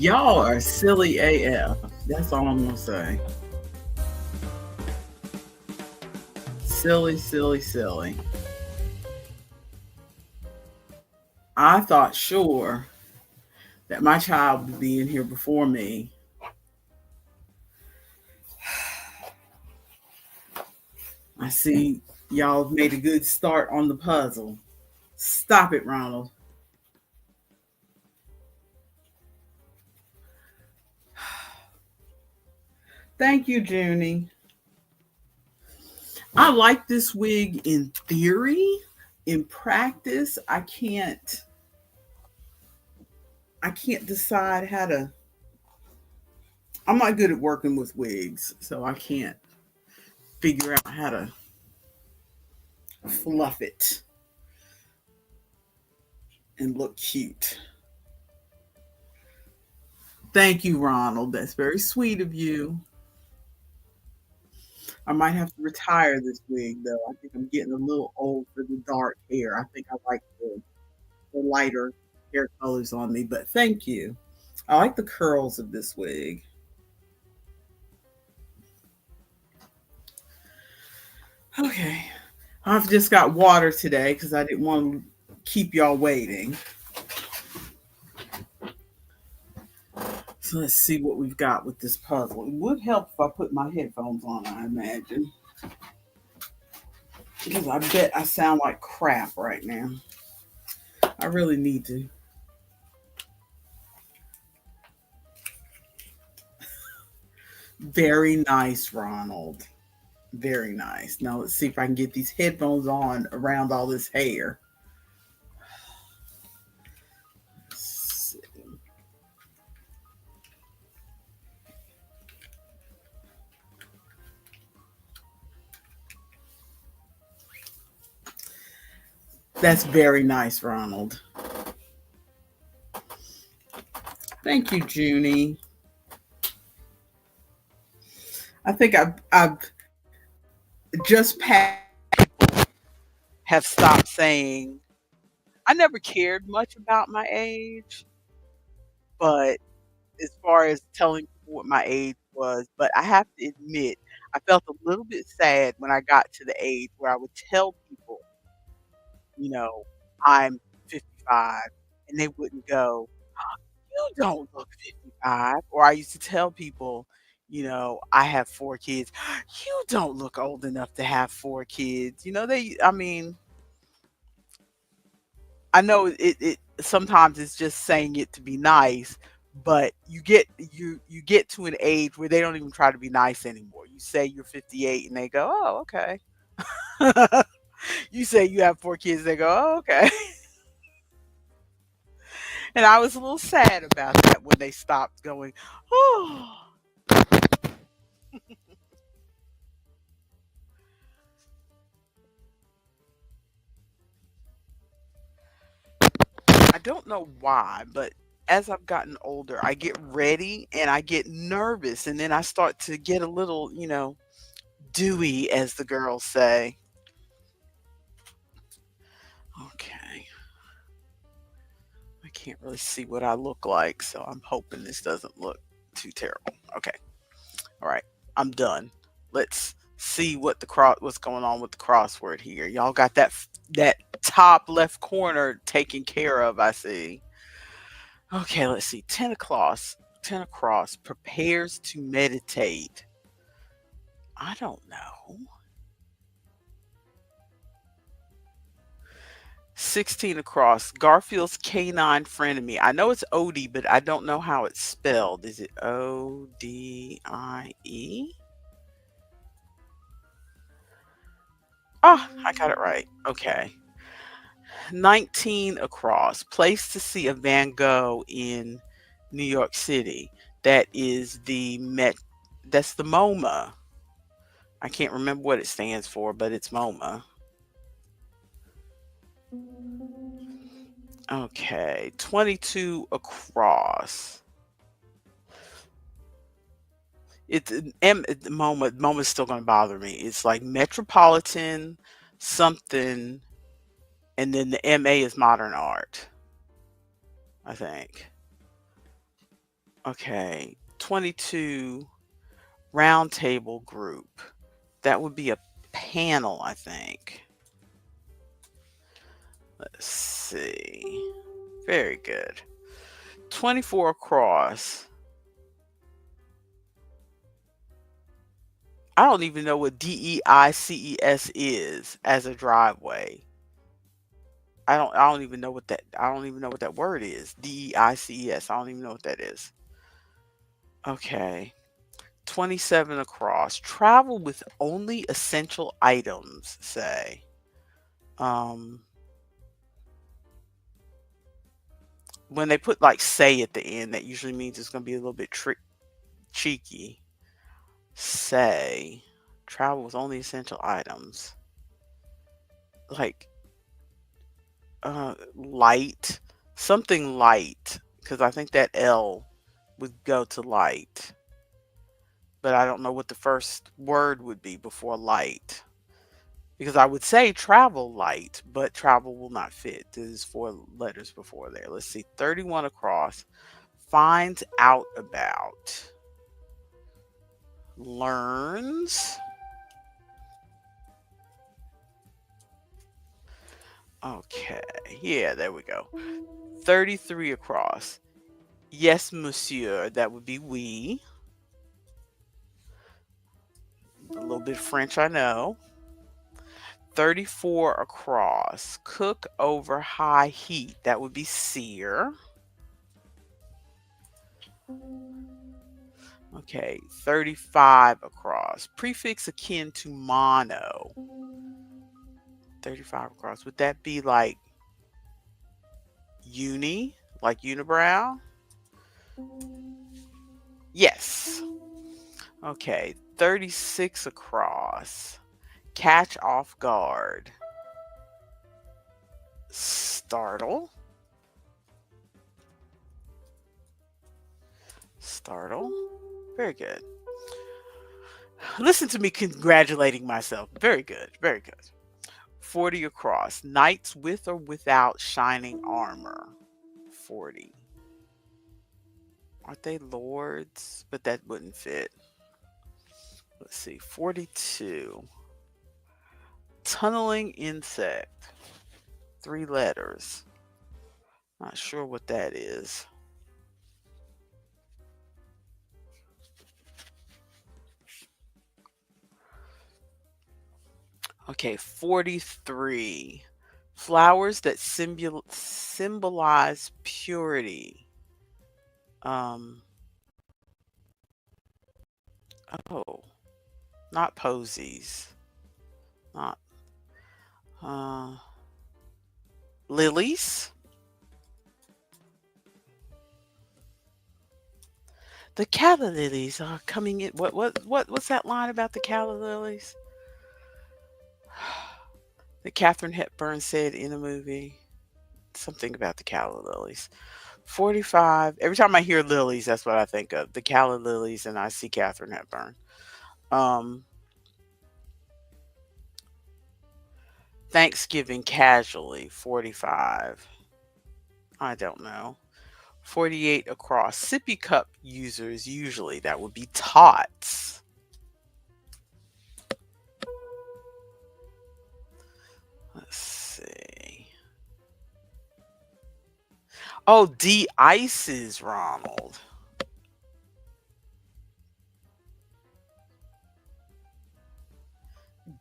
Y'all are silly AF. That's all I'm gonna say. Silly, silly, silly. I thought sure that my child would be in here before me. I see y'all have made a good start on the puzzle. Stop it, Ronald. Thank you, Junie. I like this wig in theory. In practice, I can't decide how to. I'm not good at working with wigs, so I can't figure out how to fluff it and look cute. Thank you, Ronald. That's very sweet of you. I might have to retire this wig though. I think I'm getting a little old for the dark hair. I think I like the lighter hair colors on me, but thank you. I like the curls of this wig. Okay. I've just got water today because I didn't want to keep y'all waiting. So let's see what we've got with this puzzle. It would help if I put my headphones on, I imagine. Because I bet I sound like crap right now. I really need to. Very nice, Ronald. Very nice. Now let's see if I can get these headphones on around all this hair. That's very nice, Ronald. Thank you, Junie. I think I've just passed have stopped saying I never cared much about my age, but as far as telling people what my age was, but I have to admit, I felt a little bit sad when I got to the age where I would tell people, you know, I'm 55, and they wouldn't go, "You don't look 55." Or I used to tell people, I have 4 kids. "You don't look old enough to have 4 kids." I mean, I know it sometimes it's just saying it to be nice, but you get to an age where they don't even try to be nice anymore. You say you're 58 and they go, "Oh, okay." You say you have 4 kids, they go, "Oh, okay." And I was a little sad about that when they stopped going, "Oh." I don't know why, but as I've gotten older, I get ready and I get nervous and then I start to get a little, dewy, as the girls say. Okay. I can't really see what I look like, so I'm hoping this doesn't look too terrible. Okay. All right. I'm done. Let's see what's going on with the crossword here. Y'all got that top left corner taken care of, I see. Okay, let's see. 10 across prepares to meditate. I don't know. 16 across. Garfield's canine frenemy. I know it's Odie, but I don't know how it's spelled. Is it Odie? Oh, I got it right. Okay. 19 across. Place to see a Van Gogh in New York City. That is that's the MoMA. I can't remember what it stands for, but it's MoMA. Okay, 22 across. It's an M at the moment. Moment's still going to bother me. It's like Metropolitan something, and then the MA is modern art, I think. Okay. 22, round table group. That would be a panel, I think. Let's see. Very good. 24 across. I don't even know what DEICES is as a driveway. I don't even know what that word is. DEICES. I don't even know what that is. Okay. 27 across. Travel with only essential items, say. Um when they put like say at the end, that usually means it's going to be a little bit cheeky. Say travel with only essential items. Like light, something light, because I think that L would go to light, but I don't know what the first word would be before light. Because I would say travel light, but travel will not fit. There's four letters before there. Let's see. 31 across. Finds out about. Learns. Okay. Yeah, there we go. 33 across. Yes, monsieur. That would be we. A little bit French, I know. 34 across. Cook over high heat. That would be sear. Okay, 35 across. Prefix akin to mono. 35 across. Would that be like uni? Like unibrow? Yes. Okay, 36 across. Catch off guard. Startle. Startle. Very good. Listen to me congratulating myself. Very good. Very good. 40 across. Knights with or without shining armor. 40. Aren't they lords? But that wouldn't fit. Let's see. 42. Tunneling insect. 3 letters. Not sure what that is. Okay, 43. Flowers that symbolize purity. Um, oh, not posies. Not, uh, lilies. The calla lilies are coming in. What's that line about the calla lilies? That Katharine Hepburn said in a movie. Something about the calla lilies. 45. Every time I hear lilies, that's what I think of. The calla lilies, and I see Katharine Hepburn. Um, Thanksgiving casually. 45. I don't know. 48 across. Sippy cup users, usually that would be tots. Let's see. Oh, de-ices, Ronald.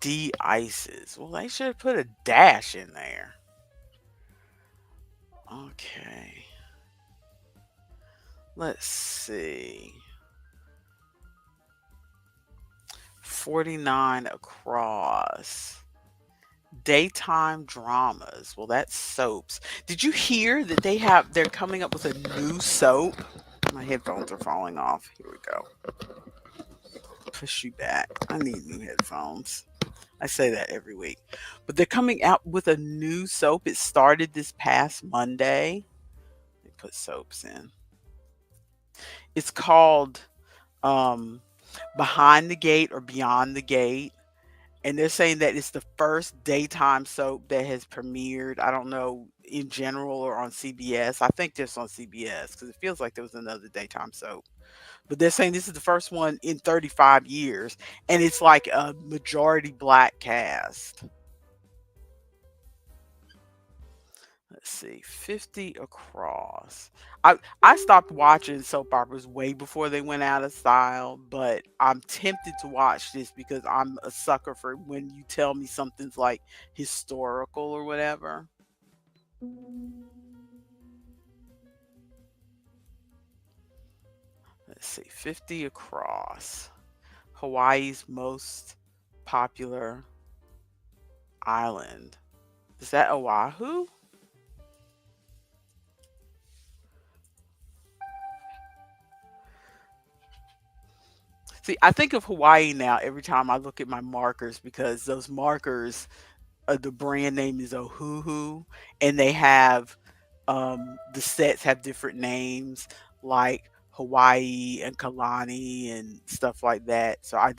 De-ices. Well, they should have put a dash in there. Okay. Let's see. 49 across. Daytime dramas. Well, that's soaps. Did you hear that they're coming up with a new soap? My headphones are falling off. Here we go. Push you back. I need new headphones. I say that every week. But they're coming out with a new soap. It started this past Monday. They put soaps in. It's called Behind the Gate or Beyond the Gate. And they're saying that it's the first daytime soap that has premiered. I don't know in general or on CBS. I think just on CBS because it feels like there was another daytime soap. But they're saying this is the first one in 35 years, and it's like a majority black cast. Let's see, 50 across. I stopped watching soap operas way before they went out of style, but I'm tempted to watch this because I'm a sucker for when you tell me something's like historical or whatever. Let's see, 50 across. Hawaii's most popular island. Is that Oahu? See, I think of Hawaii now every time I look at my markers because those markers, the brand name is Ohuhu, and they have the sets have different names like Hawaii and Kalani and stuff like that. So I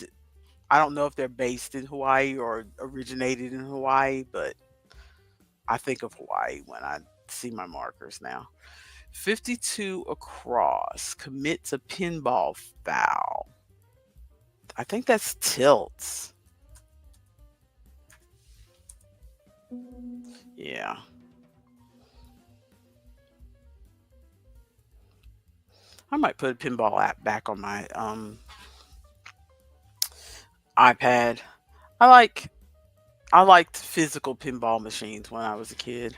don't know if they're based in Hawaii or originated in Hawaii, but I think of Hawaii when I see my markers now. 52 across. Commit to pinball foul. I think that's tilts. Yeah. I might put a pinball app back on my iPad. I like I liked physical pinball machines when I was a kid,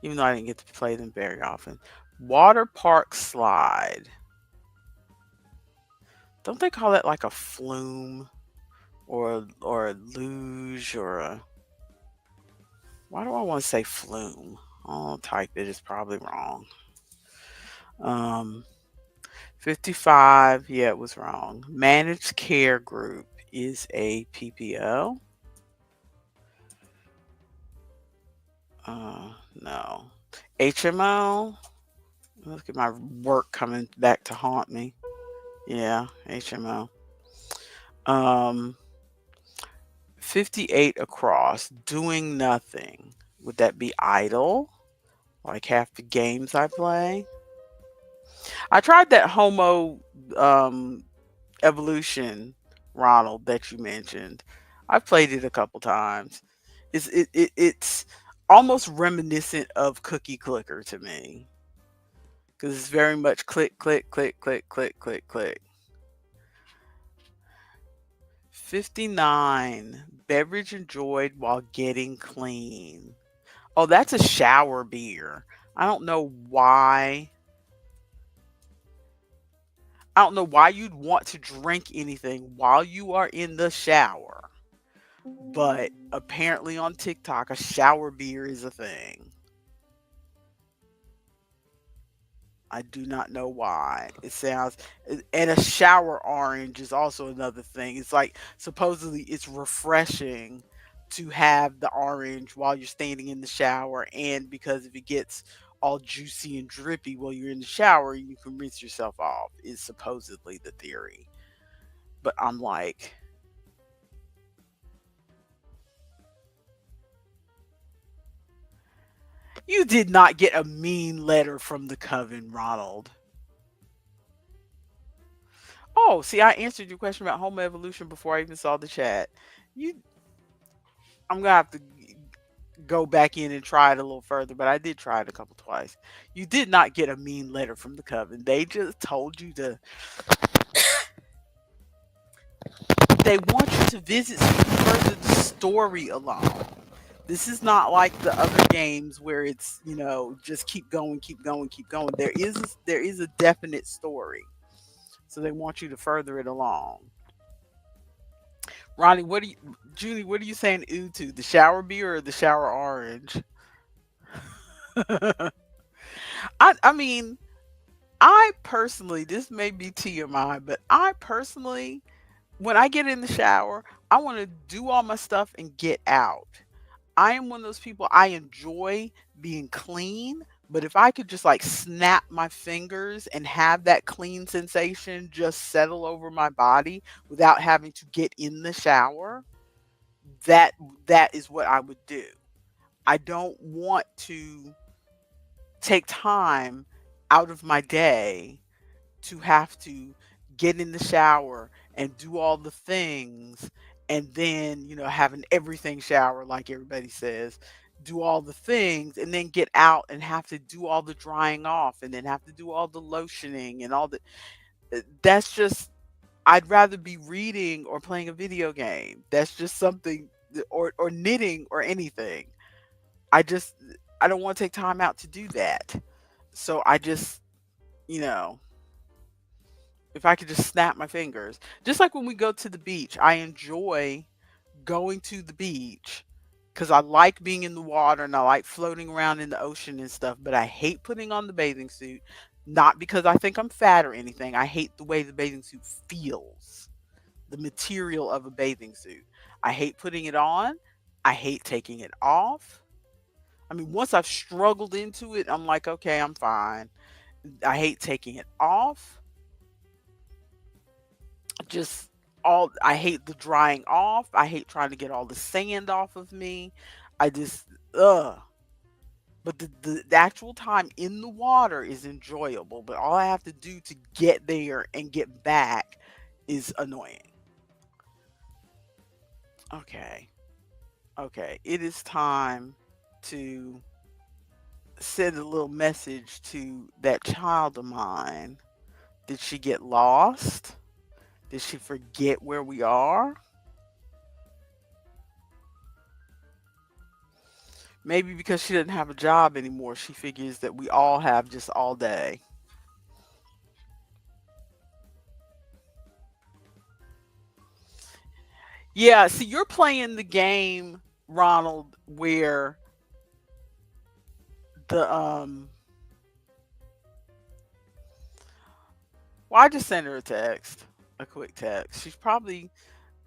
even though I didn't get to play them very often. Water park slide. Don't they call that like a flume or a luge or a why do I want to say flume? I'll type it, it's probably wrong. Um 55, yeah, it was wrong. Managed care group is a PPO. No. HMO. Look at my work coming back to haunt me. Yeah, HMO. Um, 58 across. Doing nothing. Would that be idle? Like half the games I play? I tried that Homo um, evolution, Ronald, that you mentioned. I've played it a couple times. It's almost reminiscent of Cookie Clicker to me because it's very much click, click, click, click, click, click, click. 59. Beverage enjoyed while getting clean. Oh, that's a shower beer. I don't know why. I don't know why you'd want to drink anything while you are in the shower. But apparently on TikTok, a shower beer is a thing. I do not know why. It sounds and a shower orange is also another thing. It's like supposedly it's refreshing to have the orange while you're standing in the shower and because if it gets all juicy and drippy while you're in the shower, you can rinse yourself off is supposedly the theory. But I'm like, you did not get a mean letter from the coven, Ronald. Oh, see, I answered your question about home evolution before I even saw the chat. You, I'm gonna have to go back in and try it a little further, but I did try it a couple twice. You did not get a mean letter from the coven. They just told you to. They want you to visit so you can further the story along. This is not like the other games where it's just keep going, keep going, keep going. There is a definite story, so they want you to further it along. Ronnie, Julie, what are you saying ooh to? The shower beer or the shower orange? I mean, I personally, this may be TMI, but I personally, when I get in the shower, I want to do all my stuff and get out. I am one of those people, I enjoy being clean, but if I could just like snap my fingers and have that clean sensation just settle over my body without having to get in the shower, that that is what I would do. I don't want to take time out of my day to have to get in the shower and do all the things, and then, have an everything shower like everybody says, do all the things and then get out and have to do all the drying off and then have to do all the lotioning and all the that's just I'd rather be reading or playing a video game. That's just something or knitting or anything. I just I don't want to take time out to do that. So I just, you know, if I could just snap my fingers. Just like when we go to the beach, I enjoy going to the beach because I like being in the water and I like floating around in the ocean and stuff, but I hate putting on the bathing suit. Not because I think I'm fat or anything. I hate the way the bathing suit feels, the material of a bathing suit. I hate putting it on. I hate taking it off. I mean, once I've struggled into it, I'm like, okay, I'm fine. I hate taking it off. Just I hate the drying off. I hate trying to get all the sand off of me. I just ugh. But the actual time in the water is enjoyable, but all I have to do to get there and get back is annoying. Okay. Okay. It is time to send a little message to that child of mine. Did she get lost? Did she forget where we are? Maybe because she doesn't have a job anymore, she figures that we all have just all day. Yeah, see, you're playing the game, Ronald, where the well, I just sent her a text, a quick text. She's probably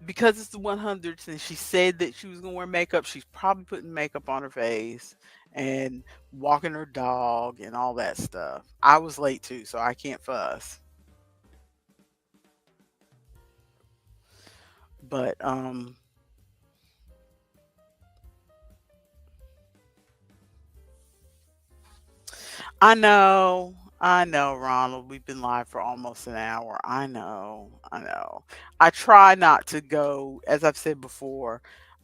because it's the 100th and she said that she was gonna wear makeup. She's probably putting makeup on her face and walking her dog and all that stuff. I was late too, so I can't fuss. But I know, Ronald. We've been live for almost an hour. I know. I try not to go, as I've said before,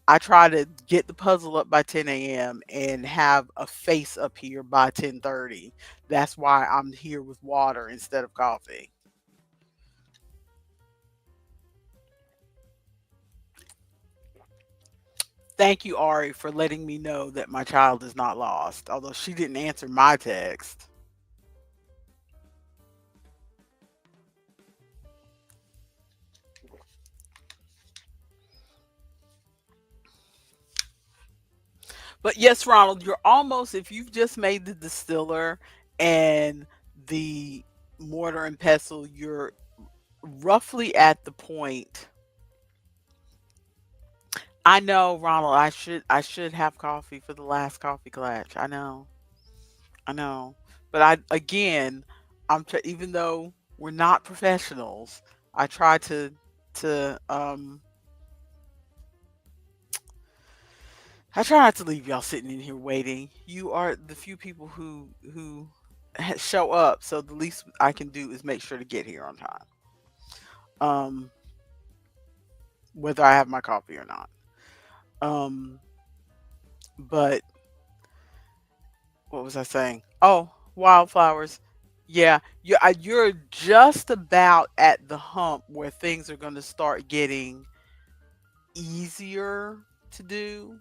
I try to get the puzzle up by 10 a.m. and have a face up here by 10:30. That's why I'm here with water instead of coffee. Thank you, Ari, for letting me know that my child is not lost, although she didn't answer my text. But yes, Ronald, you're almost, if you've just made the distiller and the mortar and pestle, you're roughly at the point. I know, Ronald, I should have coffee for the last coffee clutch. I know. But even though we're not professionals, I try to I try not to leave y'all sitting in here waiting. You are the few people who show up, so the least I can do is make sure to get here on time. Um, whether I have my coffee or not. Um, but what was I saying? Oh, wildflowers. Yeah, you're just about at the hump where things are going to start getting easier to do.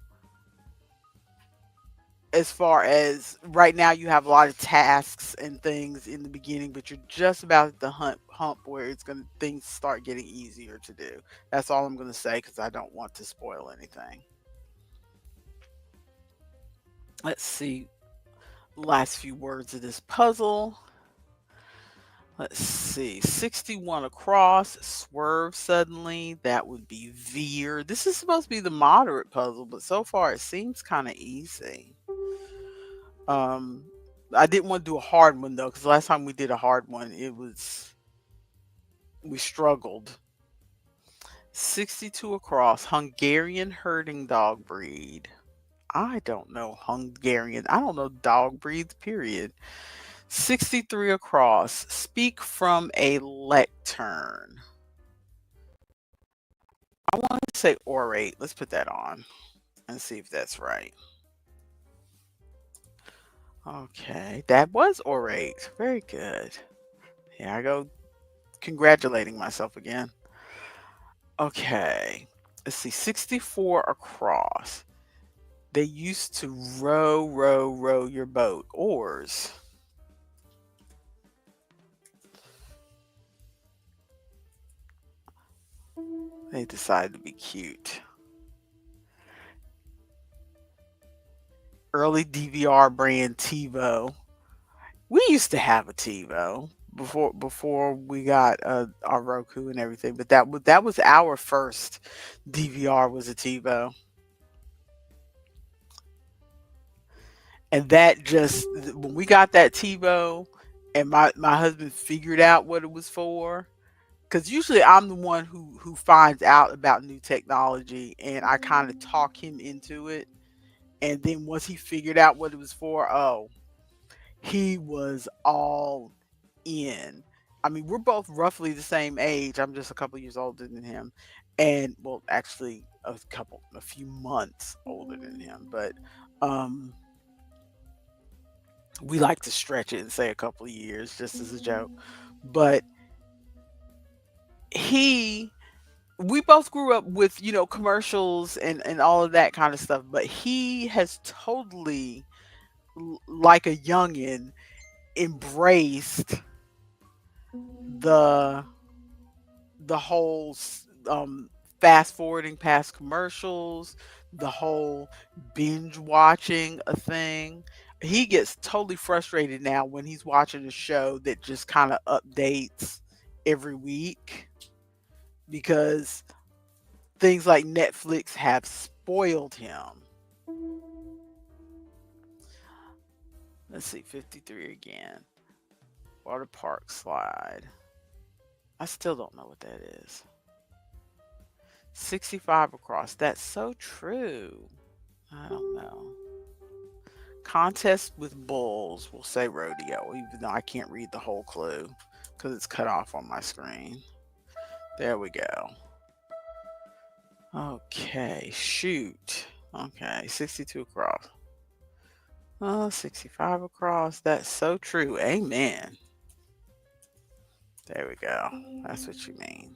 As far as right now, you have a lot of tasks and things in the beginning, but you're just about at the hump where it's gonna things start getting easier to do. That's all I'm gonna say because I don't want to spoil anything. Let's see. Last few words of this puzzle. Let's see. 61 across, swerve suddenly. That would be veer. This is supposed to be the moderate puzzle, but so far it seems kind of easy. Um, I didn't want to do a hard one though, because last time we did a hard one, we struggled. 62 across, Hungarian herding dog breed. I don't know Hungarian. I don't know dog breeds, period. 63 across. Speak from a lectern. I want to say orate. Let's put that on and see if that's right. Okay, that was orate. Very good. Here I go, congratulating myself again. Okay, let's see. 64 across. They used to row your boat. Oars. They decided to be cute. Early DVR brand TiVo. We used to have a TiVo before we got our Roku and everything, but that was our first DVR was a TiVo, and that just when we got that TiVo, and my husband figured out what it was for, because usually I'm the one who finds out about new technology, and I kind of talk him into it, and then once he figured out what it was for, oh, he was all in. I mean, we're both roughly the same age. I'm just a couple years older than him. And well, actually a few months older than him, but um we like to stretch it and say a couple of years just as a joke. But he we both grew up with, commercials and all of that kind of stuff, but he has totally like a youngin embraced the the whole fast forwarding past commercials, the whole binge watching a thing. He gets totally frustrated now when he's watching a show that just kind of updates every week because things like Netflix have spoiled him. Let's see, 53 again. Water park slide. I still don't know what that is. 65 across. That's so true. I don't know. Contest with bulls. We'll say rodeo, even though I can't read the whole clue because it's cut off on my screen. There we go. Okay, shoot. Okay, 62 across. Oh, 65 across. That's so true. Amen. There we go. That's what you mean.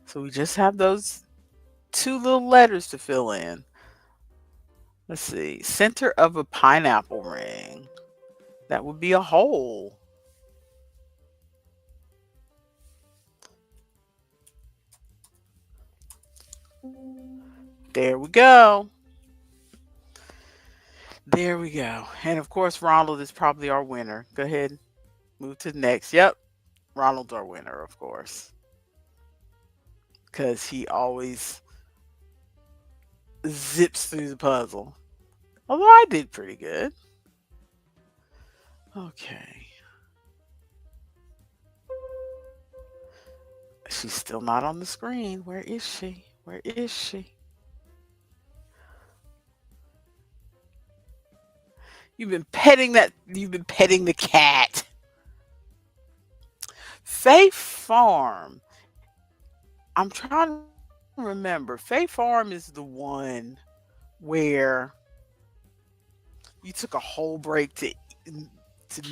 So we just have those two little letters to fill in. Let's see. Center of a pineapple ring. That would be a hole. There we go. There we go. And of course, Ronald is probably our winner. Go ahead. Move to the next. Yep. Ronald's our winner, of course. Because he always zips through the puzzle. Although I did pretty good. Okay. She's still not on the screen. Where is she? Where is she? You've been petting the cat. Faith Farm. I'm trying to remember. Faith Farm is the one where you took a whole break to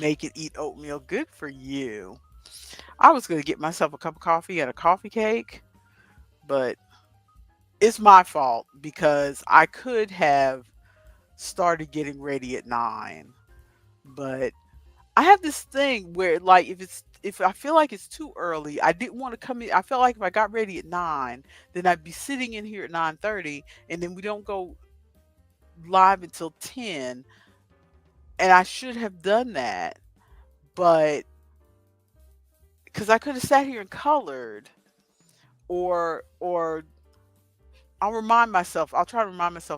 make it eat oatmeal. Good for you. I was going to get myself a cup of coffee and a coffee cake, but it's my fault because I could have started getting ready at 9. But I have this thing where like if I feel like it's too early, I didn't want to come in. I felt like if I got ready at 9, then I'd be sitting in here at 9:30 and then we don't go live until 10, and I should have done that. But cuz I could have sat here and colored or I'll try to remind myself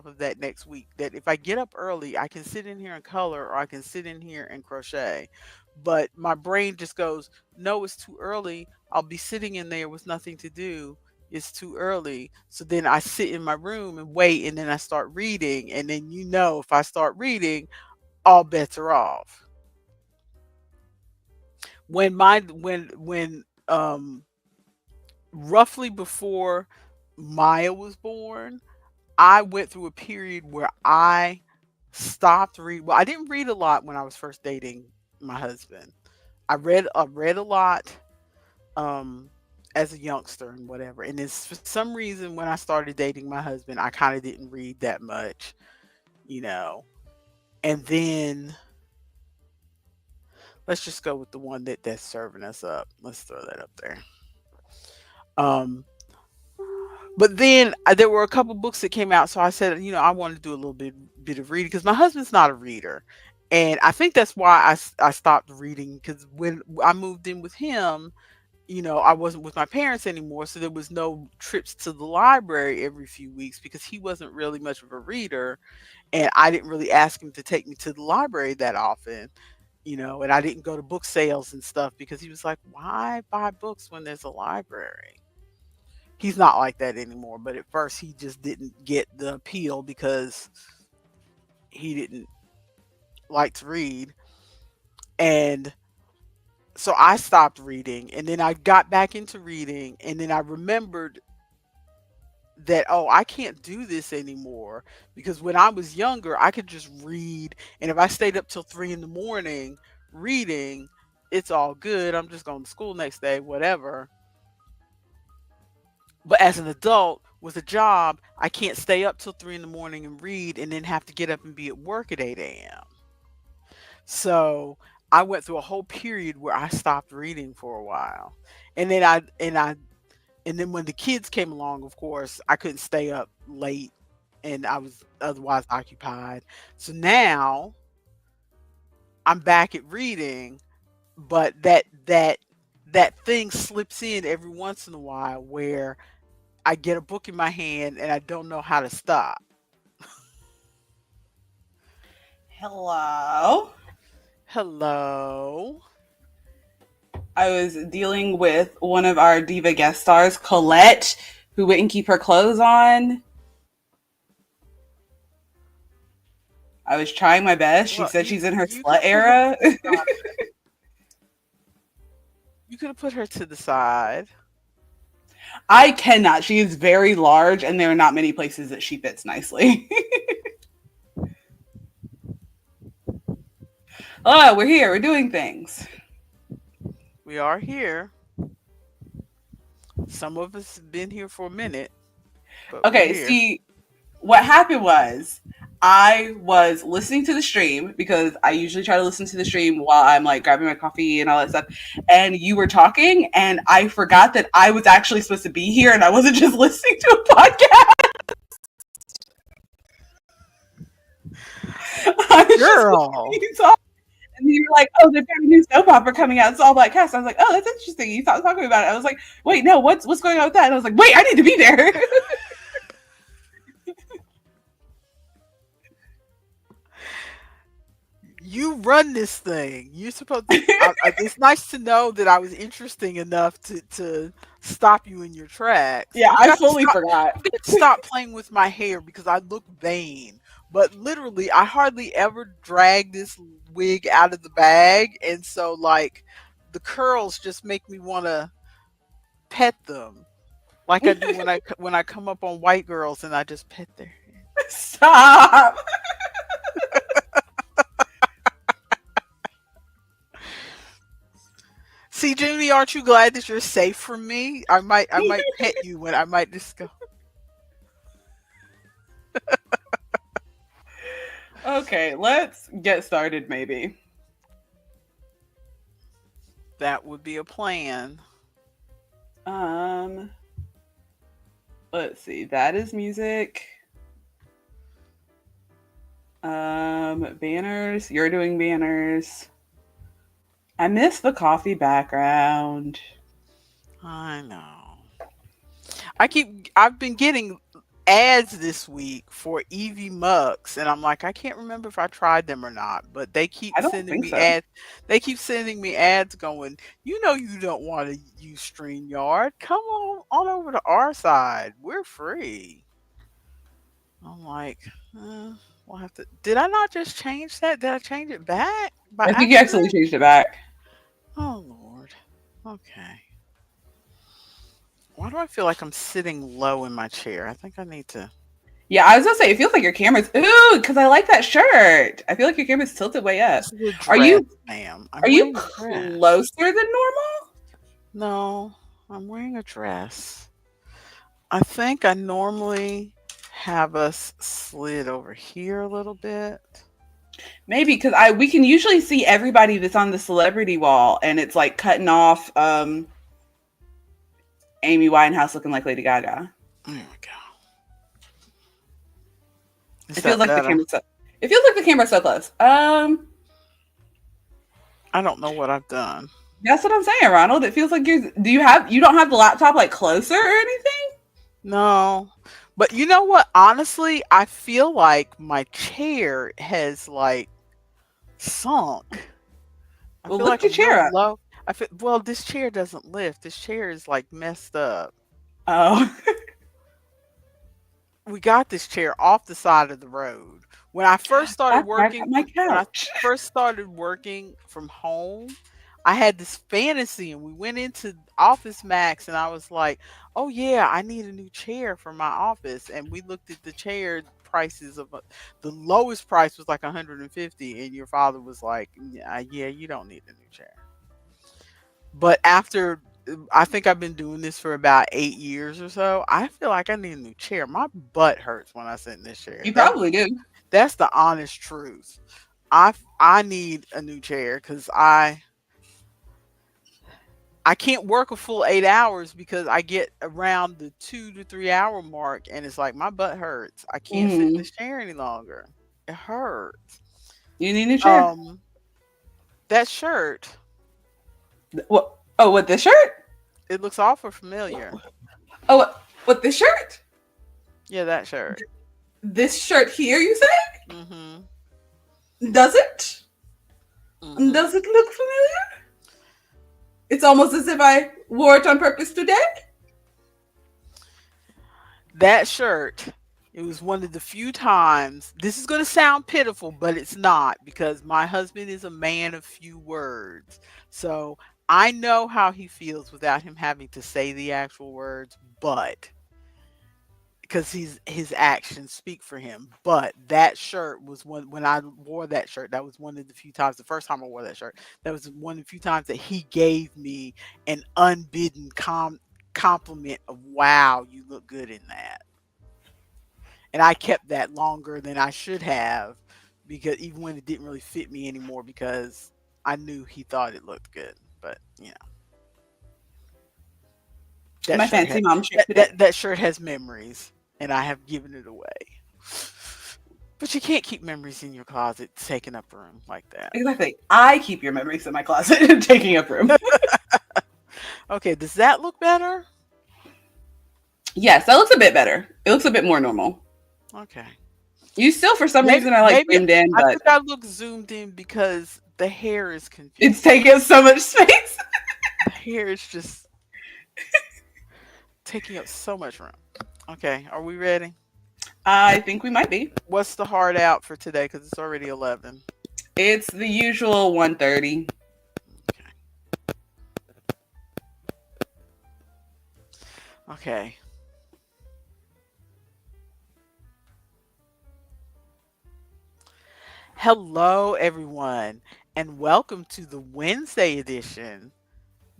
of that next week, that if I get up early, I can sit in here and color or I can sit in here and crochet. But my brain just goes, no, it's too early. I'll be sitting in there with nothing to do. it's too early. So then I sit in my room and wait, and then I start reading. And then, if I start reading, all bets are off. When roughly before Maya was born, I went through a period where I stopped reading. Well, I didn't read a lot when I was first dating my husband. I read a lot um as a youngster and whatever. And then for some reason when I started dating my husband, I kind of didn't read that much, you know. And then let's just go with the one that's serving us up. Let's throw that up there. Um but then there were a couple books that came out, so I said, I wanted to do a little bit of reading because my husband's not a reader, and I think that's why I stopped reading because when I moved in with him, I wasn't with my parents anymore, so there was no trips to the library every few weeks because he wasn't really much of a reader, and I didn't really ask him to take me to the library that often, and I didn't go to book sales and stuff because he was like, "Why buy books when there's a library?" He's not like that anymore, but at first he just didn't get the appeal because he didn't like to read. And so I stopped reading and then I got back into reading and then I remembered that, oh, I can't do this anymore because when I was younger I could just read, and if I stayed up till 3 in the morning reading, it's all good. I'm just going to school next day, whatever. But as an adult with a job, I can't stay up till 3 in the morning and read and then have to get up and be at work at 8 a.m. So I went through a whole period where I stopped reading for a while. And then when the kids came along, of course, I couldn't stay up late and I was otherwise occupied. So now I'm back at reading, but that thing slips in every once in a while where I get a book in my hand and I don't know how to stop. Hello. Hello. I was dealing with one of our diva guest stars, Klatsch, who wouldn't keep her clothes on. I was trying my best. She Well, said you she's in her you slut could put her era. to the side. You could have put her to the side. I cannot. She is very large, and there are not many places that she fits nicely. Oh, we're here. We're doing things. We are here. Some of us have been here for a minute, but we're Okay, here. see, what happened was I was listening to the stream because I usually try to listen to the stream while I'm like grabbing my coffee and all that stuff. And you were talking, and I forgot that I was actually supposed to be here and I wasn't just listening to a podcast. I was just listening to Girl, you talk. And you were like, oh, they've got a new soap opera coming out. It's all black cast. I was like, oh, that's interesting. You started talking about it. I was like, wait, no, what's going on with that? And I was like, wait, I need to be there. you run this thing. You're supposed to. It's nice to know that I was interesting enough to stop you in your tracks. Yeah, I fully forgot. I've got to stop playing with my hair because I look vain. But literally, I hardly ever drag this wig out of the bag, and so like the curls just make me want to pet them, like I do when I come up on white girls and I just pet their head. Stop. See, Junie, aren't you glad that you're safe from me? I might pet you when I might just go. Okay, let's get started maybe. That would be a plan. Um, let's see. That is music. Banners. You're doing banners. I miss the coffee background. I know. I've been getting ads this week for Evie Mux, and I'm like, I can't remember if I tried them or not, but they keep I don't sending think me so. ads. They keep sending me ads going, you know, you don't want to use StreamYard. Come on over to our side. We're free. I'm like, we'll have to. Did I not just change that? Did I change it back by I think you actually accident? changed it back. Oh Lord. Okay. Why do I feel like I'm sitting low in my chair? I think I need to. Yeah, I was gonna say it feels like your camera's ooh, because I like that shirt. I feel like your camera's tilted way up. This is a Are dress, you ma'am. are I'm you wearing a dress. closer than normal? No, I'm wearing a dress. I think I normally have us slid over here a little bit. Maybe because I we can usually see everybody that's on the celebrity wall, and it's like cutting off Amy Winehouse looking like Lady Gaga. There we go. Is It feels that like the better? camera's so, it feels like the camera's so close. I don't know what I've done. That's what I'm saying, Ronald. It feels like you don't have the laptop like closer or anything? No. But you know what? Honestly, I feel like my chair has like sunk. I Well, feel lift like your I'm real chair up. low. I feel well, this chair doesn't lift. This chair is like messed up. Oh. We got this chair off the side of the road. When I first started That's why I got working my from when I couch. first started working from home, I had this fantasy and we went into Office Max and I was like, "Oh yeah, I need a new chair for my office." And we looked at the chair prices of the lowest price was like 150 and your father was like, "Yeah, you don't need a new chair." But after I think I've been doing this for about 8 years or so. I feel like I need a new chair. My butt hurts when I sit in this chair. You probably do. That's the honest truth. I need a new chair because I can't work a full 8 hours because I get around the 2 to 3 hour mark and it's like my butt hurts. I can't sit in Mm. this chair any longer. It hurts. You need a new chair. Um, that shirt, What? Oh, with this shirt? it looks awful familiar. Oh, with this shirt? Yeah, that shirt. This shirt here, you say? Mhm. Does it? Mhm. Does it look familiar? It's almost as if I wore it on purpose today. That shirt, it was one of the few times, this is going to sound pitiful, but it's not because my husband is a man of few words. So I know how he feels without him having to say the actual words, but because his actions speak for him. But that shirt was one when I wore that shirt, that was one of the few times, the first time I wore that shirt, that was one of the few times that he gave me an unbidden compliment of wow, you look good in that. And I kept that longer than I should have because even when it didn't really fit me anymore because I knew he thought it looked good. But that My shirt fancy had mom shirt that, today. that shirt has memories and I have given it away. But you can't keep memories in your closet taking up room like that. Exactly. I keep your memories in my closet, taking up room. Okay, does that look better? Yes, that looks a bit better. It looks a bit more normal. Okay. You still, for some Maybe reason, are like maybe zoomed in, I but think I look zoomed in because the hair is it's confusing. taking up so much space. The hair is just taking up so much room. Okay, are we ready? I think we might be. What's the hard out for today? Because it's already 11. It's the usual 1:30. Okay. Okay. Hello, everyone, and welcome to the Wednesday edition,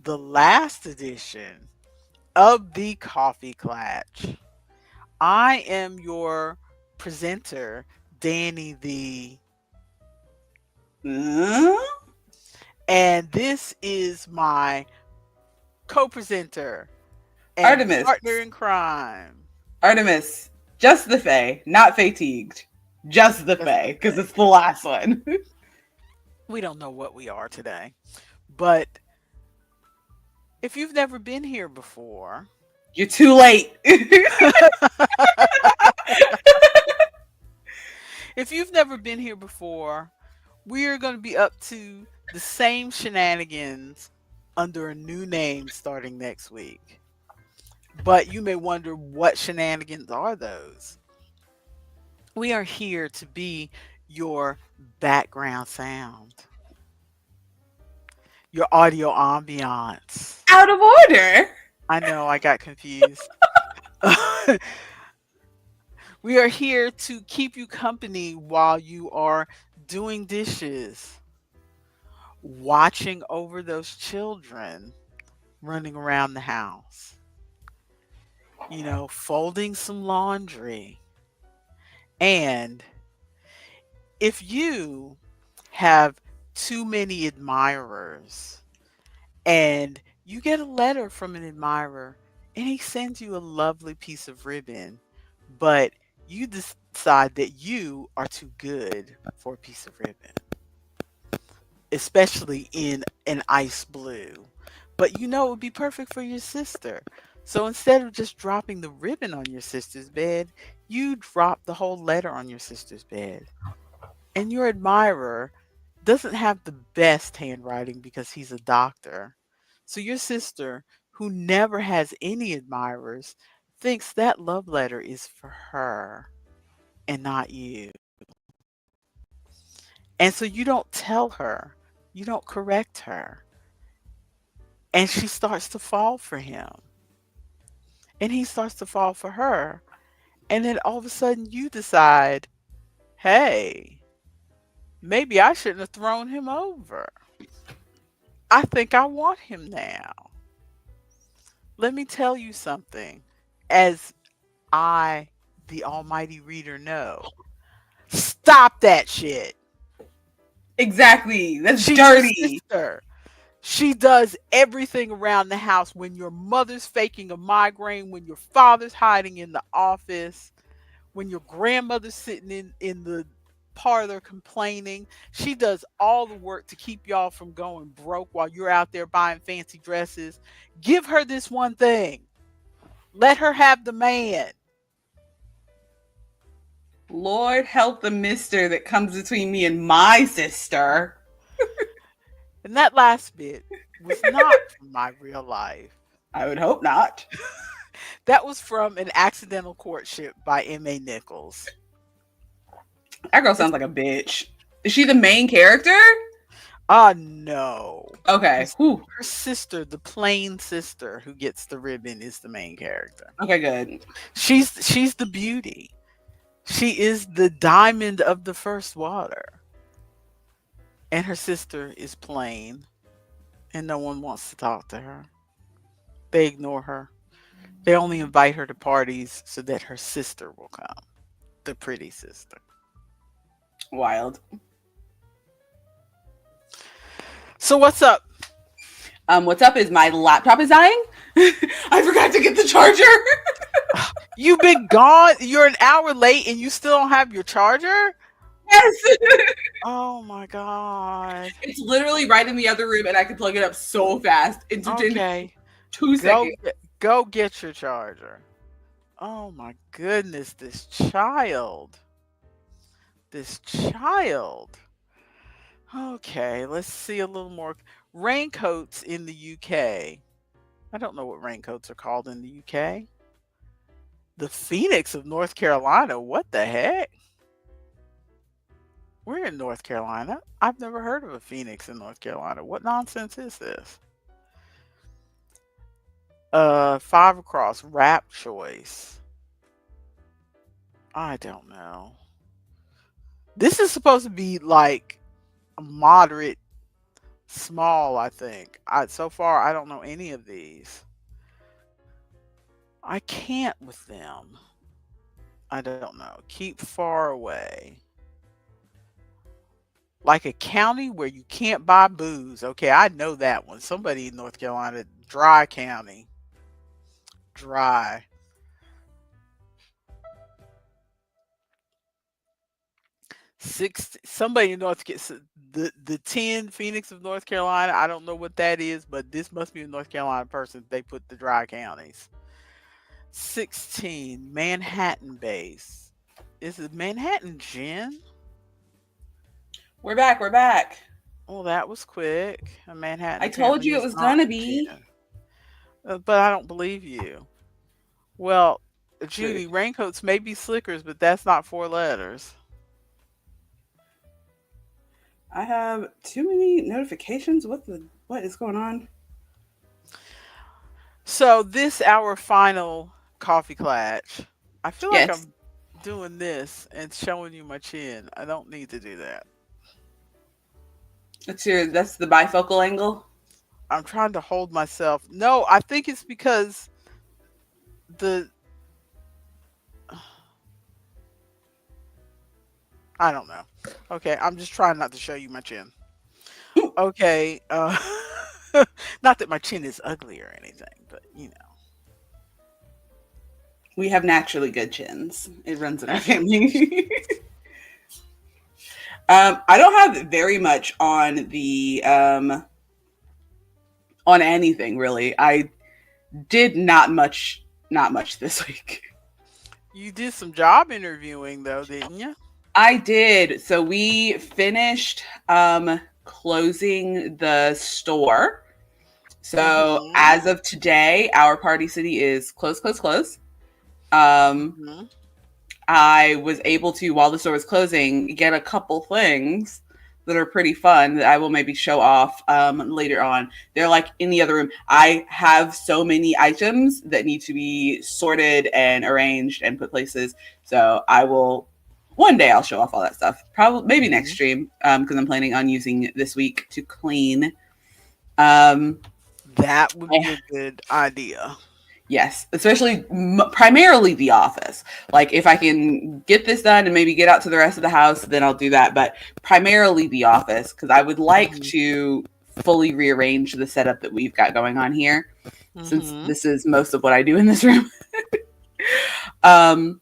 the last edition of the Coffee Klatsch. I am your presenter, Danny the, Uh, and this is my co-presenter and Artemis. partner in crime. Artemis. Just the Fae, not fatigued. Just the Just Fae, the because thing. it's the last one. We don't know what we are today, but if you've never been here before, You're too late. If you've never been here before, we're going to be up to the same shenanigans under a new name starting next week. But you may wonder, what shenanigans are those? We are here to be your background sound, your audio ambiance. Out of order. I know I got confused. We are here to keep you company while you are doing dishes, watching over those children running around the house, folding some laundry. And if you have too many admirers and you get a letter from an admirer and he sends you a lovely piece of ribbon, but you decide that you are too good for a piece of ribbon, especially in an ice blue. But it would be perfect for your sister. So instead of just dropping the ribbon on your sister's bed, you drop the whole letter on your sister's bed. And your admirer doesn't have the best handwriting because he's a doctor. So your sister, who never has any admirers, thinks that love letter is for her and not you. And so you don't tell her, you don't correct her, and she starts to fall for him. And he starts to fall for her. And then all of a sudden you decide, hey, maybe I shouldn't have thrown him over. I think I want him now. Let me tell you something. As I, the almighty reader, know, stop that shit. Exactly. That's She's your dirty. sister. She does everything around the house when your mother's faking a migraine, when your father's hiding in the office, when your grandmother's sitting in the parlor complaining. She does all the work to keep y'all from going broke while you're out there buying fancy dresses. Give her this one thing. Let her have the man. Lord help the mister that comes between me and my sister. And that last bit was not from my real life. I would hope not. That was from An Accidental Courtship by M.A. Nichols. That girl sounds like a bitch. Is she the main character? No. Okay. Whew. Her sister, the plain sister who gets the ribbon, is the main character. Okay, good. She's the beauty. She is the diamond of the first water. And her sister is plain, and no one wants to talk to her. They ignore her. They only invite her to parties so that her sister will come, the pretty sister. Wild. So what's up? What's up is my laptop is dying. I forgot to get the charger. You've been gone. You're an hour late and you still don't have your charger? Yes. Oh my God. It's literally right in the other room and I can plug it up so fast. It's in Okay. 2 seconds. Go get your charger. Oh my goodness, this child. This child. Okay, let's see a little more. Raincoats in the UK. I don't know what raincoats are called in the UK. The Phoenix of North Carolina. What the heck? We're in North Carolina. I've never heard of a Phoenix in North Carolina. What nonsense is this? Five across, rap choice. I don't know. This is supposed to be like a moderate small, I think. So far I don't know any of these. I can't with them. I don't know. Keep far away. Like a county where you can't buy booze. Okay, I know that one. Somebody in North Carolina, Dry County. Dry. Somebody in the 10 Phoenix of North Carolina. I don't know what that is, but this must be a North Carolina person. They put the dry counties. 16, Manhattan base. Is it Manhattan gin? We're back. We're back. Well, that was quick. Manhattan I told apparently you it is was not gonna be. gin. But I don't believe you. Well, Rude. Judy, raincoats may be slickers, but that's not four letters. I have too many notifications. What is going on? So this our final coffee clutch. I feel like Yes. I'm doing this and showing you my chin. I don't need to do that. That's the bifocal angle. I'm trying to hold myself. No, I think it's because the I don't know. Okay, I'm just trying not to show you my chin. Okay, not that my chin is ugly or anything, but you know. We have naturally good chins. It runs in our family. I don't have very much on the on anything really. I did not much this week. You did some job interviewing though, didn't you? I did. So we finished closing the store. So Mhm. as of today, our Party City is closed. Um Mhm. I was able to, while the store was closing, get a couple things that are pretty fun that I will maybe show off later on. They're like in the other room. I have so many items that need to be sorted and arranged and put places. So I will one day I'll show off all that stuff. Probably maybe next Mhm. stream because I'm planning on using this week to clean. Um, That would I be a good idea. Yes, especially primarily the office. Like if I can get this done and maybe get out to the rest of the house, then I'll do that. But primarily the office because I would like Mhm. to fully rearrange the setup that we've got going on here, since Mhm. this is most of what I do in this room. um,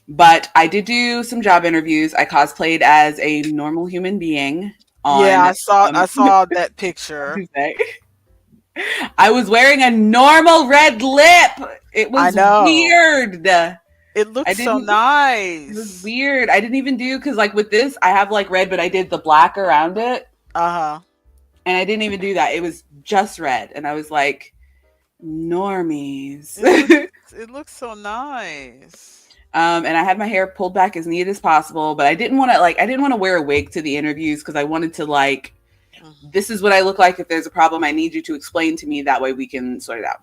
but I did do some job interviews. I cosplayed as a normal human being Yeah, on I saw that picture. Tuesday. I was wearing a normal red lip. It I was know. weird. It I looks so didn't. It was nice. weird. I didn't even do because like with this, I have like red, but I did the black around it, Uh-huh. and I didn't even do that. It was just red, and I was like, normies. It looks it looks so nice. And I had my hair pulled back as neat as possible, but I didn't want to wear a wig to the interviews because I wanted to like, Mhm. this is what I look like. If there's a problem, I need you to explain to me. That way we can sort it out.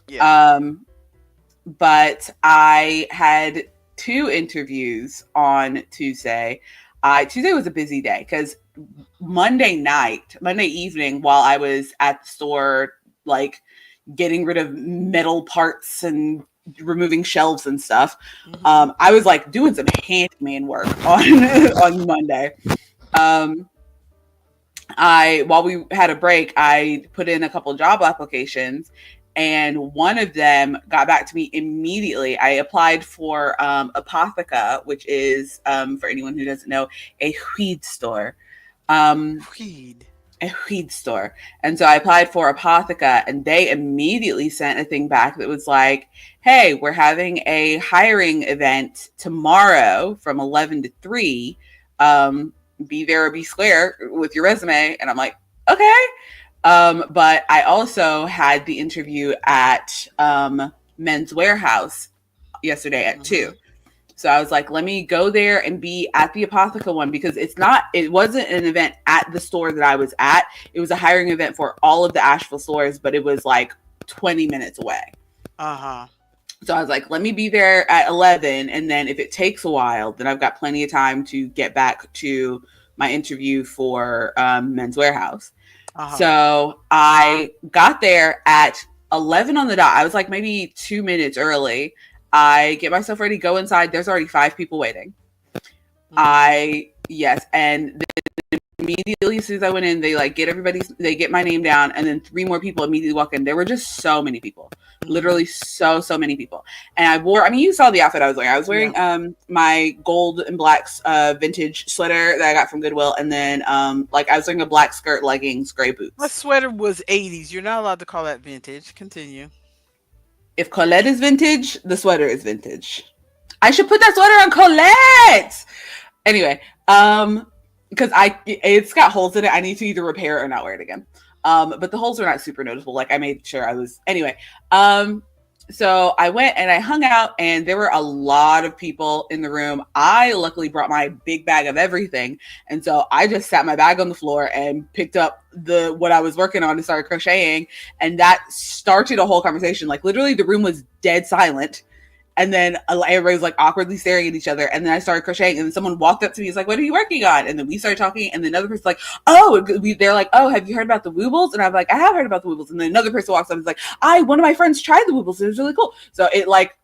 Yeah. Um, but I had two interviews on Tuesday. Tuesday was a busy day because Monday evening, while I was at the store, like getting rid of metal parts and removing shelves and stuff, Mhm. I was like doing some handyman work on on Monday. Um, I while we had a break, I put in a couple job applications, and one of them got back to me immediately. I applied for Apotheca, which is for anyone who doesn't know, a weed store. Um, Weed. a weed store. And so I applied for Apotheca, and they immediately sent a thing back that was like, hey, we're having a hiring event tomorrow from 11 to 3. Be there or be square with your resume. And I'm like, okay. But I also had the interview at Men's Warehouse yesterday at 2. Mhm. So I was like, let me go there and be at the Apotheca one because it wasn't an event at the store that I was at. It was a hiring event for all of the Asheville stores, but it was like 20 minutes away. Uh-huh. So I was like, let me be there at 11. And then if it takes a while, then I've got plenty of time to get back to my interview for Men's Warehouse. Uh-huh. So I got there at 11 on the dot. I was like maybe 2 minutes early. I get myself ready, go inside. There's already 5 people waiting. Mhm. Yes. And immediately as soon as I went in, they get my name down, and then 3 more people immediately walk in. There were just so many people, Mhm. literally so many people. And I mean, you saw the outfit I was wearing. I was Yeah. wearing my gold and black vintage sweater that I got from Goodwill, and then like I was wearing a black skirt, leggings, gray My boots. sweater was 80s. You're not allowed to call that vintage. Continue. If Colette is vintage, the sweater is vintage. I should put that sweater on Colette. Anyway, because it's got holes in it. I need to either repair it or not wear it again. But the holes are not super noticeable. Like I made sure I was anyway. So I went and I hung out, and there were a lot of people in the room. I luckily brought my big bag of everything, and so I just sat my bag on the floor and picked up what I was working on and started crocheting, and that started a whole conversation. Like literally, the room was dead silent. And then everybody was like awkwardly staring at each other. And then I started crocheting. And then someone walked up to me. He's like, "What are you working on?" And then we started talking. And then another person's like, they're like, "Oh, have you heard about the Woobles?" And I'm like, "I have heard about the Woobles." And then another person walks up and is like, one of my friends tried the Woobles. It was really cool. So it like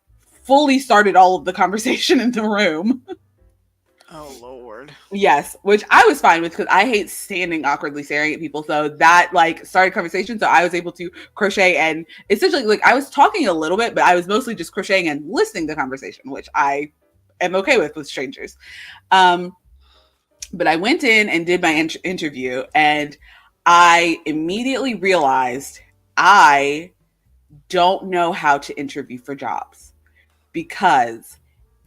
fully started all of the conversation in the room. Oh, Lord. Yes, which I was fine with because I hate standing awkwardly staring at people. So that like started conversation. So I was able to crochet and essentially like I was talking a little bit, but I was mostly just crocheting and listening to conversation, which I am okay with strangers. But I went in and did my interview, and I immediately realized I don't know how to interview for jobs because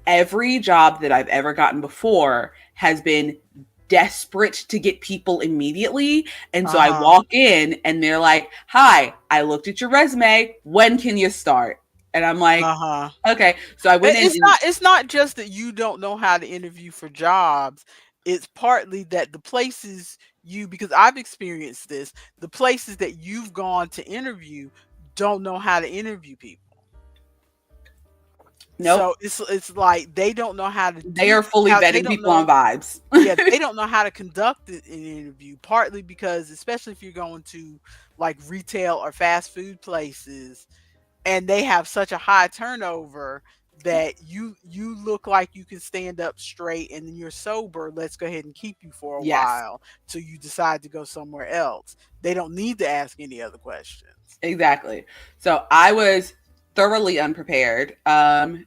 every job that I've ever gotten before has been desperate to get people immediately. And so I walk in and they're like, "Hi, I looked at your resume. When can you start?" And I'm like, okay. So I went in. It's not just that you don't know how to interview for jobs. It's partly that the places because I've experienced this, the places that you've gone to interview don't know how to interview people. Nope. So it's like they don't know how to. They are fully vetting people on vibes. Yeah, they don't know how to conduct an interview. Partly because, especially if you're going to like retail or fast food places, and they have such a high turnover that you look like you can stand up straight, and then you're sober. Let's go ahead and keep you for a while till you decide to go somewhere else. They don't need to ask any other questions. Exactly. So I was thoroughly unprepared. And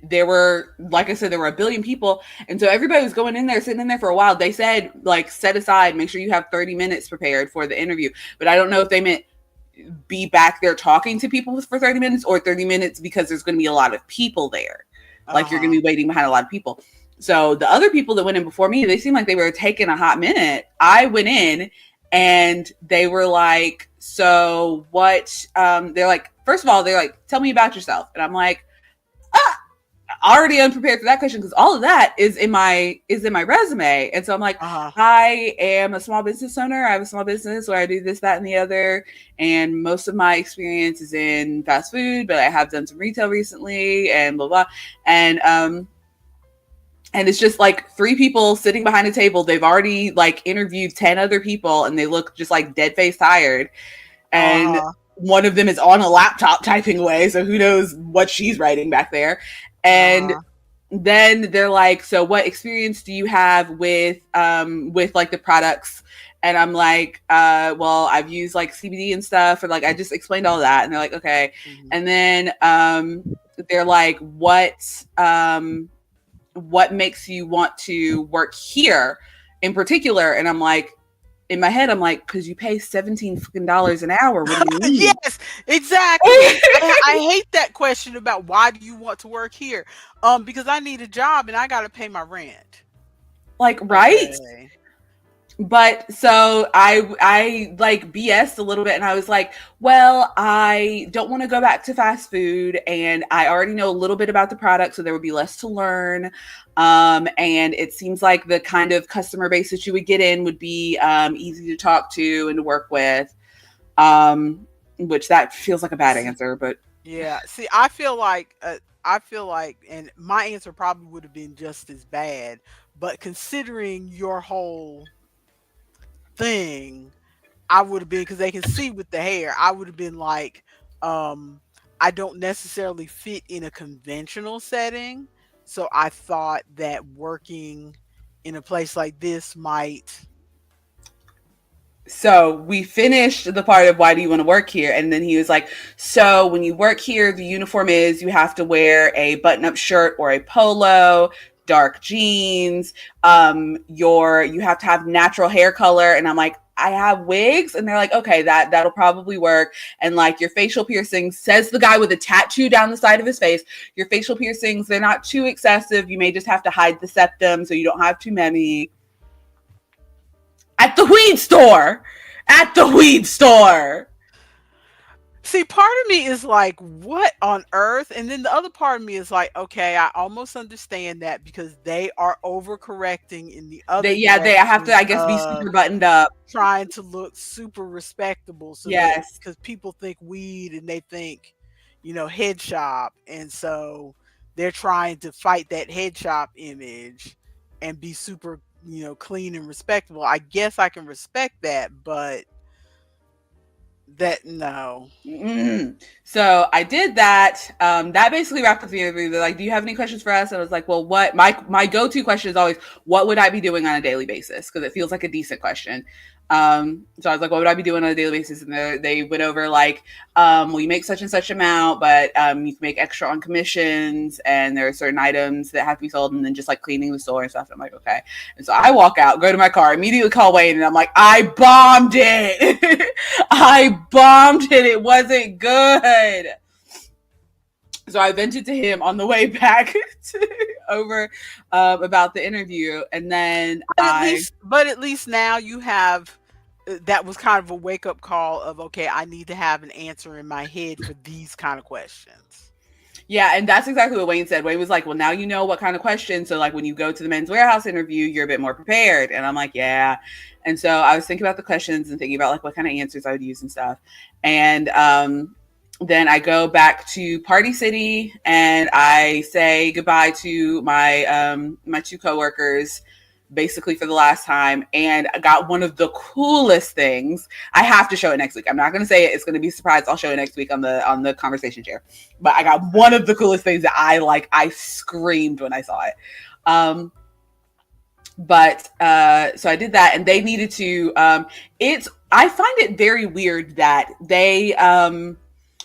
there were, like I said, there were a billion people. And so everybody was going in there, sitting in there for a while. They said, like, set aside, make sure you have 30 minutes prepared for the interview. But I don't know if they meant be back there talking to people for 30 minutes or 30 minutes because there's going to be a lot of people there. Like you're going to be waiting behind a lot of people. So the other people that went in before me, they seemed like they were taking a hot minute. I went in and they were like, "So what?" They're like, first of all, they're like, "Tell me about yourself." And I'm like, already unprepared for that question because all of that is in my resume. And so I'm like, I am a small business owner. I have a small business where I do this, that, and the other. And most of my experience is in fast food, but I have done some retail recently and blah, blah. And it's just like 3 people sitting behind a table. They've already like interviewed 10 other people and they look just like dead face tired. And one of them is on a laptop typing away. So who knows what she's writing back there. And then they're like, "So what experience do you have with like the products?" And I'm like, well, I've used like CBD and stuff. And like, I just explained all that. And they're like, okay. And then they're like, what makes you want to work here in particular? And I'm like, in my head, I'm like, because you pay $17 an hour. What do you mean? Yes, exactly. I hate that question about why do you want to work here? Because I need a job and I got to pay my rent. Like, right? Okay. But so I like BS'd a little bit and I was like, well, I don't want to go back to fast food and I already know a little bit about the product, so there would be less to learn. And it seems like the kind of customer base that you would get in would be easy to talk to and to work with, which that feels like a bad answer, but yeah. See, I feel like, and my answer probably would have been just as bad, but considering your whole thing, I would have been, because they can see with the hair, I would have been like, I don't necessarily fit in a conventional setting. So I thought that working in a place like this might. So we finished the part of why do you want to work here? And then he was like, so when you work here, the uniform is you have to wear a button-up shirt or a polo, dark jeans, you have to have natural hair color. And I'm like, I have wigs. And they're like, okay, that'll probably work. And like your facial piercings, says the guy with a tattoo down the side of his face, your facial piercings, they're not too excessive. You may just have to hide the septum so you don't have too many. At the weed store. At the weed store. See, part of me is like, what on earth? And then the other part of me is like, okay, I almost understand that because they are overcorrecting in the other They have to, direction I guess, be super buttoned up. trying to look super respectable. So that Yes. because people think weed and they think, head shop. And so they're trying to fight that head shop image and be super, clean and respectable. I guess I can respect that, but no. So I did that. That basically wrapped up the interview. They're like, do you have any questions for us? And I was like, well, what my go-to question is always, what would I be doing on a daily basis? Because it feels like a decent question. So I was like, what would I be doing on a daily basis? And they went over like, well, you make such and such amount, but you can make extra on commissions, and there are certain items that have to be sold, and then just like cleaning the store and stuff. And I'm like, okay. And so I walk out, go to my car, immediately call Wayne, and I'm like, I bombed it. I bombed it. It wasn't good. So I vented to him on the way back over about the interview, and then but at least now you have. That was kind of a wake up call of, okay, I need to have an answer in my head for these kind of questions. Yeah, and that's exactly what Wayne said. Wayne was like, well, now you know what kind of questions. So like when you go to the Men's Warehouse interview, you're a bit more prepared. And I'm like, yeah. And so I was thinking about the questions and thinking about like what kind of answers I would use and stuff. And then I go back to Party City and I say goodbye to my my two coworkers, basically for the last time. And I got one of the coolest things. I have to show it next week. I'm not going to say it. It's going to be a surprise. I'll show it next week on the conversation chair. But I got one of the coolest things that I screamed when I saw it. So I did that, and they needed to, I find it very weird that they,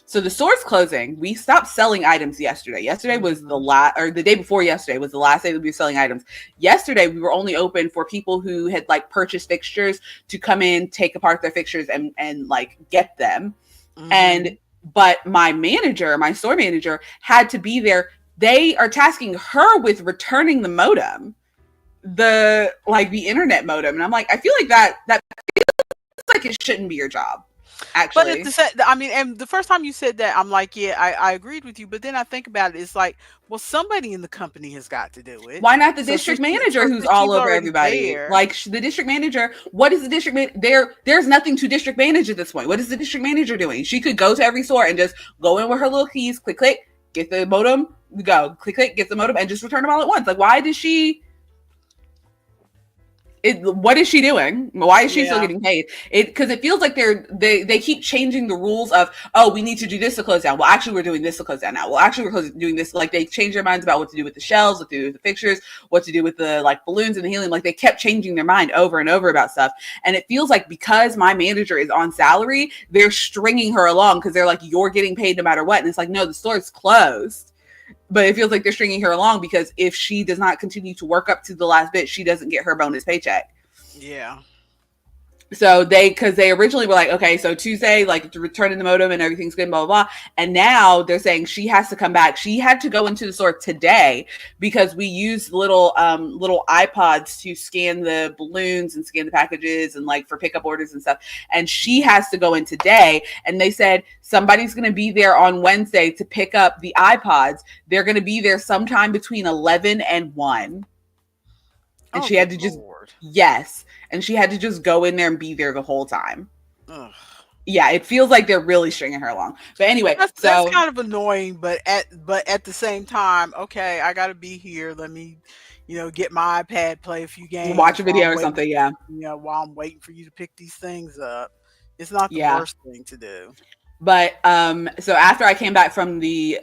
so the store's closing. We stopped selling items yesterday. Yesterday was the day before yesterday was the last day that we were selling items. Yesterday, we were only open for people who had like purchased fixtures to come in, take apart their fixtures and like get them. Mm-hmm. But my store manager had to be there. They are tasking her with returning the modem, the internet modem. And I'm like, I feel like that feels like it shouldn't be your job. Actually, but and the first time you said that, I'm like, yeah, I agreed with you. But then I think about it, it's like, well, somebody in the company has got to do it. Why not the district manager who's all over everybody? There. Like the district manager, what is the district manager? There's nothing to district manage at this point. What is the district manager doing? She could go to every store and just go in with her little keys, click, click, get the modem, go, click, click, get the modem, and just return them all at once. Like, why does she? What is she doing? Why is she still getting paid? Because it feels like they keep changing the rules of, oh, we need to do this to close down. Well, actually, we're doing this to close down now. Well, actually, we're doing this. Like they change their minds about what to do with the shelves, what to do with the fixtures, what to do with the like balloons and the helium. Like they kept changing their mind over and over about stuff. And it feels like because my manager is on salary, they're stringing her along because they're like, you're getting paid no matter what. And it's like, no, the store's closed. But it feels like they're stringing her along because if she does not continue to work up to the last bit, she doesn't get her bonus paycheck. Yeah. So because they originally were like, okay, so Tuesday, like returning the modem and everything's good, blah, blah, blah. And now they're saying she has to come back. She had to go into the store today because we used little iPods to scan the balloons and scan the packages and like for pickup orders and stuff. And she has to go in today. And they said somebody's going to be there on Wednesday to pick up the iPods. They're going to be there sometime between 11 and 1. And she had to just, yes. And she had to just go in there and be there the whole time. Ugh. Yeah, it feels like they're really stringing her along. But anyway, that's kind of annoying. But at the same time, okay, I got to be here. Let me, get my iPad, play a few games, watch a video or something. Yeah. While I'm waiting for you to pick these things up. It's not the worst thing to do. But so after I came back from the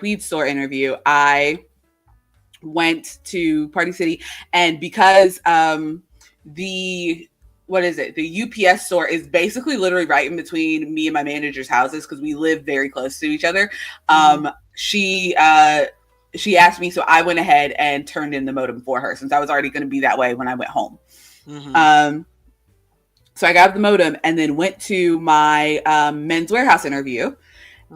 weed store interview, I went to Party City, and because the UPS store is basically literally right in between me and my manager's houses because we live very close to each other. She asked me, so I went ahead and turned in the modem for her since I was already going to be that way when I went home. So I got the modem and then went to my Men's Warehouse interview.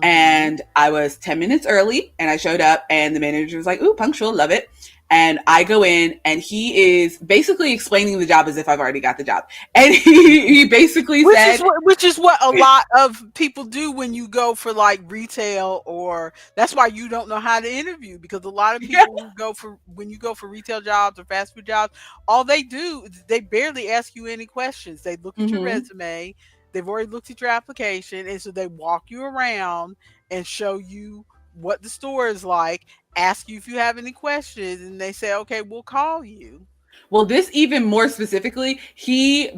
And I was 10 minutes early and I showed up and the manager was like, ooh, punctual, love it. And I go in and he is basically explaining the job as if I've already got the job. And he basically said, which is what a lot of people do when you go for like retail, or that's why you don't know how to interview, because a lot of people who go for, when you go for retail jobs or fast food jobs, all they do is they barely ask you any questions. They look at your resume, they've already looked at your application, and so they walk you around and show you what the store is like, ask you if you have any questions, and they say, okay, we'll call you. well, this even more specifically,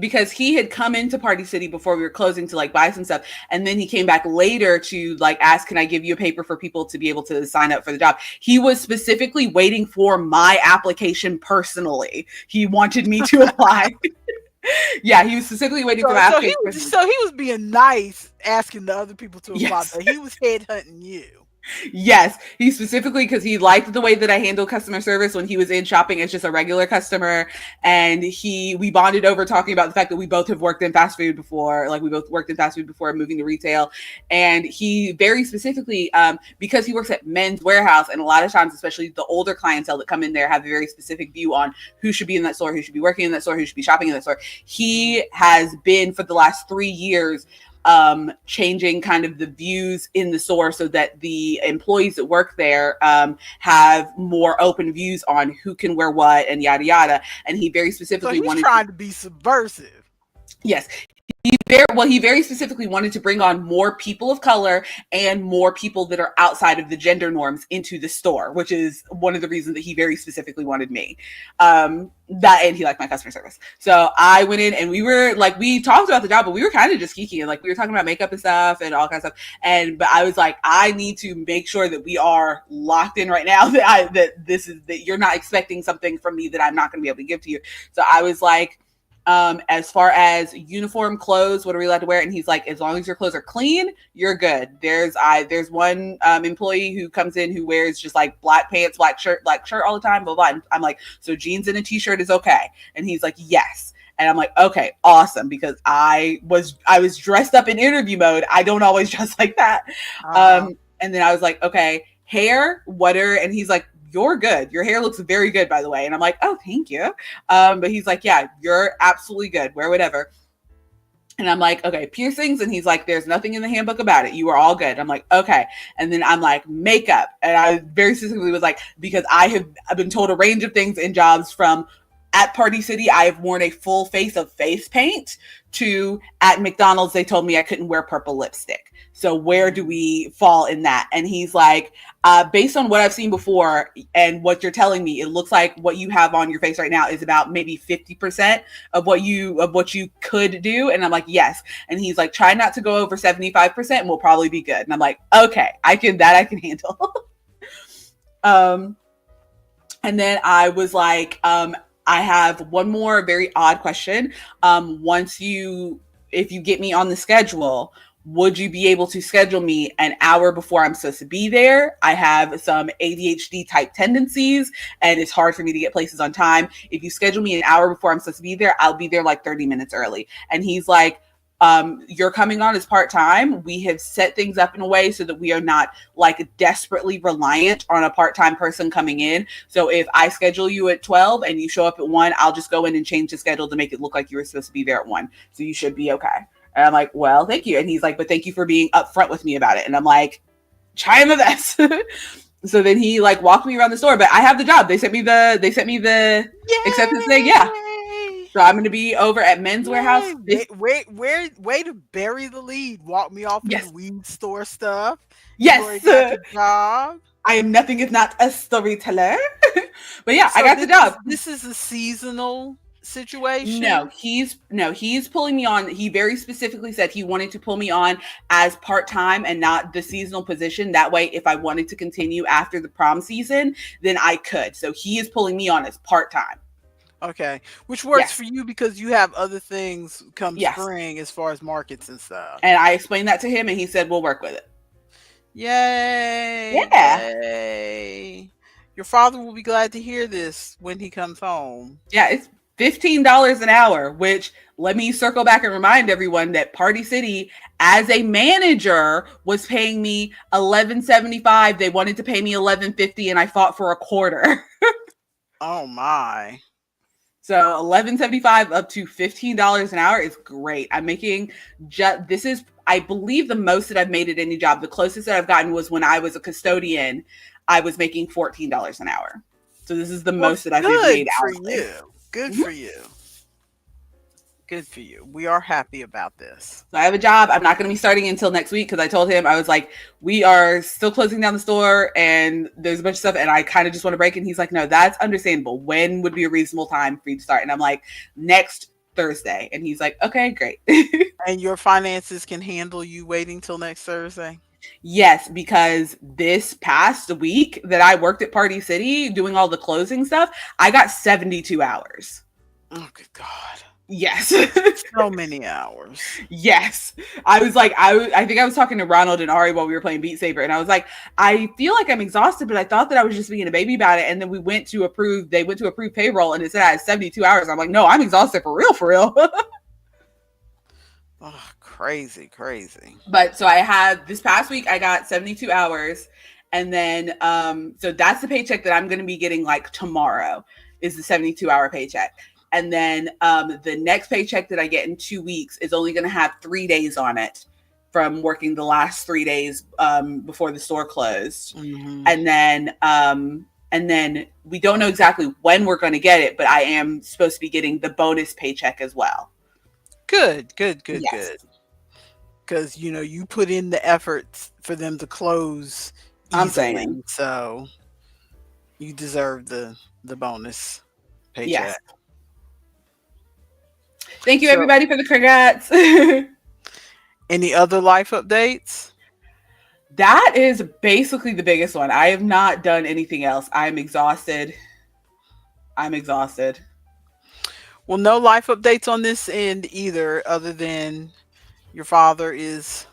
because he had come into Party City before we were closing to like buy some stuff. And then he came back later to like ask, can I give you a paper for people to be able to sign up for the job? He was specifically waiting for my application personally. He wanted me to apply. Yeah, he was specifically waiting for my application. So he was being nice, asking the other people to apply, but he was headhunting you. Yes, he specifically, because he liked the way that I handled customer service when he was in shopping as just a regular customer, and we bonded over talking about the fact that we both have worked in fast food before, like we both worked in fast food before moving to retail. And he very specifically, because he works at Men's Warehouse, and a lot of times, especially the older clientele that come in there, have a very specific view on who should be in that store, who should be working in that store, who should be shopping in that store. He has been for the last 3 years changing kind of the views in the store so that the employees that work there have more open views on who can wear what and yada yada. And he very specifically wanted trying to be subversive. Yes. He very specifically wanted to bring on more people of color and more people that are outside of the gender norms into the store, which is one of the reasons that he very specifically wanted me. And he liked my customer service. So I went in and we talked about the job, but we were kind of just geeky and like we were talking about makeup and stuff and all kinds of stuff. But I was like, I need to make sure that we are locked in right now, that you're not expecting something from me that I'm not going to be able to give to you. So I was like, as far as uniform clothes, what are we allowed to wear? And he's like, as long as your clothes are clean, you're good. There's one employee who comes in who wears just like black pants, black shirt all the time, blah, blah. And I'm like, so jeans and a t-shirt is okay. And he's like, yes. And I'm like, okay, awesome. Because I was dressed up in interview mode. I don't always dress like that. And then I was like, okay, hair, and he's like, you're good. Your hair looks very good, by the way. And I'm like, oh, thank you. But he's like, yeah, you're absolutely good. Wear whatever. And I'm like, okay, piercings. And he's like, there's nothing in the handbook about it. You are all good. I'm like, okay. And then I'm like, makeup. And I very specifically was like, because I've been told a range of things in jobs from at Party City, I have worn a full face of face paint to at McDonald's, they told me I couldn't wear purple lipstick. So where do we fall in that? And he's like, based on what I've seen before and what you're telling me, it looks like what you have on your face right now is about maybe 50% of what you could do. And I'm like, yes. And he's like, try not to go over 75% and we'll probably be good. And I'm like, okay, I can handle. And then I was like, I have one more very odd question. If you get me on the schedule, would you be able to schedule me an hour before I'm supposed to be there? I have some ADHD type tendencies and it's hard for me to get places on time. If you schedule me an hour before I'm supposed to be there, I'll be there like 30 minutes early. And he's like, you're coming on as part-time. We have set things up in a way so that we are not like desperately reliant on a part-time person coming in. So if I schedule you at 12 and you show up at 1, I'll just go in and change the schedule to make it look like you were supposed to be there at 1. So you should be okay. And I'm like, well, thank you. And he's like, but thank you for being upfront with me about it. And I'm like, trying my best. So then he like walked me around the store, but I have the job. They sent me the Yay! Acceptance thing. Yeah. So I'm going to be over at Men's Warehouse. Way to bury the lead. Walk me off the weed store stuff. Yes. Job. I am nothing if not a storyteller. But yeah, so I got the job. This is a seasonal situation. No, he's pulling me on. He very specifically said he wanted to pull me on as part-time and not the seasonal position. That way, if I wanted to continue after the prom season, then I could. So he is pulling me on as part-time. Okay, which works for you because you have other things come spring as far as markets and stuff. And I explained that to him, and he said, "We'll work with it." Yay! Yeah. Yay. Your father will be glad to hear this when he comes home. Yeah, $15 an hour, which let me circle back and remind everyone that Party City as a manager was paying me $11.75. They wanted to pay me $11.50 and I fought for a quarter. Oh my. So $11.75 up to $15 an hour is great. I'm making this is, I believe, the most that I've made at any job. The closest that I've gotten was when I was a custodian. I was making $14 an hour. So this is the most that I've made hourly. Good for you. Good for you. We are happy about this. So I have a job. I'm not going to be starting until next week because I told him, I was like, we are still closing down the store and there's a bunch of stuff and I kind of just want to break. And he's like, no, that's understandable. When would be a reasonable time for you to start? And I'm like, next Thursday. And he's like, okay, great. And your finances can handle you waiting till next Thursday? Yes, because this past week that I worked at Party City doing all the closing stuff, I got 72 hours. Oh, good God. Yes. So many hours. Yes. I was like, I think I was talking to Ronald and Ari while we were playing Beat Saber. And I was like, I feel like I'm exhausted, but I thought that I was just being a baby about it. And then they went to approve payroll and it said I had 72 hours. I'm like, no, I'm exhausted for real, for real. Oh, crazy. But so I had this past week, I got 72 hours. And then, so that's the paycheck that I'm going to be getting like tomorrow is the 72-hour paycheck. And then the next paycheck that I get in 2 weeks is only going to have 3 days on it from working the last 3 days before the store closed. Mm-hmm. And then we don't know exactly when we're going to get it, but I am supposed to be getting the bonus paycheck as well. Good. Yes. Because, you put in the efforts for them to close easily, I'm saying. So you deserve the bonus paycheck. Yes. Thank you, everybody, for the congrats. Any other life updates? That is basically the biggest one. I have not done anything else. I'm exhausted. Well, no life updates on this end either, other than your father is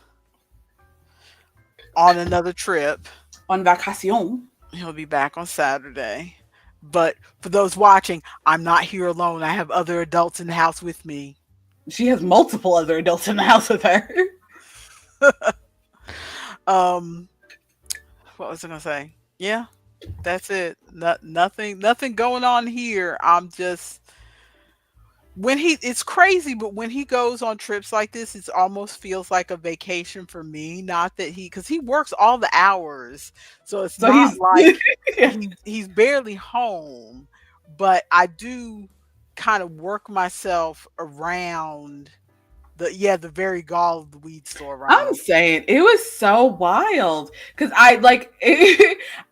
on another trip. On vacation. He'll be back on Saturday. But for those watching, I'm not here alone. I have other adults in the house with me. She has multiple other adults in the house with her. What was I gonna say? Yeah, that's it. Nothing going on here. I'm just it's crazy, but when he goes on trips like this, it almost feels like a vacation for me. Not that because he works all the hours, so it's not like he's barely home. But I do kind of work myself around the very gall of the weed store. Around. I'm saying it was so wild because I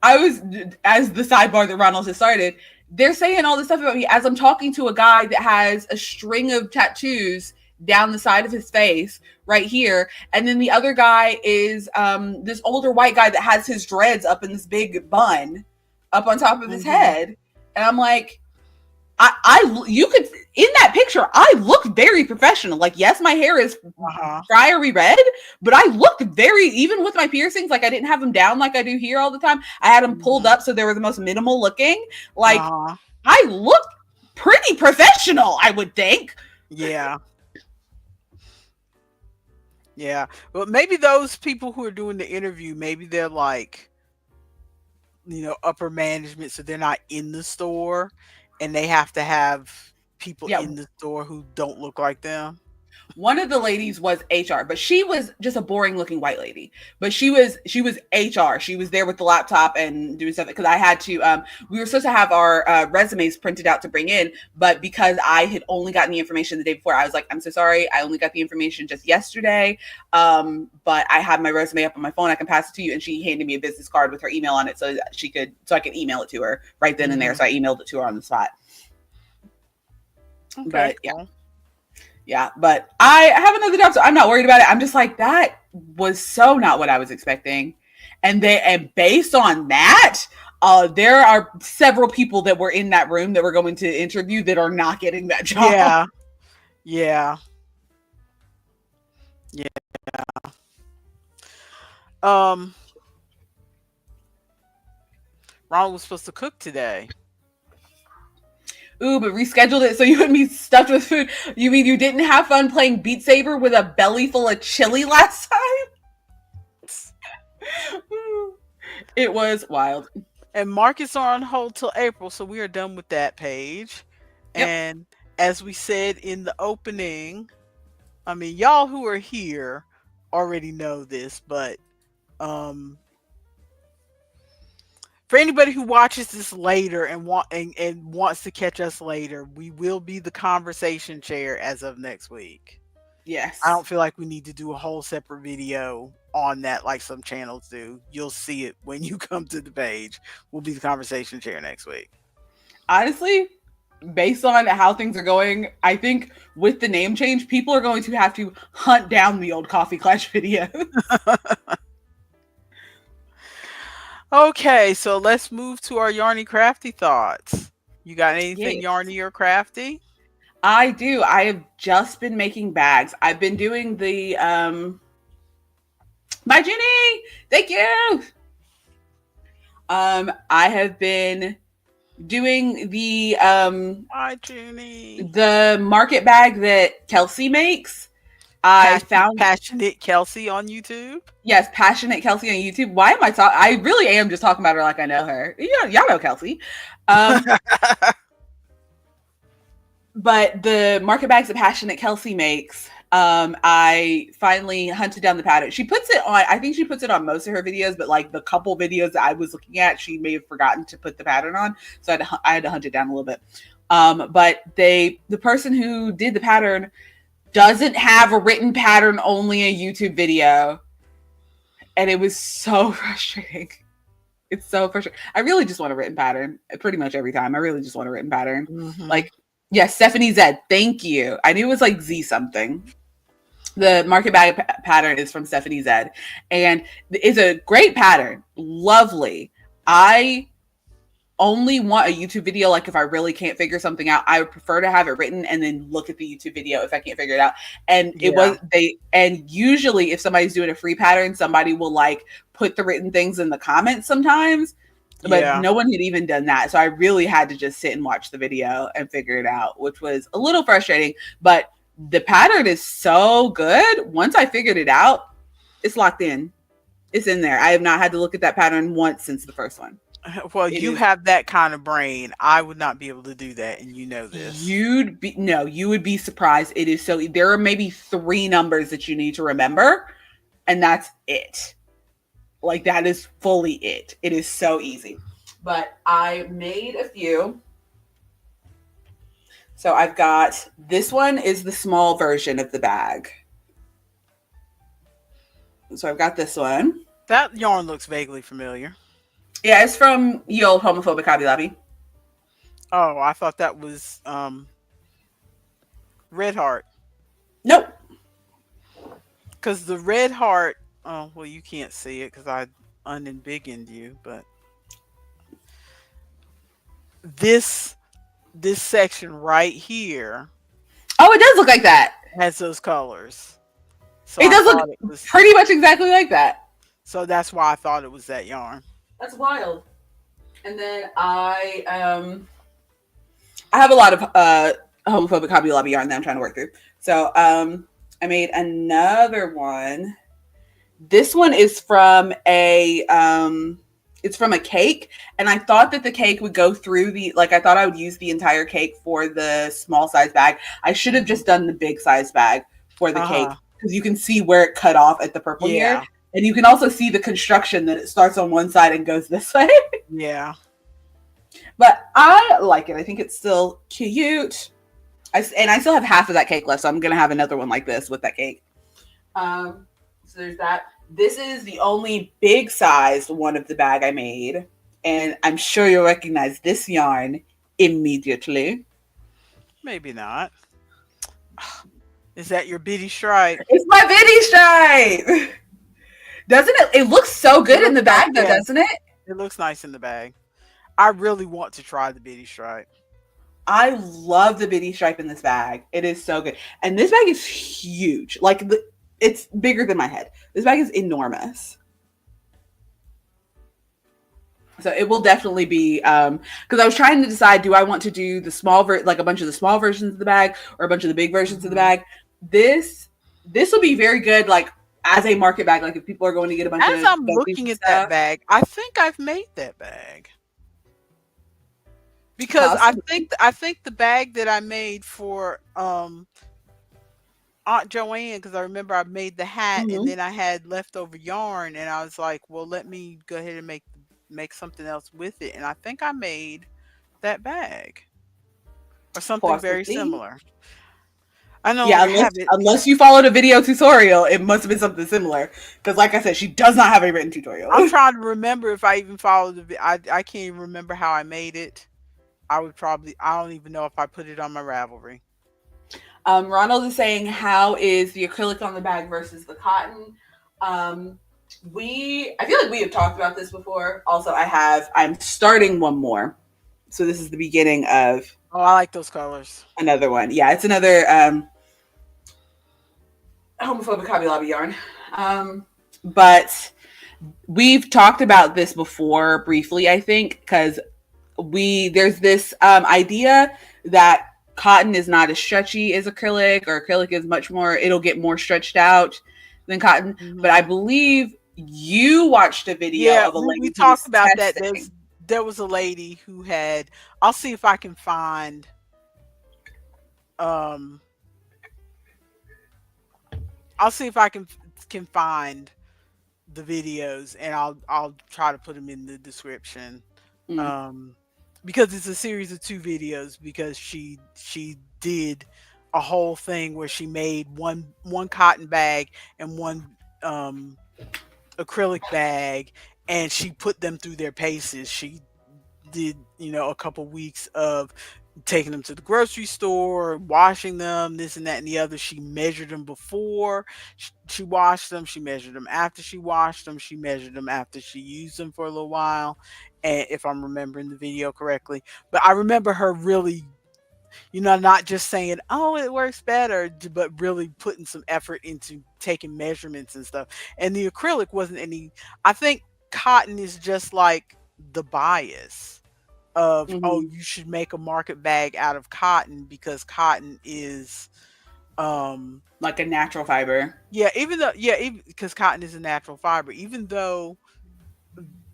was, as the sidebar that Ronald has started, they're saying all this stuff about me as I'm talking to a guy that has a string of tattoos down the side of his face right here. And then the other guy is this older white guy that has his dreads up in this big bun up on top of his head. And I'm like, you could, in that picture, I look very professional. Like, yes, my hair is fiery red, but I looked even with my piercings, like I didn't have them down like I do here all the time. I had them pulled up so they were the most minimal looking. Like, I look pretty professional, I would think. Yeah. Well, maybe those people who are doing the interview, maybe they're like, upper management, so they're not in the store. And they have to have people in the store who don't look like them. One of the ladies was HR, but she was just a boring looking white lady. But she was HR. She was there with the laptop and doing stuff because I had to. We were supposed to have our resumes printed out to bring in, but because I had only gotten the information the day before, I was like, I'm so sorry. I only got the information just yesterday. But I have my resume up on my phone. I can pass it to you. And she handed me a business card with her email on it so I could email it to her right then and there. So I emailed it to her on the spot. Okay, but cool. Yeah, but I have another job, so I'm not worried about it. I'm just like, that was so not what I was expecting. And based on that, there are several people that were in that room that were going to interview that are not getting that job. Yeah. Ronald was supposed to cook today. Ooh, but rescheduled it so you wouldn't be stuffed with food. You mean you didn't have fun playing Beat Saber with a belly full of chili last time? It was wild. And markets are on hold till April, so we are done with that page. Yep. And as we said in the opening, I mean, y'all who are here already know this, but for anybody who watches this later and wants to catch us later, we will be the conversation chair as of next week. Yes. I don't feel like we need to do a whole separate video on that like some channels do. You'll see it when you come to the page. We'll be the conversation chair next week. Honestly, based on how things are going, I think with the name change, people are going to have to hunt down the old Coffee Klatsch videos. Okay, so let's move to our yarny crafty thoughts. You got anything Yes. yarny or crafty? I do. I have just been making bags. I've been doing the Bye, Ginny. Thank you. I have been doing the Hi, Junie. the market bag that Kelsey makes. I found Passionate Kelsey on YouTube. Yes, Passionate Kelsey on YouTube. Why am I talking? I really am just talking about her like I know her. Yeah, y'all know Kelsey. But the market bags that Passionate Kelsey makes, I finally hunted down the pattern. She puts it on, I think she puts it on most of her videos, but like the couple videos that I was looking at, she may have forgotten to put the pattern on. So I had to hunt it down a little bit. But the person who did the pattern doesn't have a written pattern, only a YouTube video. And it was so frustrating. It's so frustrating. I really just want a written pattern pretty much every time. I really just want a written pattern. Mm-hmm. Like, yes, Stephanie Z. Thank you. I knew it was like Z something. The market bag pattern is from Stephanie Z. And it's a great pattern. Lovely. I only want a YouTube video. Like if I really can't figure something out, I would prefer to have it written and then look at the YouTube video if I can't figure it out. And and usually if somebody's doing a free pattern, somebody will like put the written things in the comments sometimes, but no one had even done that. So I really had to just sit and watch the video and figure it out, which was a little frustrating, but the pattern is so good. Once I figured it out, it's locked in. It's in there. I have not had to look at that pattern once since the first one. Well, you have that kind of brain. I would not be able to do that, and you know this. You would be surprised. It is so. There are maybe 3 numbers that you need to remember, and that's it. Like that is fully it. It is so easy. But I made a few. So I've got this one is the small version of the bag. So I've got this one. That yarn looks vaguely familiar. Yeah, it's from Ye Old Homophobic Hobby Lobby. Oh, I thought that was Red Heart. Nope. Because the Red Heart, oh, well, you can't see it because I unembiggened you, but this section right here. Oh, it does look like that. Has those colors. So it does look pretty much exactly like that. So that's why I thought it was that yarn. That's wild. And then I have a lot of homophobic Hobby Lobby yarn that I'm trying to work through. So I made another one. This one is from a cake, and I thought that the cake would go through I thought I would use the entire cake for the small size bag. I should have just done the big size bag for the cake because you can see where it cut off at the purple here. And you can also see the construction that it starts on one side and goes this way. Yeah. But I like it. I think it's still cute. I still have half of that cake left, so I'm going to have another one like this with that cake. So there's that. This is the only big sized one of the bag I made. And I'm sure you'll recognize this yarn immediately. Maybe not. Is that your Biddy Stripe? It's my Biddy Stripe! Doesn't it? It looks so good in the bag, though, doesn't it? It looks nice in the bag. I really want to try the Biddy Stripe. I love the Biddy Stripe in this bag. It is so good. And this bag is huge. Like, it's bigger than my head. This bag is enormous. So it will definitely be because I was trying to decide, do I want to do the like a bunch of the small versions of the bag or a bunch of the big versions of the Hmm. bag. This this will be very good like as a market bag, like if people are going to get a bunch As of I'm bunkies looking and at that stuff. bag, I think I've made that bag because Possibly. I think the bag that I made for Aunt Joanne, because I remember I made the hat and Hmm. then I had leftover yarn and I was like, well, let me go ahead and make something else with it. And I think I made that bag or something very Possibly. similar. I no Yeah, longer have it. unless you followed a video tutorial, it must have been something similar. Because, like I said, she does not have a written I'm tutorial. trying to remember if I even followed I can't even remember how I made it. I don't even know if I put it on my Ravelry. Ronald is saying, how is the acrylic on the bag versus the cotton? Um, I feel like we have talked about this before. Also, I'm starting one more. So this is the beginning of Oh, I like those colors. another one. Yeah, it's another homophobic Hobby Lobby yarn. But we've talked about this before briefly, I think, because there's this idea that cotton is not as stretchy as acrylic, or acrylic is much more, it'll get more stretched out than cotton. But I Hmm. believe you watched a video Yeah, of a we lady who talked was about that. testing. There was a lady who had. I'll see if I can find. Um, I'll see if I can find the videos, and I'll try to put them in the description. Mm, Um, because it's a series of two videos. Because she did a whole thing where she made one cotton bag and one um acrylic bag, and she put them through their paces. She did, a couple weeks of taking them to the grocery store, washing them, this and that and the other. She measured them before she washed them. She measured them after she washed them. She measured them after she used them for a little while. And if I'm remembering the video correctly, but I remember her really, not just saying, "Oh, it works better," but really putting some effort into taking measurements and stuff. And the acrylic wasn't any. I think cotton is just like the bias of, oh, hmm you should make a market bag out of cotton because cotton is, um, like a natural fiber. yeah, even though, yeah, even because cotton is a natural fiber, even though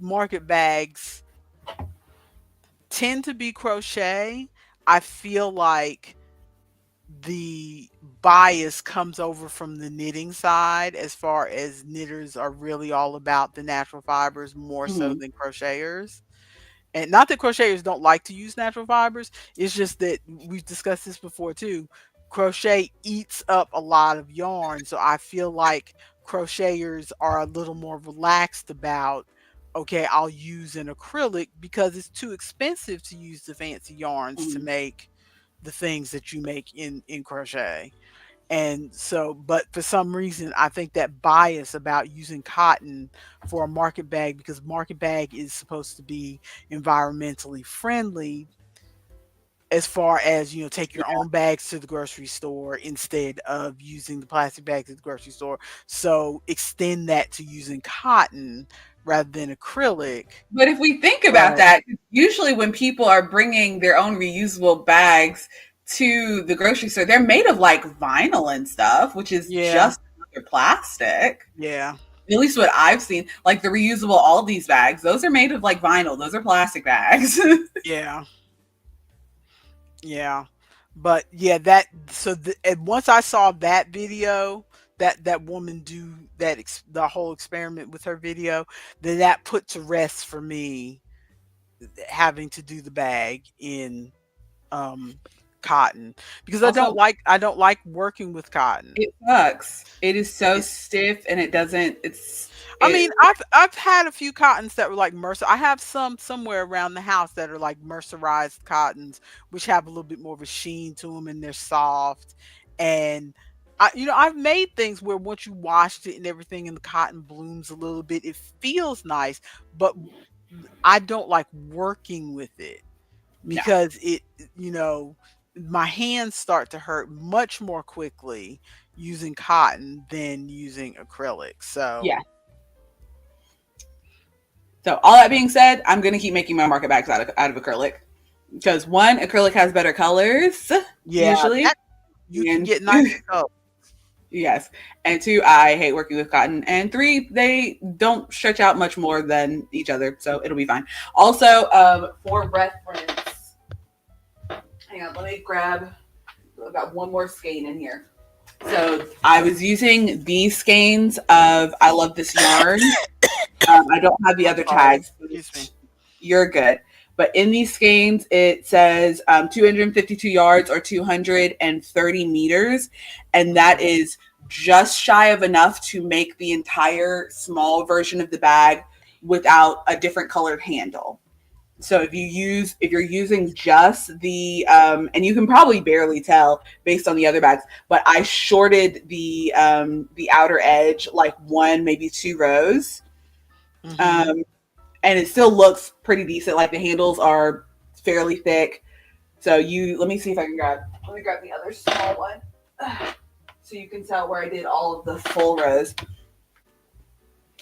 market bags tend to be crochet, I feel like the bias comes over from the knitting side, as far as knitters are really all about the natural fibers more so Hmm than crocheters. And not that crocheters don't like to use natural fibers, it's just that we've discussed this before too. Crochet eats up a lot of yarn, so I feel like crocheters are a little more relaxed about, okay, I'll use an acrylic because it's too expensive to use the fancy yarns to hmm make the things that you make in crochet. And so, but for some reason, I think that bias about using cotton for a market bag, because market bag is supposed to be environmentally friendly, as far as, take your Yeah. own bags to the grocery store instead of using the plastic bags at the grocery store. So extend that to using cotton rather than acrylic. But if we think about But that, usually when people are bringing their own reusable bags to the grocery store, they're made of like vinyl and stuff, which is yeah, just another plastic. yeah, At least what I've seen, like the reusable Aldi's bags, those are made of like vinyl. Those are plastic bags. yeah. Yeah. But yeah, that so and once I saw that video, that woman do the whole experiment with her video, then that put to rest for me having to do the bag in um cotton, because Also, I don't like working with cotton. it sucks. It is so It stiff and it doesn't, I mean, it, I've had a few cottons that were like I have some somewhere around the house that are like mercerized cottons, which have a little bit more of a sheen to them, and they're soft. And I've made things where once you washed it and everything, and the cotton blooms a little bit, it feels nice. But I don't like working with it no. because you know, my hands start to hurt much more quickly using cotton than using acrylic. Yeah. So So all that being said, I'm gonna keep making my market bags out of acrylic because one, acrylic has better colors Yeah, usually, that you can and get nicer colors. yes, and two, I hate working with cotton, and three, they don't stretch out much more than each other, so it'll be fine. Also, for reference, hang on, let me grab. I've got one more skein in here. So I was using these skeins of I love this yarn. I don't have the I'm other sorry. tags. Excuse me. You're good. But in these skeins, it says 252 yards or 230 meters. And that is just shy of enough to make the entire small version of the bag without a different colored handle. So if you're using just the and you can probably barely tell based on the other bags, but I shorted the outer edge like one, maybe two rows. Mm-hmm. Um, and it still looks pretty decent. Like the handles are fairly thick. So let me see if I can let me grab the other small one. So you can tell where I did all of the full rows.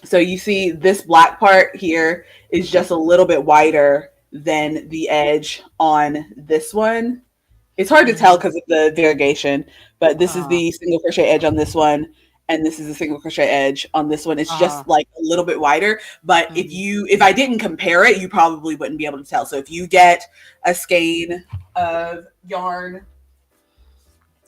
So you see this black part here is just a little bit wider than the edge on this one. It's hard to tell Mm-hmm. because of the variegation, but this is Uh-huh. the single crochet edge on this one, and this is the single crochet edge on this one. It's Uh-huh. just like a little bit wider, but Mm-hmm. if I didn't compare it, you probably wouldn't be able to tell. So if you get a skein of yarn,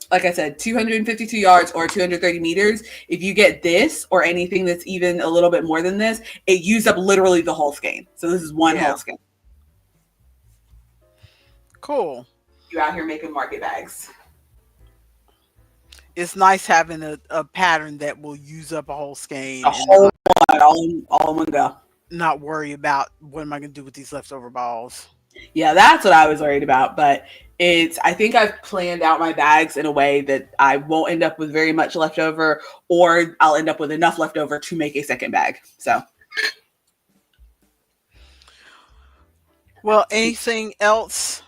like I said, 252 yards or 230 meters, if you get this or anything that's even a little bit more than this, it used up literally the whole skein. So this is one whole Yeah. skein. Cool. You out here making market bags. It's nice having a pattern that will use up a whole skein A and whole lot, all in one go. not worry about what am I gonna do with these leftover balls. Yeah, that's what I was worried about. But I think I've planned out my bags in a way that I won't end up with very much leftover, or I'll end up with enough leftover to make a second bag. So Well, anything else?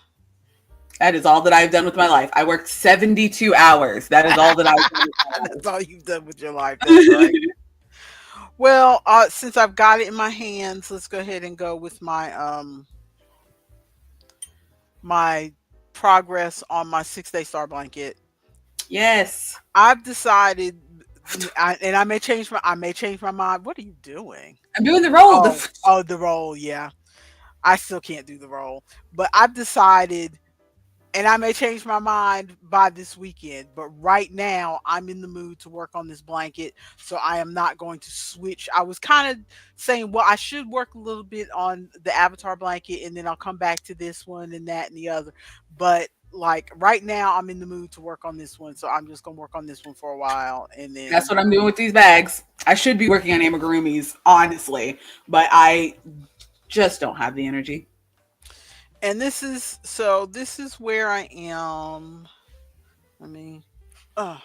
that is all that I've done with my life. I worked 72 hours. That is all that I've done That's all you've done with your life. That's with my right. life. Well, since I've got it in my hands, let's go ahead and go with my progress on my 6 day star blanket. Yes. I've decided, and I may change my mind. What are you doing? I'm doing the roll. Oh, the roll. Yeah, I still can't do the roll, but I've decided, and I may change my mind by this weekend, but right now I'm in the mood to work on this blanket. So I am not going to switch. I was kind of saying, well, I should work a little bit on the avatar blanket and then I'll come back to this one and that and the other. But like right now I'm in the mood to work on this one. So I'm just going to work on this one for a while and That's then, what I'm doing with these bags. I should be working on amigurumis, honestly, but I just don't have the energy. and this is where I am. Let me, uh,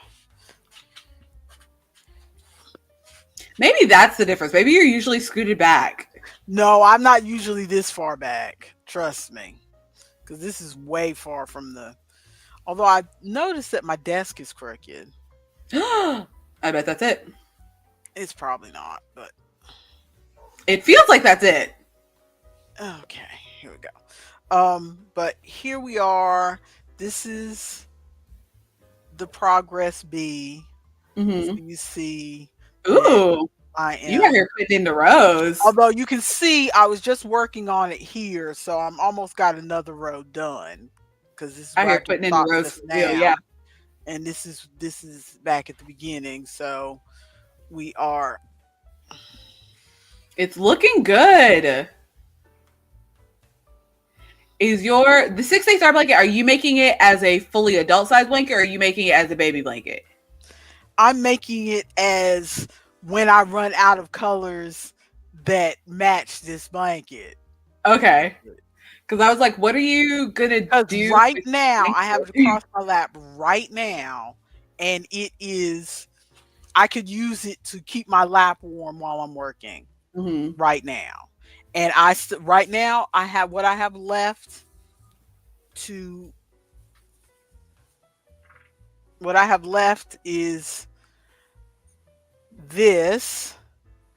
Maybe that's the difference. Maybe you're usually scooted back. no, I'm not usually this far back. Trust me. Because this is way far from the. Although I noticed that my desk is crooked. I bet that's it. It's probably not, but It feels like that's it. okay, here we go. But here we are. This is the progress B. So Mm-hmm. you see that Ooh, I you out am. here putting in the rows. Although you can see, I was just working on it here, so I'm almost got another row done. Because this is Out where I here can putting in the stop rows just for real. Yeah, now, and this is back at the beginning. So we are. it's looking good. Is the 6 day star blanket? Are you making it as a fully adult size blanket, or are you making it as a baby blanket? I'm making it as when I run out of colors that match this blanket. Okay, because I was like, what are you gonna Because do right with now, the I have it blanket? across my lap right now, and it is, I could use it to keep my lap warm while I'm working Mm-hmm. right now. And right now, I have what I have left to, what I have left is this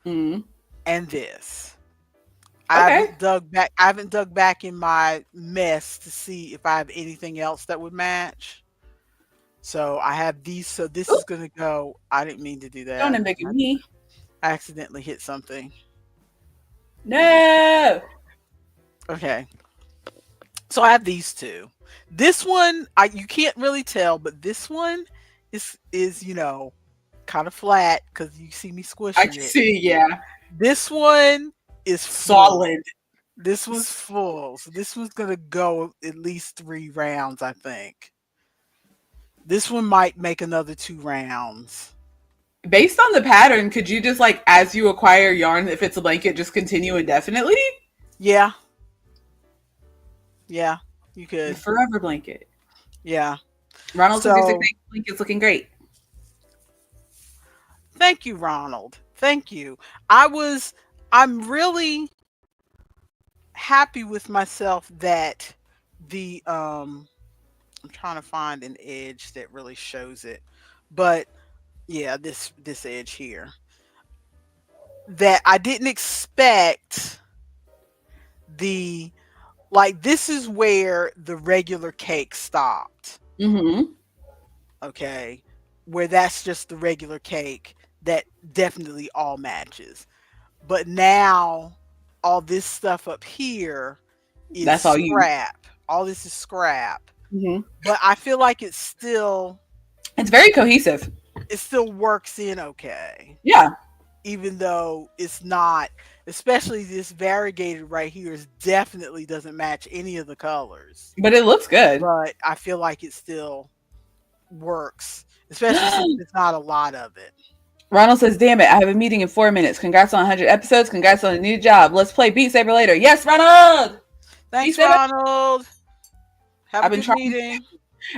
Mm-hmm. and this. Okay. I haven't dug back in my mess to see if I have anything else that would match. So I have these. So this Ooh, is gonna go. I didn't mean to do don't that. embiggen me. I accidentally hit something. No. Okay. So I have these two. This one, I you can't really tell, but this one is kind of flat because you see me I can squishing it. see, yeah. This one is full. Solid. This one's full. So this one's gonna go at least 3 rounds, I think. This one might make another 2 rounds. Based on the pattern, could you just like as you acquire yarn, if it's a blanket, just continue indefinitely? Yeah, yeah, you The could. forever blanket. Yeah. Ronald says your six So blanket's looking great. thank you, Ronald. Thank you. I was I'm really happy with myself that the I'm trying to find an edge that really shows it. But yeah, this edge here. That I didn't expect the like this is where the regular cake stopped. Mm-hmm. Okay. Where that's just the regular cake that definitely all matches. But now all this stuff up here is That's all you. scrap. All this is scrap. Mm-hmm. But I feel like It's very cohesive. it still works in okay. Yeah, Even though it's not, especially this variegated right here is definitely doesn't match any of the colors. but it looks good. But I feel like it still works, especially since it's not a lot of it. Ronald says, "Damn it! I have a meeting in 4 minutes. Congrats on 100 episodes. Congrats on a new job. Let's play Beat Saber later." Yes, Ronald. Beat Thanks, Saber. Ronald. Have a I've been good trying. meeting.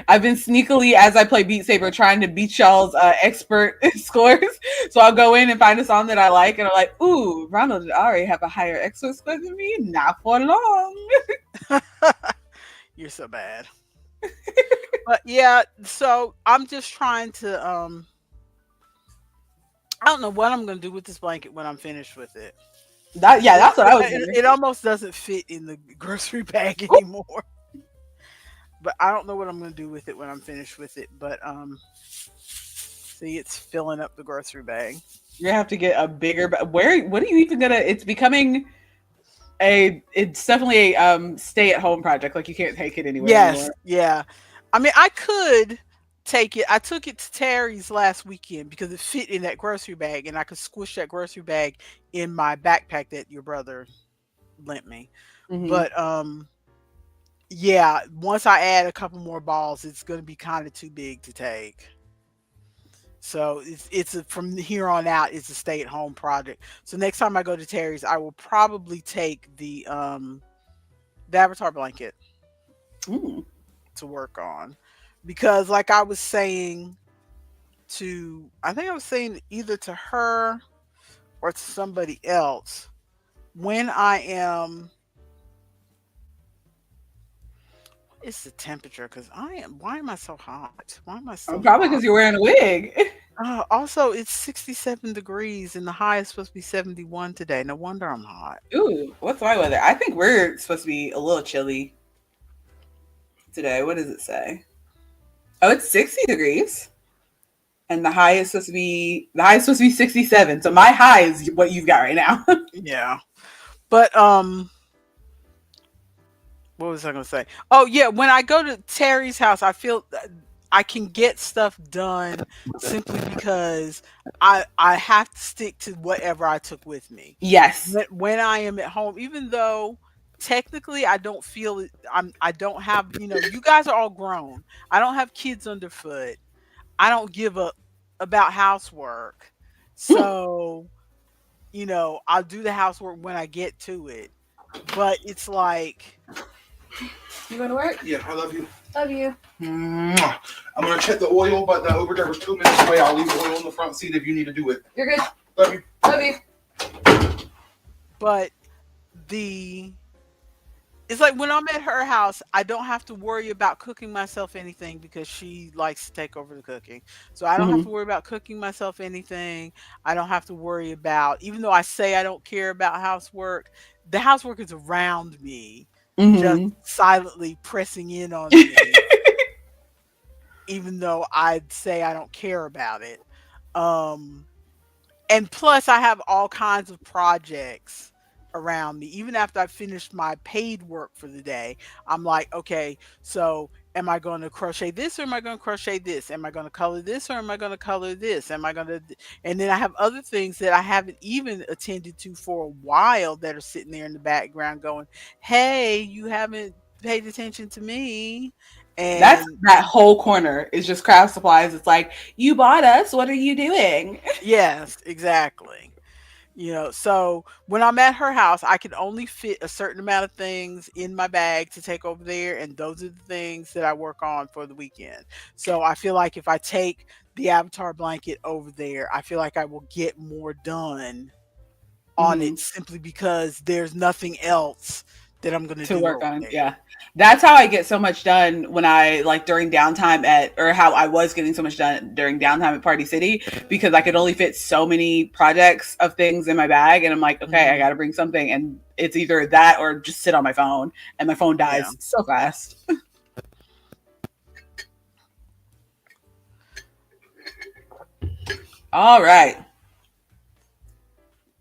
I've been sneakily as I play Beat Saber trying to beat y'all's expert scores. So I'll go in and find a song that I like, and I'm like, "Ooh, Ronald did already have a higher expert score than me. Not for long." You're so bad. But yeah, so I'm just trying to I don't know what I'm gonna do with this blanket when I'm finished with it. Yeah, It, that's what I was it, wondering. it almost doesn't fit in the grocery bag Ooh, anymore. But I don't know what I'm gonna do with it when I'm finished with it. But see, it's filling up the grocery bag. you're gonna have to get a bigger. Where? What are you even gonna? It's becoming a. It's definitely a stay-at-home project. Like you can't take it anywhere Yes, anymore. yeah. I mean, I could take it. I took it to Terry's last weekend because it fit in that grocery bag, and I could squish that grocery bag in my backpack that your brother lent me. Mm-hmm. But yeah, once I add a couple more balls, it's going to be kind of too big to take. So from here on out, it's a stay at home project. So next time I go to Terry's, I will probably take the Avatar blanket Mm. to work on, because like I was saying I think I was saying either to her or to somebody else, when I am, it's the temperature because why am I so hot? Why am I so Probably because hot? you're wearing a wig. Also, it's 67 degrees and the high is supposed to be 71 today. No wonder I'm hot. Ooh, what's my weather? I think we're supposed to be a little chilly today. What does it say? Oh, it's 60 degrees. And the high is supposed to be 67. So my high is what you've got right now. Yeah. But what was I going to say? Oh yeah, when I go to Terry's house, I feel I can get stuff done simply because I have to stick to whatever I took with me. Yes. When I am at home, even though technically I don't feel it, I don't have, you guys are all grown. I don't have kids underfoot. I don't give a about housework. Mm. So, I'll do the housework when I get to it. But it's like, You going to work? Yeah, I love you. Love you. Mwah. I'm gonna check the oil, but the overdrive was 2 minutes away. I'll leave the oil in the front seat if you need to do it. You're good. Love you. Love you. but the it's like when I'm at her house, I don't have to worry about cooking myself anything because she likes to take over the cooking. So I don't have Mm-hmm. to worry about cooking myself anything. I don't have to worry about, even though I say I don't care about housework, the housework is around me, just Hmm. silently pressing in on me, even though I'd say I don't care about it. Um, and plus, I have all kinds of projects around me. Even after I finished my paid work for the day, I'm like, okay, so am I going to crochet this or am I going to crochet this? Am I going to color this or am I going to color this? Am I going to? And then I have other things that I haven't even attended to for a while that are sitting there in the background going, hey, you haven't paid attention to me. That's And that whole corner is just craft supplies. It's like, you bought us. What are you doing? yes, exactly. So when I'm at her house, I can only fit a certain amount of things in my bag to take over there, and those are the things that I work on for the weekend. So I feel like if I take the avatar blanket over there, I feel like I will get more done on Hmm. it simply because there's nothing else that I'm going to To do work over on. there. Yeah. That's how I get so much done when I like during downtime at, or how I was getting so much done during downtime at Party City, because I could only fit so many projects of things in my bag. And I'm like, okay, I Hmm. got to bring something. And it's either that or just sit on my phone. And my phone Yeah. dies so fast. All right.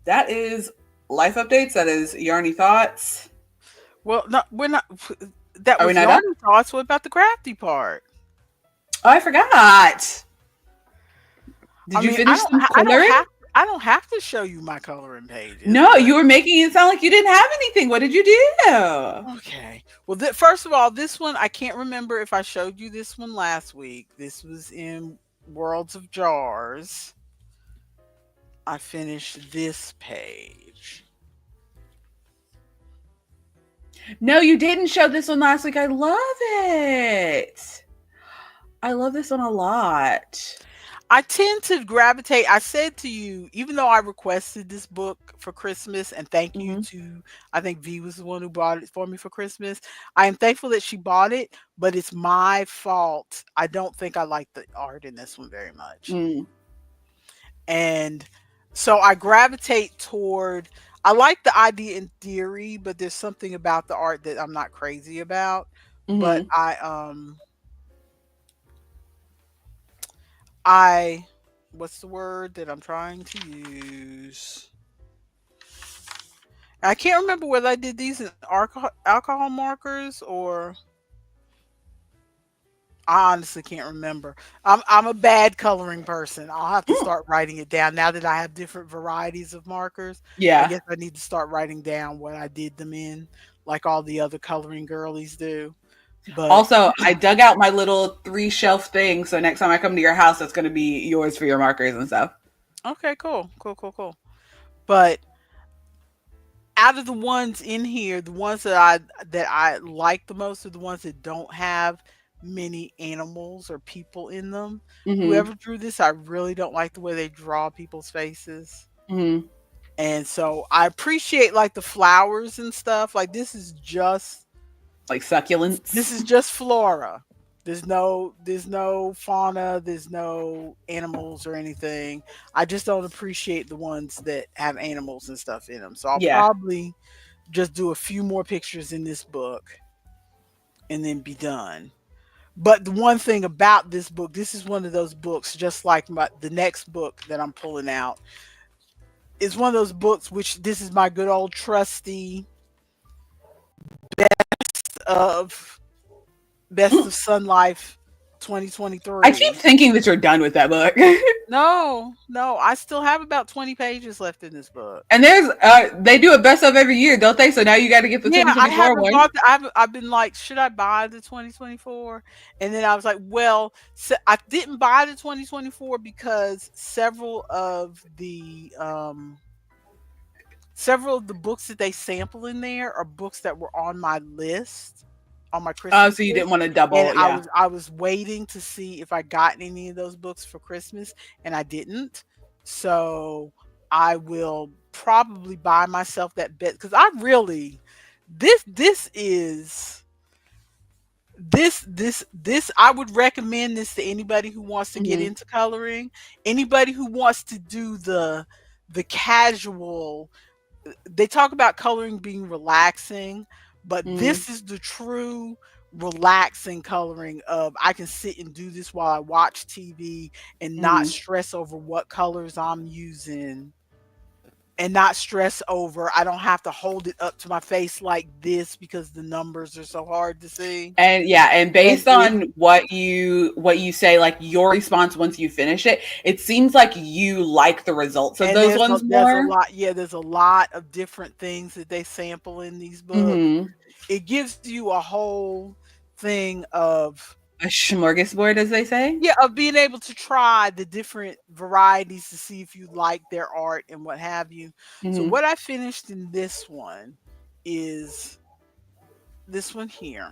That is life updates. That is Yarny thoughts. Well, no, we're not. That Are we was not done? yarn thoughts. What about the crafty part? Oh, I forgot. I Did you mean, finish some have coloring? I don't have to show you my coloring pages, No, but you were making it sound like you didn't have anything. What did you do? okay. Well, first of all, this one I can't remember if I showed you this one last week. This was in Worlds of Jars. I finished this page. No, you didn't show this one last week. I love it. I love this one a lot. I tend to gravitate. I said to you, even though I requested this book for Christmas, and thank you Hmm. to, I think V was the one who bought it for me for Christmas. I am thankful that she bought it, but it's my fault. I don't think I like the art in this one very much. Mm. And so I gravitate toward, I like the idea in theory, but there's something about the art that I'm not crazy about. But Hmm. I what's the word that I'm trying to use? I can't remember whether I did these in alcohol markers or I honestly can't remember. I'm a bad coloring person. I'll have to start writing it down now that I have different varieties of markers. I Yeah. guess I need to start writing down what I did them in, like all the other coloring girlies do. But Also, I dug out my little 3 shelf thing. So next time I come to your house, that's going to be yours for your markers and stuff. okay, cool, cool, cool, cool. But out of the ones in here, the ones that I like the most are the ones that don't have many animals or people in them. Hmm. Whoever drew this, I really don't like the way they draw people's faces. Hmm. And so I appreciate like the flowers and stuff. Like Like this succulents. is just flora. There's no fauna, there's no animals or anything. I just don't appreciate the ones that have animals and stuff in them. So I'll Yeah. probably just do a few more pictures in this book and then be done. But the one thing about this book, this is one of those books, just like the next book that I'm pulling out, is one of those books which this is my good old trusty of Best of Sun Life I keep 2023. thinking that you're done with that book. No, no, I still have about 20 pages left in this book. And they do a best of every year, don't they? So now you got to get the Yeah, I 2024 haven't one. bought I've been like, should I buy the 2024? And then I was like, well, I didn't buy the 2024 because several of the books that they sample in there are books that were on my list, on my Oh, Christmas so you didn't list. want to And double, I yeah. was I was waiting to see if I got any of those books for Christmas, and I didn't. So I will probably buy myself that bit because I really this is this I would recommend this to anybody who wants to get Hmm. into coloring, anybody who wants to do the casual they talk about coloring being relaxing, but Mm, this is the true relaxing coloring of I can sit and do this while I watch TV and not mm. stress over what colors I'm using and not stress over I don't have to hold it up to my face like this because the numbers are so hard to see. And yeah, and And based it on what you say, like your response once you finish it, it seems like you like the results of and those ones there's a more. lot, yeah, there's a lot of different things that they sample in these books. Hmm. It gives you a whole thing of A smorgasbord, as they say. yeah, of being able to try the different varieties to see if you like their art and what have you. So Hmm. what I finished in this one is this one here.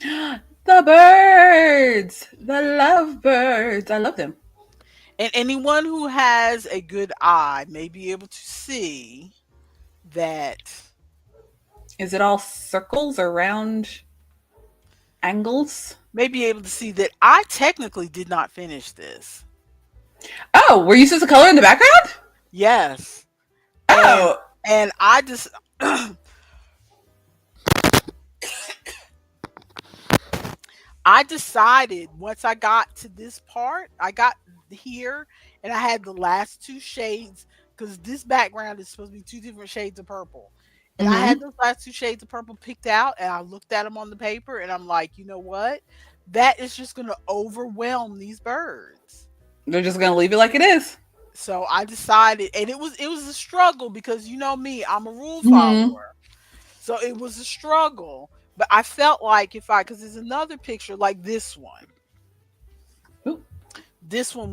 The birds, the lovebirds. I love them. And anyone who has a good eye may be able to see that Is it all circles or round angles? I technically did not finish this. Oh, were you supposed to color in the background? Yes. And Oh. and I just I decided once I got to this part, I got here and I had the last two shades because this background is supposed to be two different shades of purple. And I had Hmm. those last two shades of purple picked out and I looked at them on the paper and I'm like, you know what? That is just going to overwhelm these birds. They're just gonna leave it like it is. So I decided, and it was a struggle because you know me, I'm a rule Hmm. follower. So it was a struggle, but I felt like if I, because there's another picture like this one,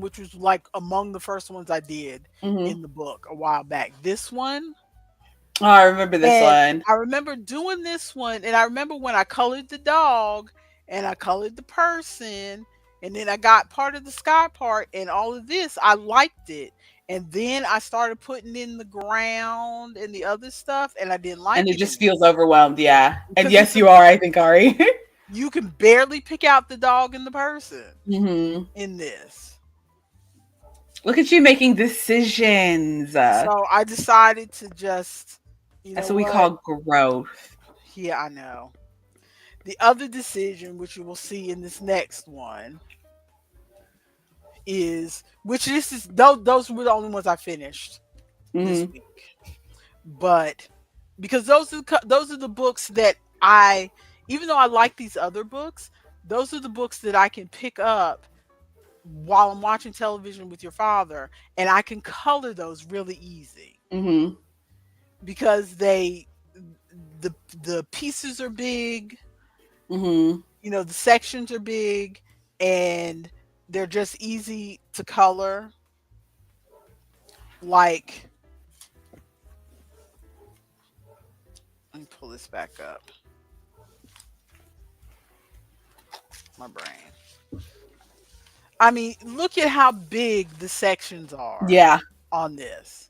which was like among the first ones I did Hmm. in the book a while back. This one, Oh, I remember this and one. I remember doing this one, and I remember when I colored the dog and I colored the person, and then I got part of the sky part and all of this. I liked it. And then I started putting in the ground and the other stuff, and I didn't And like it it just anymore feels overwhelmed, yeah. And because yes, you are, I think, Ari. you can barely pick out the dog and the person Hmm. in this. Look at you making decisions. So I decided to just, you know That's what we what? call growth. Yeah, I know. The other decision, which you will see in this next one, is which this is those were the only ones I finished this Hmm. week. But because those are the books that I, even though I like these other books, those are the books that I can pick up while I'm watching television with your father, and I can color those really easy Hmm. because the pieces are big, Hmm. the sections are big, and they're just easy to color. Like, let me pull this back up. My brain. I mean, look at how big the sections are Yeah. on this.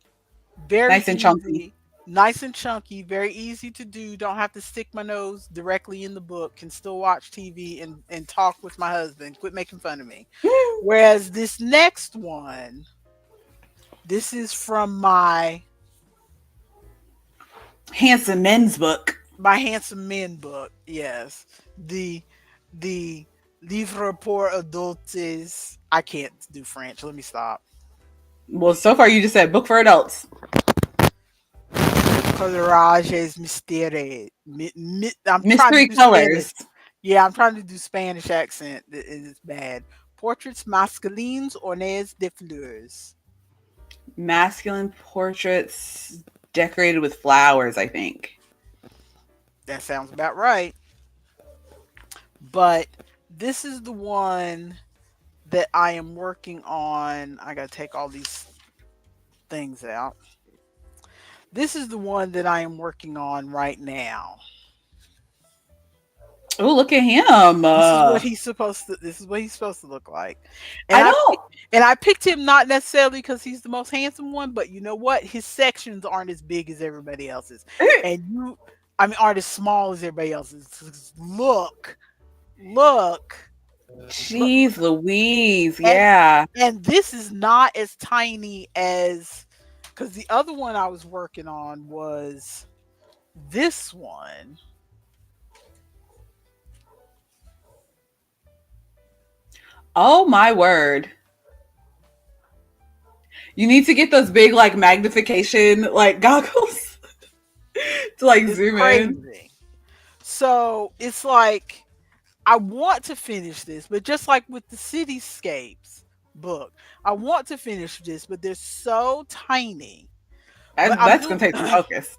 Very Nice and chunky. easy, nice and chunky, very easy to do. Don't have to stick my nose directly in the book. Can still watch TV and talk with my husband. Quit making fun of me. Whereas this next one, this is from Handsome men's book. my handsome men book. Yes, the livre pour adultes. I can't do French. Let me stop. Well, so far you just said book for adults. Collages mystère. I'm trying to Mystery do Spanish. colors. Yeah, I'm trying to do Spanish accent. It's bad. Portraits masculines ornés de fleurs. Masculine portraits decorated with flowers, I think. That sounds about right. But this is the one that I am working on. I gotta take all these things out. This is the one that I am working on right now. Oh, look at him. This is what he's supposed to look like. And I I don't. and I picked him not necessarily because he's the most handsome one, but you know what? His sections aren't as big as everybody else's. And I mean aren't as small as everybody else's. Look. Look. Jeez Louise. And Yeah. and this is not as tiny as because the other one I was working on was this one. Oh my word. You need to get those big like magnification like goggles to like It's zoom in. crazy. So it's like I want to finish this, but just like with the cityscapes book, I want to finish this, but they're so tiny. But I'm That's doing gonna take some focus.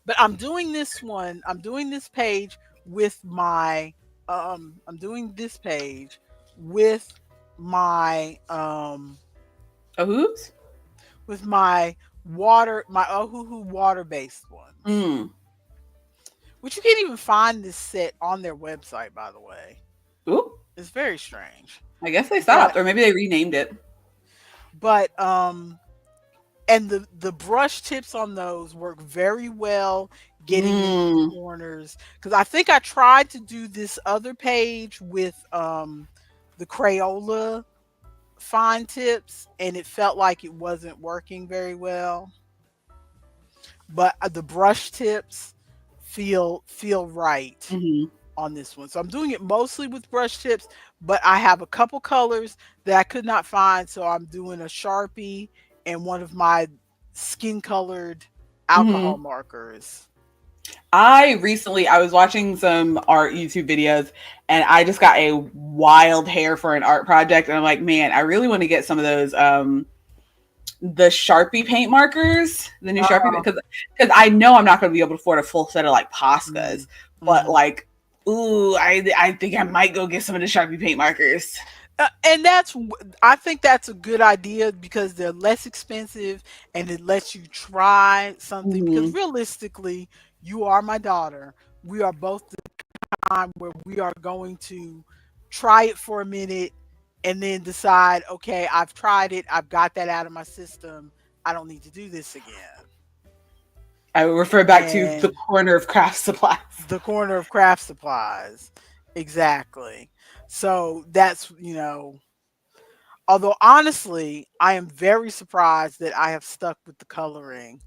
but I'm doing this one. I'm doing this page with my I'm doing this page with my Oh whoops. with my my Ohuhu water based ones. Mm. Which you can't even find this set on their website, by the way. Ooh. It's very strange. I guess they But stopped, or maybe they renamed it. but and the brush tips on those work very well getting into the Mm. corners, because I think I tried to do this other page with the Crayola fine tips and it felt like it wasn't working very well, but the brush tips feel right Hmm. on this one. So I'm doing it mostly with brush tips, but I have a couple colors that I could not find. So I'm doing a Sharpie and one of my skin colored alcohol Hmm. markers. I was watching some art YouTube videos and I just got a wild hair for an art project. And I'm like, man, I really want to get some of those the Sharpie paint markers, the new Sharpie, Uh, because I know I'm not going to be able to afford a full set of like Poscas, mhm, but mhm. like, ooh, I think I might go get some of the Sharpie paint markers. And I think that's a good idea because they're less expensive and it lets you try something. Because Hmm. realistically, you are my daughter. We are both the time where we are going to try it for a minute and then decide, okay, I've tried it, I've got that out of my system. I don't need to do this again. I would refer back to the And corner of craft supplies. the corner of craft supplies. Exactly. So that's, although honestly, I am very surprised that I have stuck with the coloring,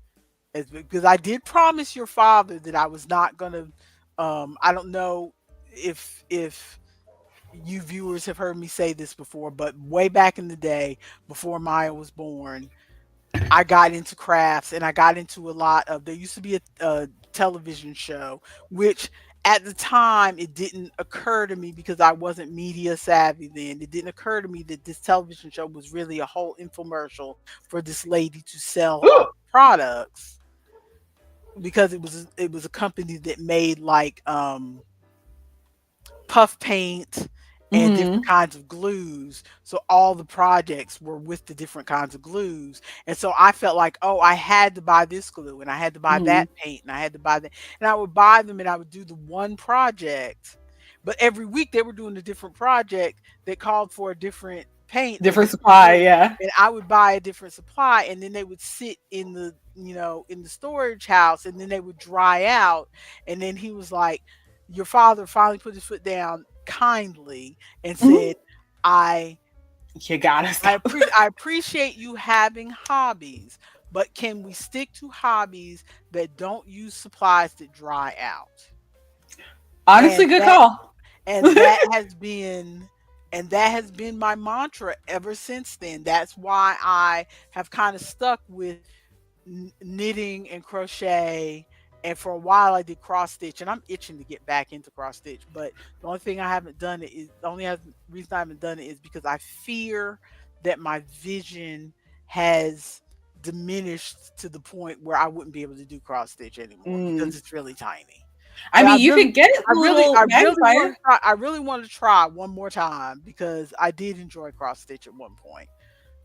because I did promise your father that I was not going to I don't know if you viewers have heard me say this before, but way back in the day before Maya was born, I got into crafts and I got into a lot of, there used to be a television show, which at the time it didn't occur to me because I wasn't media savvy then. It didn't occur to me that this television show was really a whole infomercial for this lady to sell Ooh. products, because it was a company that made like puff paint and different Hmm. kinds of glues. So all the projects were with the different kinds of glues. And so I felt like, oh, I had to buy this glue and I had to buy Hmm. that paint and I had to buy that. And I would buy them and I would do the one project. But every week they were doing a different project that called for a different paint or Different different supply, glue. yeah. And I would buy a different supply and then they would sit in the storage house and then they would dry out. And then he was like, your father finally put his foot down kindly and Hmm. said, I You gotta stop. I appreciate you having hobbies, but can we stick to hobbies that don't use supplies that dry out? Honestly, And good that call. and that has been and that has been my mantra ever since then. That's why I have kind of stuck with knitting and crochet, and for a while I did cross stitch, and I'm itching to get back into cross stitch, but the only thing I haven't done it is the only reason I haven't done it is because I fear that my vision has diminished to the point where I wouldn't be able to do cross stitch anymore Mm. because it's really tiny. I But mean, you could get a little magnifier. I really want to try one more time because I did enjoy cross stitch at one point.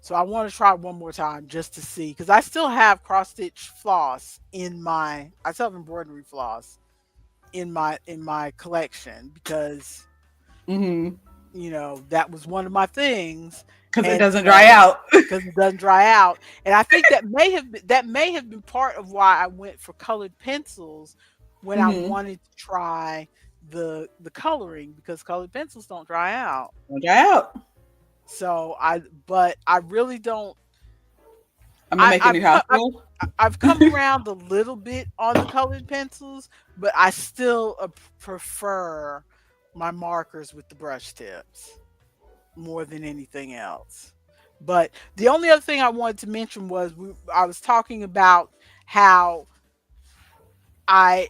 So I want to try one more time just to see, because I still have cross stitch floss I still have embroidery floss in my collection because Hmm. that was one of my things, Because it and doesn't dry out. because it doesn't dry out, and I think that may have been part of why I went for colored pencils when I Hmm. wanted to try the coloring, because colored pencils don't dry out. Don't dry out. So but I really don't. I'm gonna make a I've new house rule. I've come around a little bit on the colored pencils, but I still prefer my markers with the brush tips more than anything else. But the only other thing I wanted to mention was I was talking about how I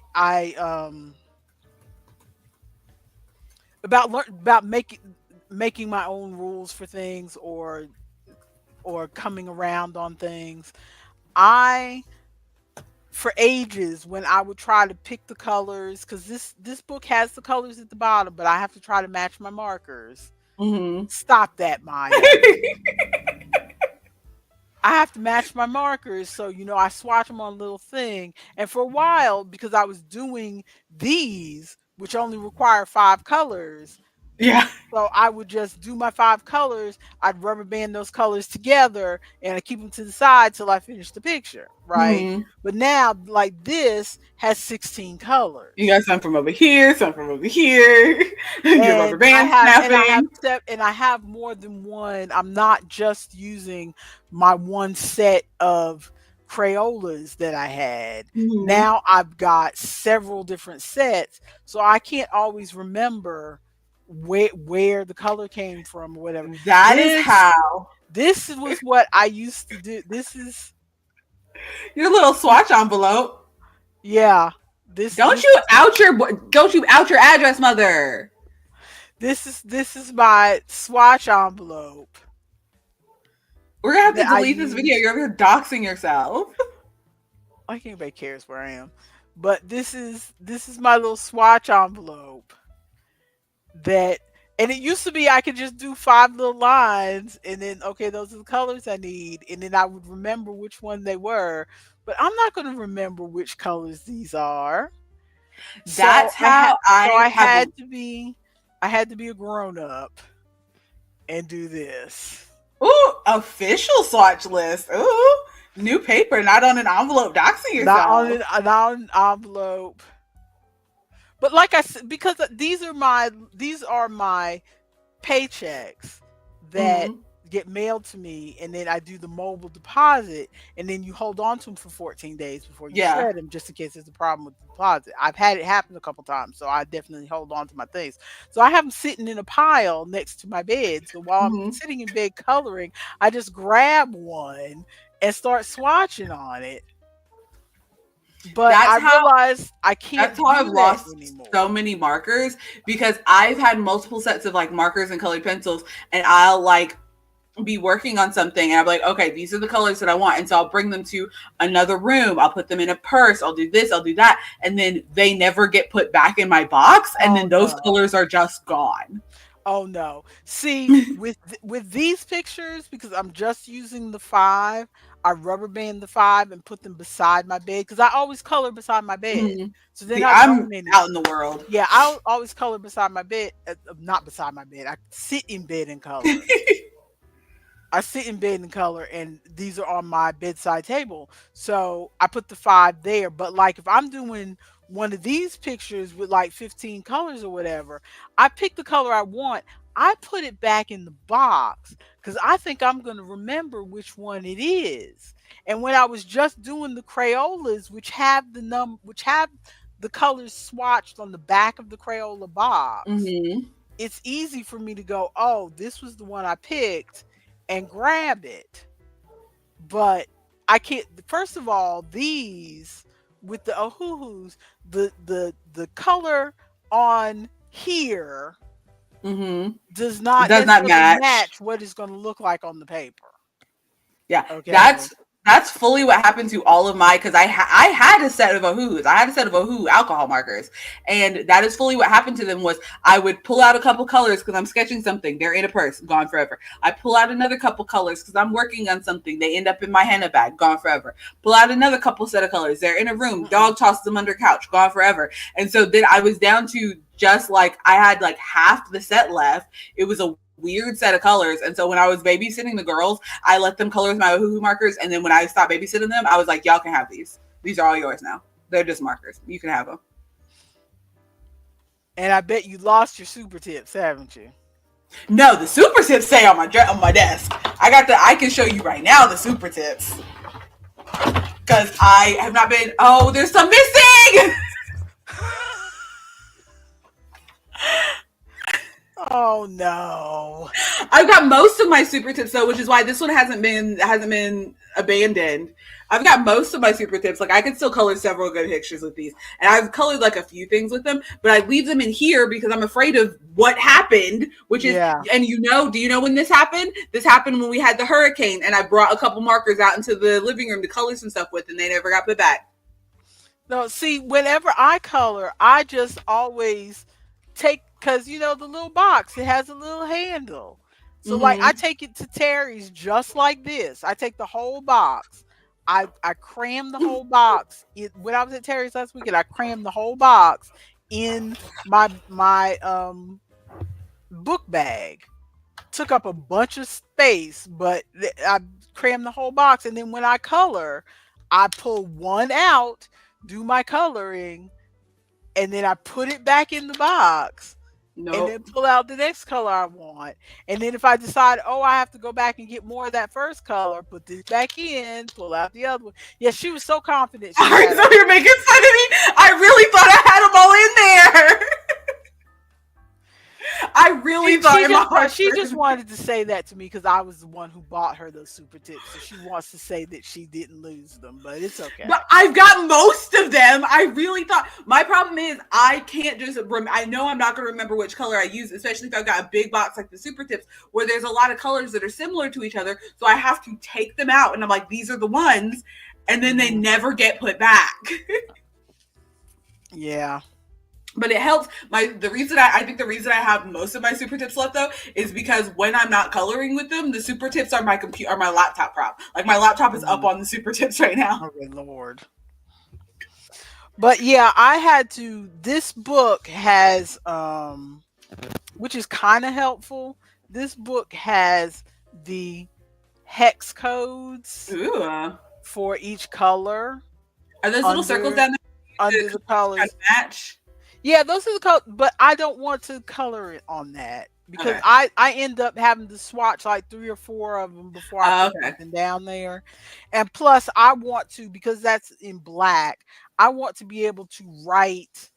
about making my own rules for things or coming around on things. I for ages when I would try to pick the colors because this book has the colors at the bottom, but I have to try to match my markers. Mm-hmm. Stop that, Maya. I have to match my markers, so I swatch them on a little thing. And for a while, because I was doing these, which only require 5 colors, Yeah. so I would just do my 5 colors. I'd rubber band those colors together and I keep them to the side till I finish the picture, right? Mm-hmm. But now, like this has 16 colors. You got some from over here, some from over here. Your rubber And band snapping. I have more than one. I'm not just using my one set of Crayolas that I had. Mm-hmm. Now I've got several different sets, so I can't always remember where the color came from or whatever. That is how. This was what I used to do. This is Your little swatch envelope. yeah. Don't you out your address, mother. This is my swatch envelope. We're gonna have to delete this video. You're over here doxing yourself. I think anybody cares where I am. But this is my little swatch envelope. And it used to be I could just do 5 little lines and then okay, those are the colors I need, and then I would remember which one they were. But I'm not going to remember which colors these are. That's how I had to be a grown up and do this. Ooh, official swatch list. Ooh, new paper, not on an envelope doxing yourself. Not on an envelope. But like I said, because these are my paychecks that get mailed to me, and then I do the mobile deposit, and then you hold on to them for 14 days before you shred them, just in case there's a problem with the deposit. I've had it happen a couple times, so I definitely hold on to my things. So I have them sitting in a pile next to my bed. So while I'm sitting in bed coloring, I just grab one and start swatching on it. But I realized I can't. That's how I've lost so many markers, because I've had multiple sets of like markers and colored pencils, and I'll like be working on something and I'll be like, okay, these are the colors that I want. And so I'll bring them to another room. I'll put them in a purse. I'll do this, I'll do that. And then they never get put back in my box. And then those colors are just gone. Oh no. See, with these pictures, because I'm just using the 5, I rubber band the 5 and put them beside my bed, because I always color beside my bed. So then I'm out in the world. Yeah, I'll always color beside my bed. Not beside my bed. I sit in bed and color. I sit in bed and color, and these are on my bedside table. So I put the 5 there. But like if I'm doing one of these pictures with like 15 colors or whatever, I pick the color I want. I put it back in the box because I think I'm going to remember which one it is. And when I was just doing the Crayolas, which have the colors swatched on the back of the Crayola box, it's easy for me to go, oh, this was the one I picked, and grab it. But I can't. First of all, these with the ohuhus, the color on here does not match what it's going to look like on the paper. Yeah, okay. That's fully what happened to all of my, because I had a set of Ohus. I had a set of Ohu alcohol markers. And that is fully what happened to them. Was I would pull out a couple colors because I'm sketching something. They're in a purse, gone forever. I pull out another couple colors because I'm working on something. They end up in my henna bag, gone forever. Pull out another couple set of colors. They're in a room. Dog tosses them under couch, gone forever. And so then I was down to just like, I had like half the set left. It was a weird set of colors. And so when I was babysitting the girls, I let them color with my Ohuhu markers. And then when I stopped babysitting them, I was like, y'all can have these. These are all yours now. They're just markers. You can have them. And I bet you lost your super tips, haven't you? No, the super tips stay on my desk. I can show you right now the super tips. because I have not been. Oh, there's some missing. Oh no! I've got most of my super tips though, which is why this one hasn't been abandoned. I've got most of my super tips. Like I could still color several good pictures with these, and I've colored like a few things with them, but I leave them in here because I'm afraid of what happened. Which is, and do you know when this happened? This happened when we had the hurricane, and I brought a couple markers out into the living room to color some stuff with, and they never got put back. No, see, whenever I color, I just always take, because the little box, it has a little handle. So like I take it to Terry's just like this. I take the whole box. I cram the whole box. When I was at Terry's last weekend, I crammed the whole box in my book bag. Took up a bunch of space, but I crammed the whole box. And then when I color, I pull one out, do my coloring, and then I put it back in the box. And then pull out the next color I want. And then if I decide, I have to go back and get more of that first color, put this back in, pull out the other one. Yeah, she was so confident. All right, so you're making fun of me? I really thought I had them all in there. I really thought she just wanted to say that to me because I was the one who bought her those super tips. So she wants to say that she didn't lose them, but it's okay. But I've got most of them. I really thought my problem is I can't just. I know I'm not going to remember which color I use, especially if I've got a big box like the super tips where there's a lot of colors that are similar to each other. So I have to take them out, and I'm like, these are the ones, and then they never get put back. Yeah. But it helps. I think the reason I have most of my super tips left though is because when I'm not coloring with them, the super tips are my laptop prop. Like my laptop is up on the super tips right now. Oh good Lord. But yeah, I had to. This book has, which is kind of helpful. This book has the hex codes for each color. Are those little circles down there under the colors? Match. Yeah, those are the colors, but I don't want to color it on that because I end up having to swatch like 3 or 4 of them before I put something down there. And plus I want to, because that's in black, I want to be able to write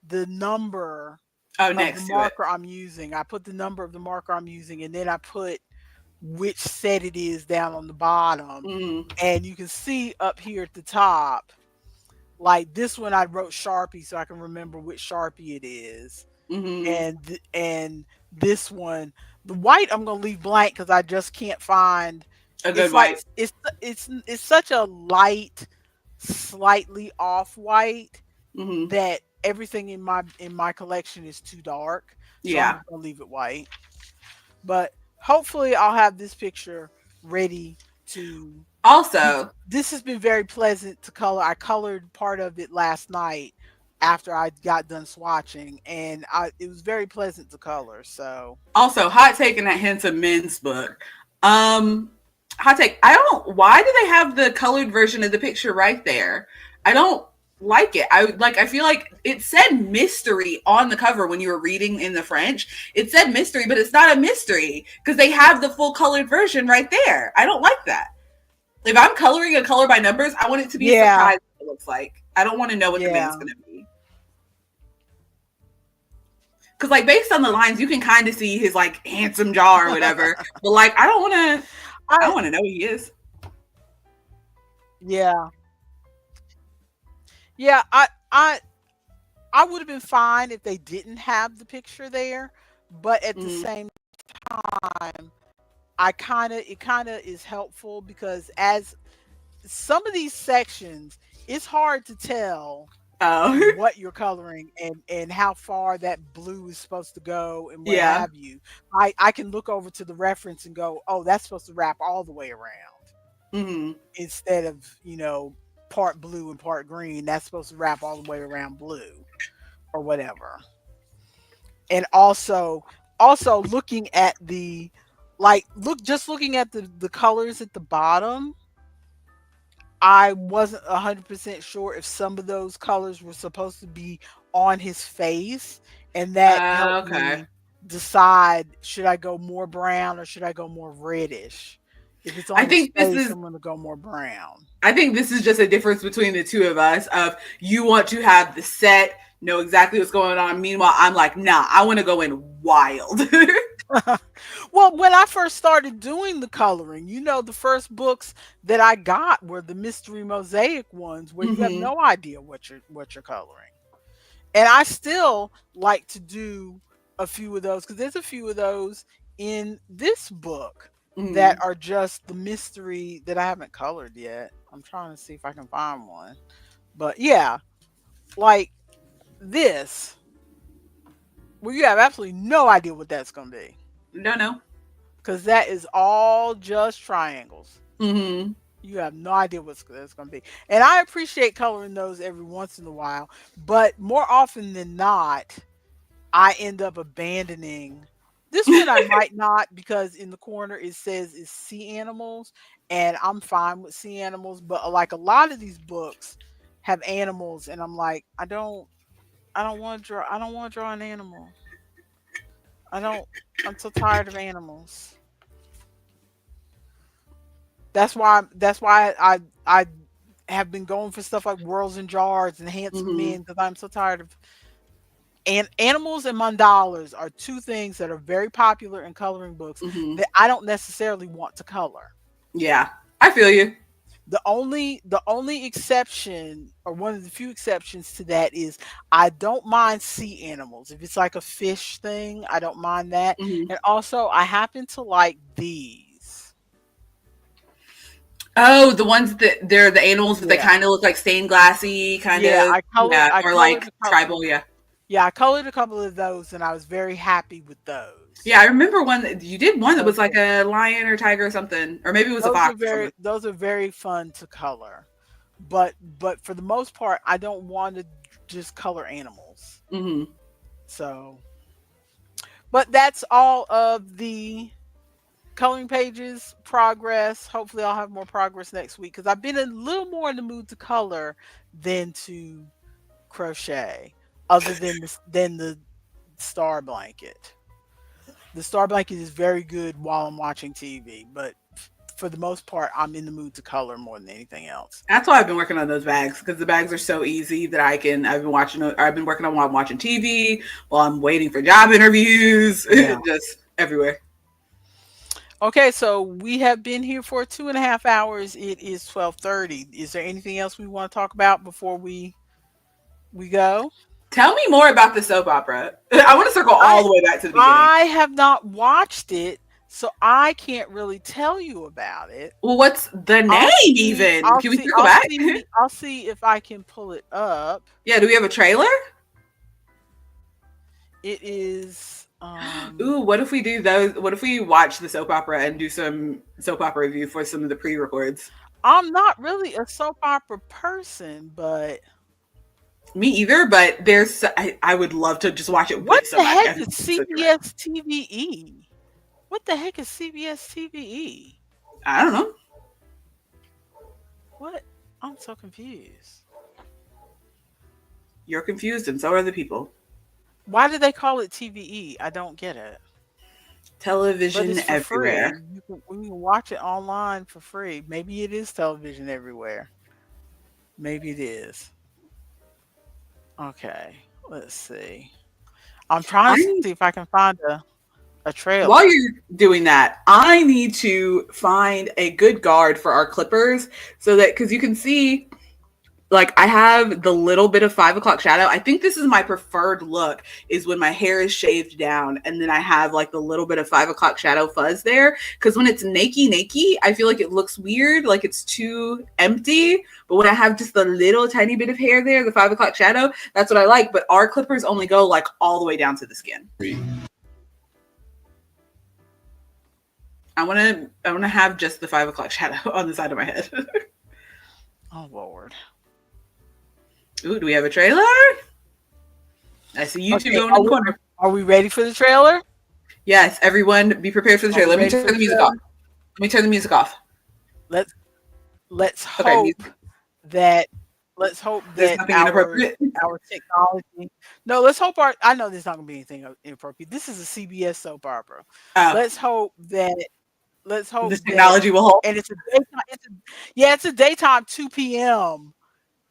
the number of the marker I'm using. I put the number of the marker I'm using, and then I put which set it is down on the bottom. And you can see up here at the top, like this one I wrote Sharpie so I can remember which Sharpie it is. And this one, the white, I'm gonna leave blank because I just can't find a good white. It's such a light, slightly off white that everything in my collection is too dark. So I'm gonna leave it white. But hopefully I'll have this picture ready to. Also, this has been very pleasant to color. I colored part of it last night after I got done swatching, and it was very pleasant to color. So also, hot take in that Handsome Men's book. Hot take. Why do they have the colored version of the picture right there? I don't like it. I feel like it said mystery on the cover when you were reading in the French. It said mystery, but it's not a mystery because they have the full colored version right there. I don't like that. If I'm coloring a color by numbers, I want it to be a surprise what it looks like. I don't want to know what the man's going to be. Because, like, based on the lines, you can kind of see his, like, handsome jaw or whatever. But, like, I don't want to know who he is. Yeah. Yeah, I would have been fine if they didn't have the picture there. But at the same time, it kind of is helpful because as some of these sections, it's hard to tell what you're coloring and how far that blue is supposed to go and what have you. I can look over to the reference and go, oh, that's supposed to wrap all the way around instead of, part blue and part green. That's supposed to wrap all the way around blue or whatever. And also looking at the looking at the colors at the bottom, I wasn't 100% sure if some of those colors were supposed to be on his face, and that helped me decide, should I go more brown or should I go more reddish? If it's I on the think this space, is I'm going to go more brown. I think this is just a difference between the two of us of you want to have the set, know exactly what's going on. Meanwhile, I'm like, nah, I want to go in wild. Well, when I first started doing the coloring, the first books that I got were the mystery mosaic ones where you have Hmm. no idea what you're coloring. And I still like to do a few of those because there's a few of those in this book that Hmm. are just the mystery that I haven't colored yet. I'm trying to see if I can find one. But yeah, like this, where you have absolutely no idea what that's going to be No. because that is all just triangles. Hmm. You have no idea what that's going to be. And I appreciate coloring those every once in a while, but more often than not, I end up abandoning this one. I might not because in the corner it says it's sea animals, and I'm fine with sea animals. But like a lot of these books have animals, and I'm like, I don't want to draw. I don't want to draw an animal. I don't. I'm so tired of animals. That's why I have been going for stuff like Worlds and Jars and Handsome Hmm. Men because I'm so tired of. And animals and mandalas are two things that are very popular in coloring books Hmm. that I don't necessarily want to color. Yeah, I feel you. The only exception, or one of the few exceptions to that, is I don't mind sea animals. If it's like a fish thing, I don't mind that. Hmm. And also I happen to like these. Oh, the ones that they're the animals, but they Yeah. kind of look like stained glassy, kind Yeah, of, I colored yeah, I or colored like a couple. tribal, yeah. Yeah, I colored a couple of those and I was very happy with those. Yeah, I remember one that you did one that Those was like a lion or tiger or something, or maybe it was a those are fox or very something. those are very fun to color. But for the most part, I don't want to just color animals. Hmm. So, but that's all of the coloring pages progress. Hopefully, I'll have more progress next week because I've been a little more in the mood to color than to crochet. Other than the star blanket. The star blanket is very good while I'm watching TV, but for the most part, I'm in the mood to color more than anything else. That's why I've been working on those bags because the bags are so easy that I've been watching. I've been working on while I'm watching TV, while I'm waiting for job interviews, Yeah. just everywhere. Okay, so we have been here for 2.5 hours. It is 12:30. Is there anything else we want to talk about before we go? Tell me more about the soap opera. I want to circle all I the way back to the beginning. I have not watched it, so I can't really tell you about it. Well, what's the name I'll see. even? I'll Can we see. circle I'll back? see. I'll see if I can pull it up. Yeah, do we have a trailer? It is. Ooh, what if we do those? What if we watch the soap opera and do some soap opera review for some of the pre-records? I'm not really a soap opera person, but Me either, but I would love to just watch it what with the somebody. heck I think is it's so direct. CBS TVE? What the heck is CBS TVE? I don't know. What? I'm so confused. You're confused, and so are the people. Why do they call it TVE? I don't get it. But Television it's for everywhere. free. We can watch it online for free. Maybe it is television everywhere. Maybe it is. Okay, let's see. I'm trying to I see if I can find a While trailer. you're doing that, I need to find a good guard for our clippers so that because you can see like I have the little bit of 5 o'clock shadow. I think this is my preferred look is when my hair is shaved down and then I have like the little bit of 5 o'clock shadow fuzz there. Because when it's naked, I feel like it looks weird, like it's too empty. But when I have just the little tiny bit of hair there, the 5 o'clock shadow, that's what I like. But our clippers only go like all the way down to the skin. I wanna have just the 5 o'clock shadow on the side of my head. Oh Lord. Ooh, do we have a trailer? I see you two Okay, going in the corner. are we ready for the trailer? Yes, everyone, be prepared for the Are we trailer. Let me ready turn for the the music trailer? off. Let me turn the music off. Let's let's Okay, hope that let's hope there's that nothing our inappropriate. our technology. No, let's hope our. I know there's not going to be anything inappropriate. This is a CBS soap opera. Oh, Let's hope that let's hope This that. technology will hold. And it's a daytime. It's a daytime 2 p.m.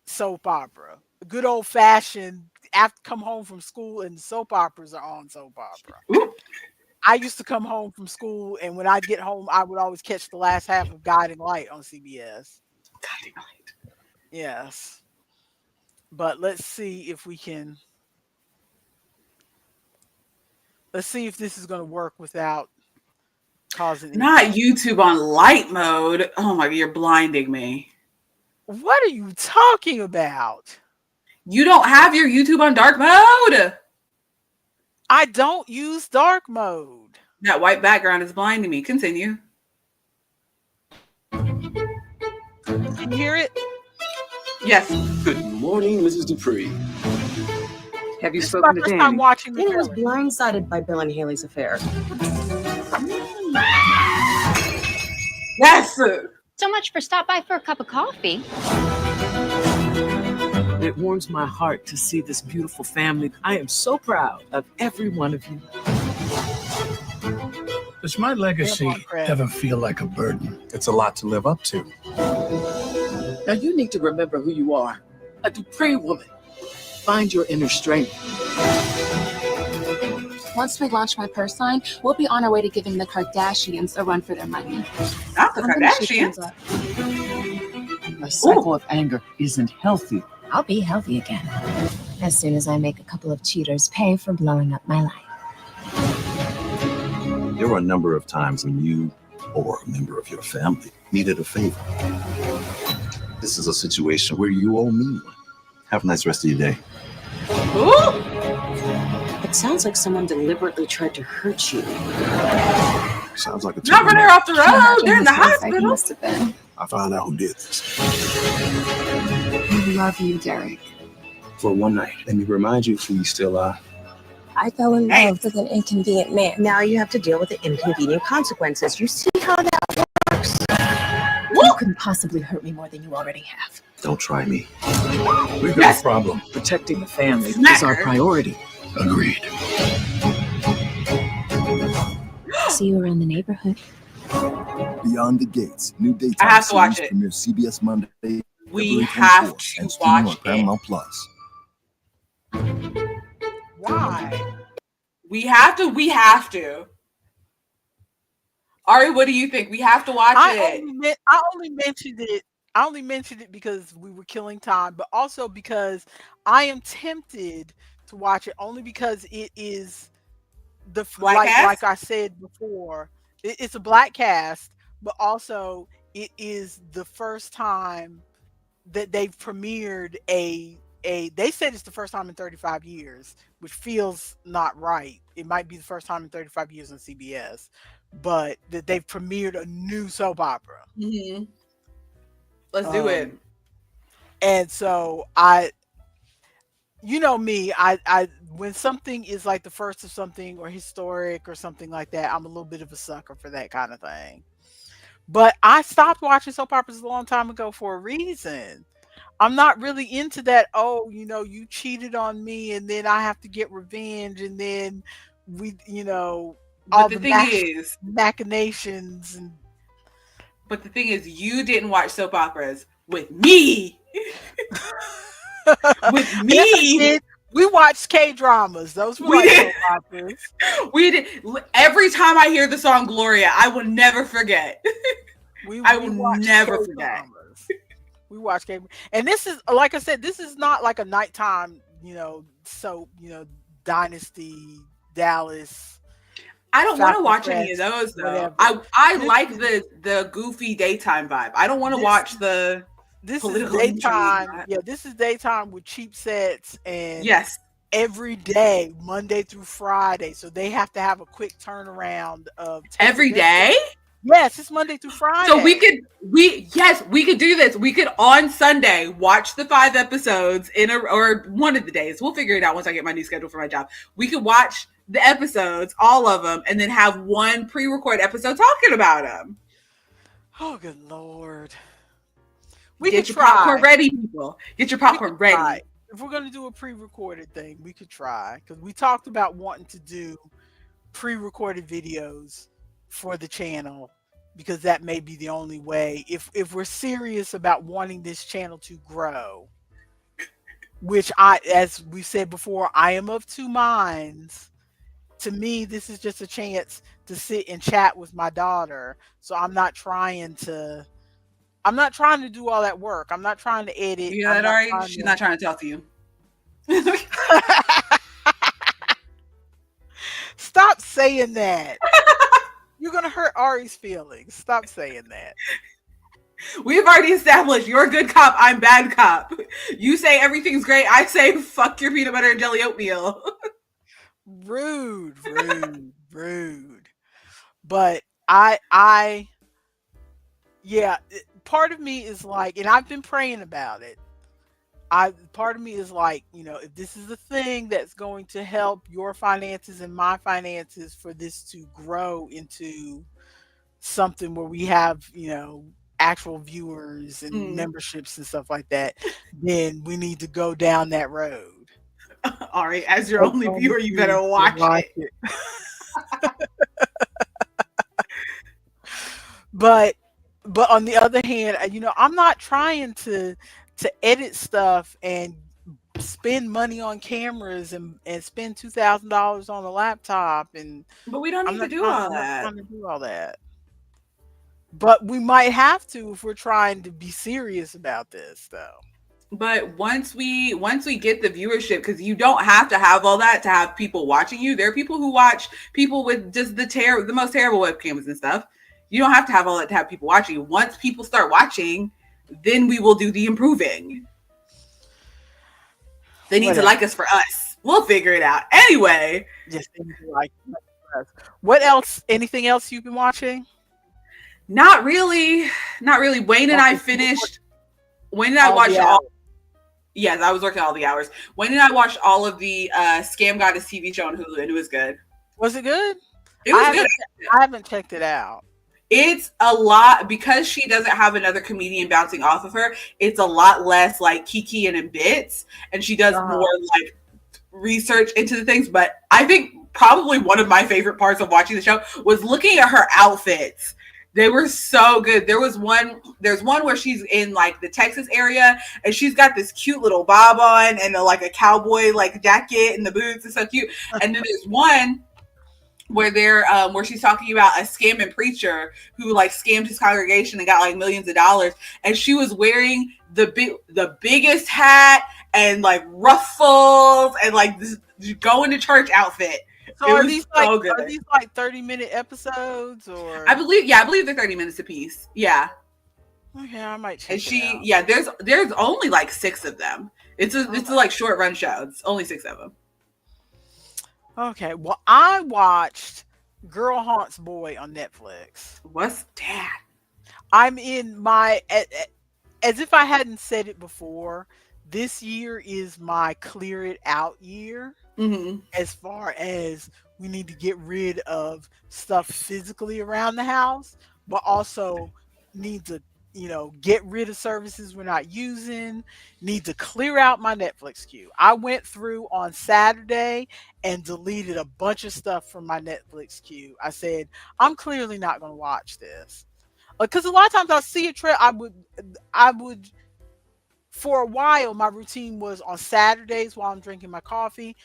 soap opera. A good old fashioned. After come home from school and soap operas are on soap opera. Ooh, I used to come home from school, and when I'd get home, I would always catch the last half of Guiding Light on CBS. God damn it. Yes, but let's see if we can. Let's see if this is going to work without causing any Not problems. YouTube on light mode. Oh my God, you're blinding me. What are you talking about? You don't have your YouTube on dark mode. I don't use dark mode. That white background is blinding me. Continue. Can you hear it? Yes. Good morning, Mrs. Dupree. Have you This is my spoken to first time Danny? watching the Danny was trailer. blindsided by Bill and Haley's affair. Yes. So much for stop by for a cup of coffee. It warms my heart to see this beautiful family. I am so proud of every one of you. Does my legacy Come on, Craig. ever feel like a burden? It's a lot to live up to. Now you need to remember who you are. A Dupree woman. Find your inner strength. Once we launch my purse line, we'll be on our way to giving the Kardashians a run for their money. Not the I'm gonna shake Kardashians. things up. A cycle of anger isn't healthy. I'll be healthy again as soon as I make a couple of cheaters pay for blowing up my life. There were a number of times when you or a member of your family needed a favor. This is a situation where you owe me one. Have a nice rest of your day. Ooh. It sounds like someone deliberately tried to hurt you. Sounds like a Not running her off the road. Imagine They're in the how terrified he hospital. must have been. I found out who did this. I love you, Derek. For one night, let me remind you who you still are. I fell in Hey. love with an inconvenient man. Now you have to deal with the inconvenient consequences. You see how that works? You couldn't possibly hurt me more than you already have. Don't try me. We've got Yes. a problem. Protecting the family Smack is our her. priority. Agreed. See you around the neighborhood. Beyond the Gates, new daytime I have to watch series it. premieres CBS Monday. We February have 24th, to and streaming watch on it. Paramount Plus. Why? We have to. We have to. Ari, what do you think? We have to watch it. I only mentioned it. I only mentioned it because we were killing time, but also because I am tempted to watch it only because it is Black cast? like I said before, it's a black cast, but also it is the first time that they've premiered a they said it's the first time in 35 years, which feels not right. It might be the first time in 35 years on CBS, but that they've premiered a new soap opera. Mm-hmm. Let's do it. And so you know me, I when something is like the first of something or historic or something like that, I'm a little bit of a sucker for that kind of thing. But I stopped watching soap operas a long time ago for a reason. I'm not really into that. Oh, you cheated on me, and then I have to get revenge, and then we, all But the the thing is, machinations and. but the thing is, you didn't watch soap operas with me. With me. Yes, I did. We watched K-dramas. Those were We like did. soap operas. We did. Every time I hear the song Gloria, I will never forget. I will watched never forget. K-dramas. We watch K, and this is, like I said, this is not like a nighttime, soap, Dynasty, Dallas. I don't want to Falcon watch any of Crest, those though. whatever. I This like is- the goofy daytime vibe. I don't want to This- watch the This is political daytime. intrigue. Yeah, this is daytime with cheap sets and Yes. every day, Monday through Friday. So they have to have a quick turnaround of Every day? Yes, it's Monday through Friday. So we could do this. We could on Sunday watch the 5 episodes or one of the days. We'll figure it out once I get my new schedule for my job. We could watch the episodes, all of them, and then have one pre-recorded episode talking about them. Oh, good Lord. We Get could your try. popcorn ready, people. Get your popcorn ready. Try. If we're going to do a pre-recorded thing, we could try. Because we talked about wanting to do pre-recorded videos for the channel because that may be the only way if we're serious about wanting this channel to grow, which as we said before, I am of two minds. To me, this is just a chance to sit and chat with my daughter. So I'm not trying to do all that work. I'm not trying to edit. You know that, Ari? She's not trying to talk to you. Stop saying that. You're going to hurt Ari's feelings. Stop saying that. We've already established you're good cop, I'm bad cop. You say everything's great, I say fuck your peanut butter and jelly oatmeal. Rude. But yeah, part of me is like, and I've been praying about it. Part of me is like, if this is a thing that's going to help your finances and my finances for this to grow into something where we have, actual viewers and memberships and stuff like that, then we need to go down that road. All right, as your only viewer, you better watch it. But on the other hand, I'm not trying to edit stuff and spend money on cameras and spend $2,000 on a laptop, but we don't need to do all that. I'm not trying to do all that. But we might have to if we're trying to be serious about this, though. But once we get the viewership, because you don't have to have all that to have people watching you. There are people who watch people with just the most terrible webcams and stuff. You don't have to have all that to have people watching you. Once people start watching, then we will do the improving. They need to like us for us. We'll figure it out. Anyway. Yes, they need to like us. What else? Anything else you've been watching? Not really. Wayne and I finished. Wayne and I watched all. Yes, I was working all the hours. Wayne and I watched all of the Scam Goddess TV show on Hulu, and it was good. Was it good? It was good. I haven't checked it out. It's a lot, because she doesn't have another comedian bouncing off of her. It's a lot less like Kiki and in bits, and she does more like research into the things. But I think probably one of my favorite parts of watching the show was looking at her outfits. They were so good. There's one where she's in like the Texas area, and she's got this cute little bob on and like a cowboy like jacket and the boots. It's so cute. And then there's one where where she's talking about a scamming preacher who like scammed his congregation and got like millions of dollars, and she was wearing the biggest hat and like ruffles and like this going to church outfit. So are these like 30-minute episodes, or? I believe they're 30 minutes a piece. Yeah. Okay, I might check it out. There's only like 6 of them. It's a like short run show. It's only 6 of them. Okay, well, I watched Girl Haunts Boy on Netflix. What's that? I'm in my, as if I hadn't said it before, this year is my clear it out year. As far as we need to get rid of stuff physically around the house, but also need to, get rid of services we're not using, need to clear out my Netflix queue. I went through on Saturday and deleted a bunch of stuff from my Netflix queue. I said, I'm clearly not going to watch this. Because a lot of times I'll see a trailer, I would, for a while, my routine was on Saturdays while I'm drinking my coffee,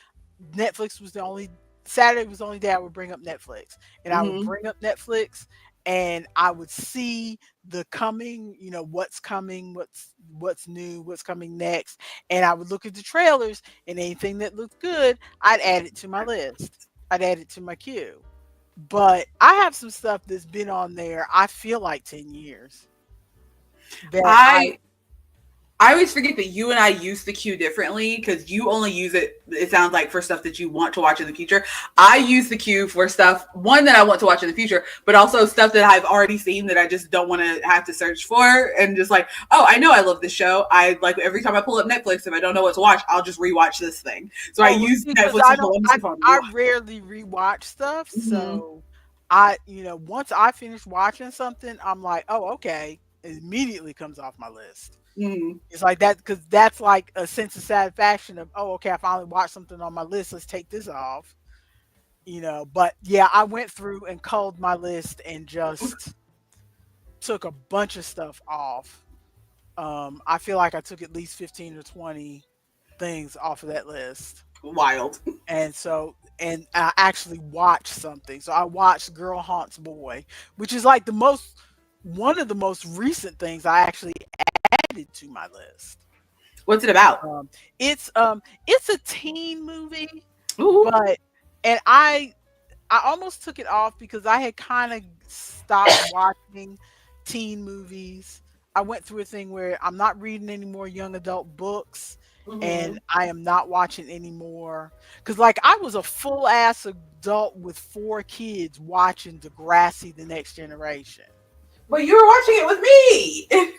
Saturday was the only day I would bring up Netflix. And I would bring up Netflix and I would see the coming, what's coming, what's new, what's coming next. And I would look at the trailers, and anything that looked good, I'd add it to my list. I'd add it to my queue. But I have some stuff that's been on there, I feel like 10 years. I always forget that you and I use the queue differently, because you only use it sounds like, for stuff that you want to watch in the future. I use the queue for stuff, one, that I want to watch in the future, but also stuff that I've already seen that I just don't want to have to search for. And just like, oh, I know I love this show. I like, every time I pull up Netflix, if I don't know what to watch, I'll just rewatch this thing. So I use Netflix. I rarely rewatch stuff. So once I finish watching something, I'm like, oh, okay. It immediately comes off my list. It's like that, because that's like a sense of satisfaction of, oh, okay, I finally watched something on my list. Let's take this off. But yeah, I went through and culled my list and just took a bunch of stuff off. I feel like I took at least 15 or 20 things off of that list. Wild. And so, and I actually watched something. So I watched Girl Haunts Boy, which is like one of the most recent things I actually added to my list. What's it about? It's a teen movie, Ooh. and I almost took it off because I had kind of stopped watching teen movies. I went through a thing where I'm not reading any more young adult books, and I am not watching anymore. Because, like, I was a full ass adult with 4 kids watching Degrassi: The Next Generation. But you were watching it with me.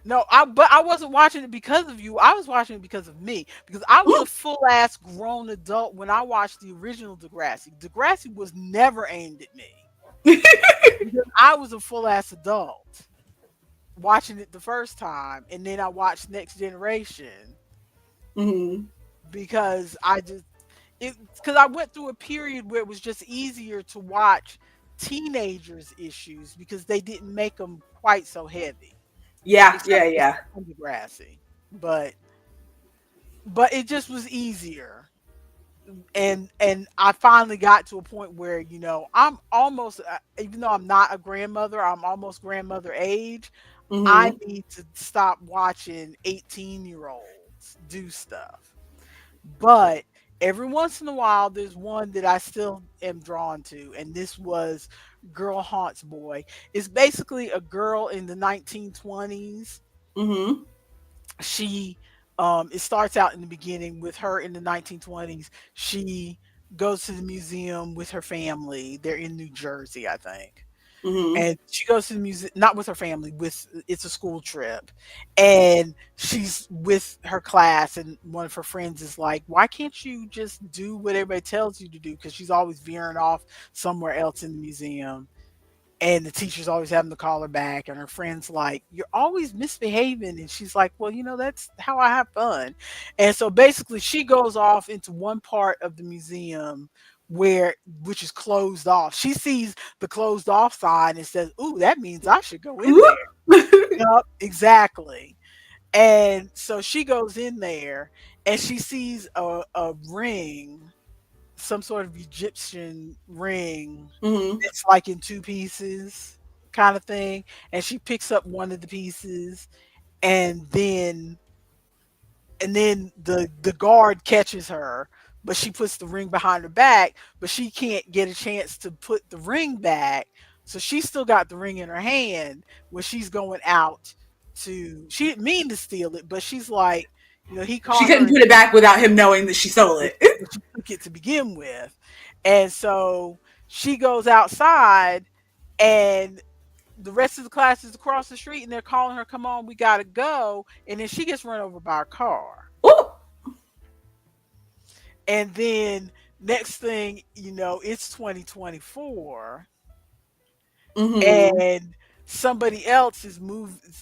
No, but I wasn't watching it because of you. I was watching it because of me. Because I was a full ass grown adult when I watched the original Degrassi. Degrassi was never aimed at me. I was a full ass adult watching it the first time, and then I watched Next Generation because I went through a period where it was just easier to watch teenagers' issues because they didn't make them quite so heavy. Yeah. Degrassi, but it just was easier, and I finally got to a point where, you know, I'm almost, even though I'm not a grandmother, I'm almost grandmother age. I need to stop watching 18-year-olds do stuff, but every once in a while there's one that I still am drawn to, and this was Girl Haunts Boy. It's basically a girl in the 1920s. She it starts out in the beginning with her in the 1920s. She goes to the museum with her family. They're in New Jersey, I think. And she goes to the museum, not with her family, it's a school trip, and she's with her class, and one of her friends is like, why can't you just do what everybody tells you to do? Because she's always veering off somewhere else in the museum, and the teacher's always having to call her back, and her friend's like, you're always misbehaving, and she's like, well, you know, that's how I have fun. And so basically she goes off into one part of the museum which is closed off. She sees the closed off sign and says, ooh, that means I should go in there. Yep, exactly. And so she goes in there and she sees a ring, some sort of Egyptian ring. It's like in 2 pieces kind of thing. And she picks up one of the pieces, and then the guard catches her, but she puts the ring behind her back, but she can't get a chance to put the ring back. So she's still got the ring in her hand when she's going out she didn't mean to steal it, but she's like, you know, he caught her. She couldn't put it back without him knowing that she stole it. She took it to begin with. And so she goes outside, and the rest of the class is across the street, and they're calling her, come on, we gotta go. And then she gets run over by a car. Ooh. And then next thing you know, it's 2024, and somebody else is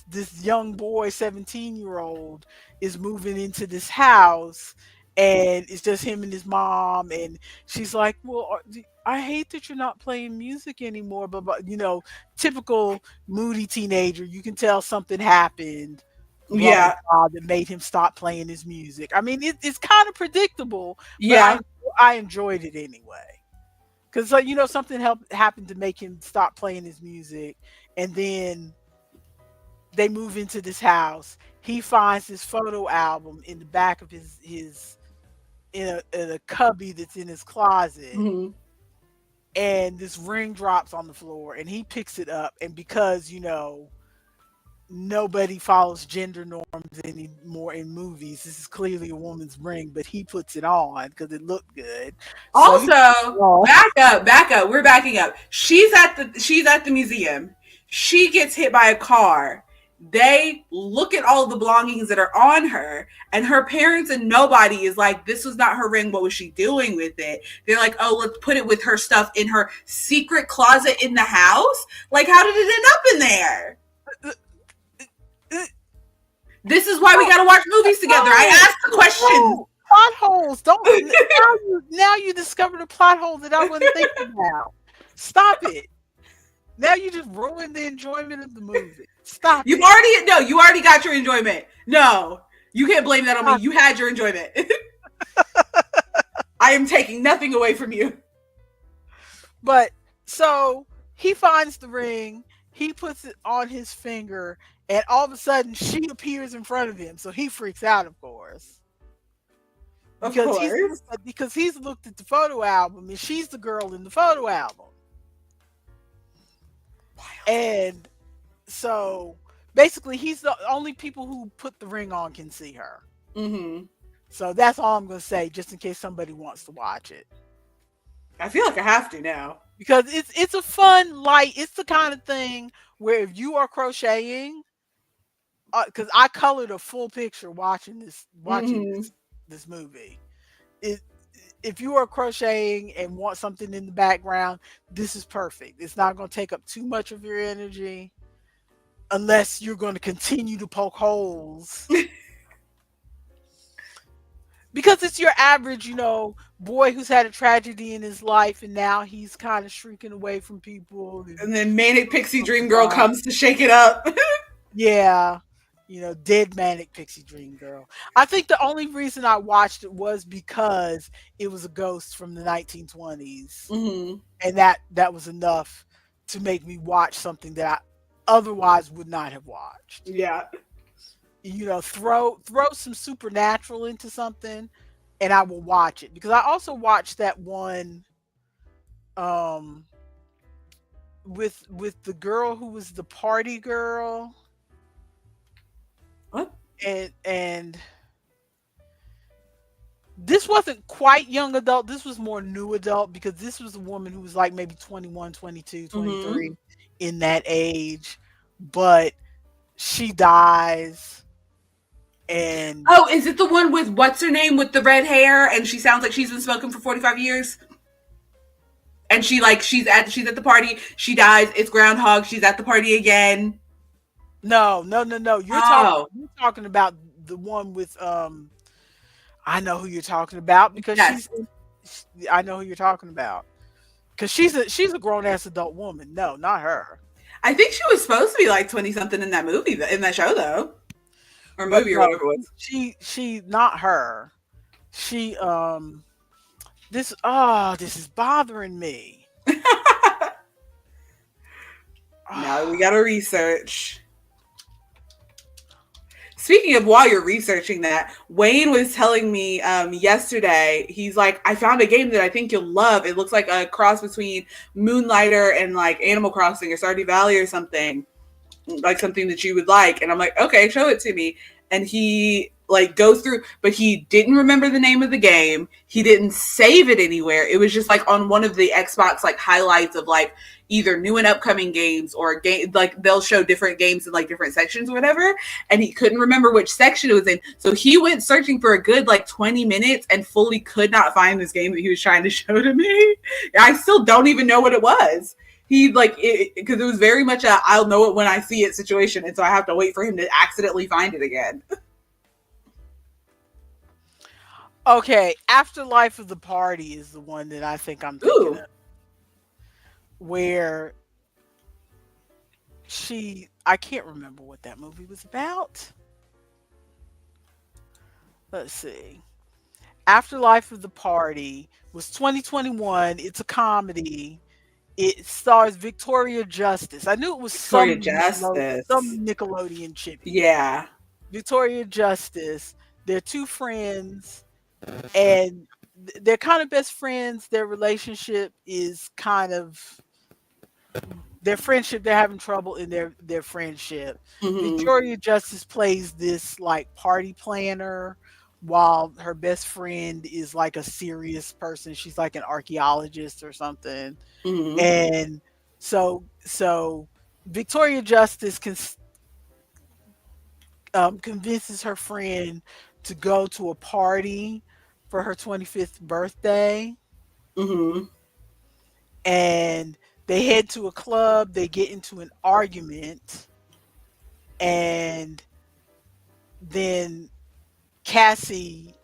this young boy, 17-year-old, is moving into this house, and it's just him and his mom, and she's like, well, I hate that you're not playing music anymore, but you know, typical moody teenager, you can tell something happened that made him stop playing his music. I mean, it's kind of predictable, but I enjoyed it anyway. Because, you know, something happened to make him stop playing his music, and then they move into this house. He finds this photo album in the back of his in a cubby that's in his closet, and this ring drops on the floor, and he picks it up, and because, you know, nobody follows gender norms anymore in movies, this is clearly a woman's ring, but he puts it on because it looked good. Also, back up. We're backing up. She's at the museum. She gets hit by a car. They look at all the belongings that are on her, and her parents and nobody is like, this was not her ring. What was she doing with it? They're like, oh, let's put it with her stuff in her secret closet in the house. Like, how did it end up in there? This is why we gotta watch movies together. I asked the question. Plot holes. Don't now you discovered a plot hole that I wasn't thinking about. Stop it. Now you just ruined the enjoyment of the movie. Stop. You already got your enjoyment. No, you can't blame that on me. You had your enjoyment. I am taking nothing away from you. But so he finds the ring, he puts it on his finger, and all of a sudden she appears in front of him. So he freaks out, of course. Because he's looked at the photo album and she's the girl in the photo album. And so basically he's the only people who put the ring on can see her. Mm-hmm. So that's all I'm going to say, just in case somebody wants to watch it. I feel like I have to now. Because it's a fun, light, it's the kind of thing where if you are crocheting, because I colored a full picture watching this movie. If you are crocheting and want something in the background, this is perfect. It's not going to take up too much of your energy unless you're going to continue to poke holes. Because it's your average, boy who's had a tragedy in his life and now he's kind of shrinking away from people. And then Manic Pixie Dream Girl comes to shake it up. Yeah. Dead Manic Pixie Dream Girl. I think the only reason I watched it was because it was a ghost from the 1920s. Mm-hmm. And that was enough to make me watch something that I otherwise would not have watched. Yeah. Throw some supernatural into something and I will watch it. Because I also watched that one with the girl who was the party girl. What? And this wasn't quite young adult. This was more new adult because this was a woman who was like maybe 21, 22, 23 in that age. But she dies. And is it the one with what's her name with the red hair and she sounds like she's been smoking for 45 years? And she's at the party, she dies, it's Groundhog, she's at the party again. No. You're talking about the one with I know who you're talking about because I know who you're talking about. Because she's a grown ass adult woman. No, not her. I think she was supposed to be like 20 something in that movie, in that show though. Or movie or whatever it was. She not her. She this is bothering me. Now we gotta research. Speaking of while you're researching that, Wayne was telling me yesterday, he's like, I found a game that I think you'll love. It looks like a cross between Moonlighter and like Animal Crossing or Stardew Valley or something. Like something that you would like. And I'm like, okay, show it to me. And he like goes through, but he didn't remember the name of the game. He didn't save it anywhere. It was just like on one of the Xbox like highlights of like either new and upcoming games or game, like they'll show different games in like different sections or whatever. And he couldn't remember which section it was in. So he went searching for a good like 20 minutes and fully could not find this game that he was trying to show to me. I still don't even know what it was. He because it was very much a I'll know it when I see it situation, and so I have to wait for him to accidentally find it again. Okay, Afterlife of the Party is the one that I think I'm thinking of. Where I can't remember what that movie was about. Let's see. Afterlife of the Party was 2021. It's a comedy. It stars Victoria Justice. I knew it was some Nickelodeon chick. Yeah. Victoria Justice. They're two friends and they're kind of best friends. Their relationship is kind of their friendship. They're having trouble in their friendship. Mm-hmm. Victoria Justice plays this like party planner while her best friend is like a serious person. She's like an archaeologist or something. Mm-hmm. And so Victoria Justice convinces her friend to go to a party for her 25th birthday. Mm-hmm. And they head to a club. They get into an argument. And then Cassie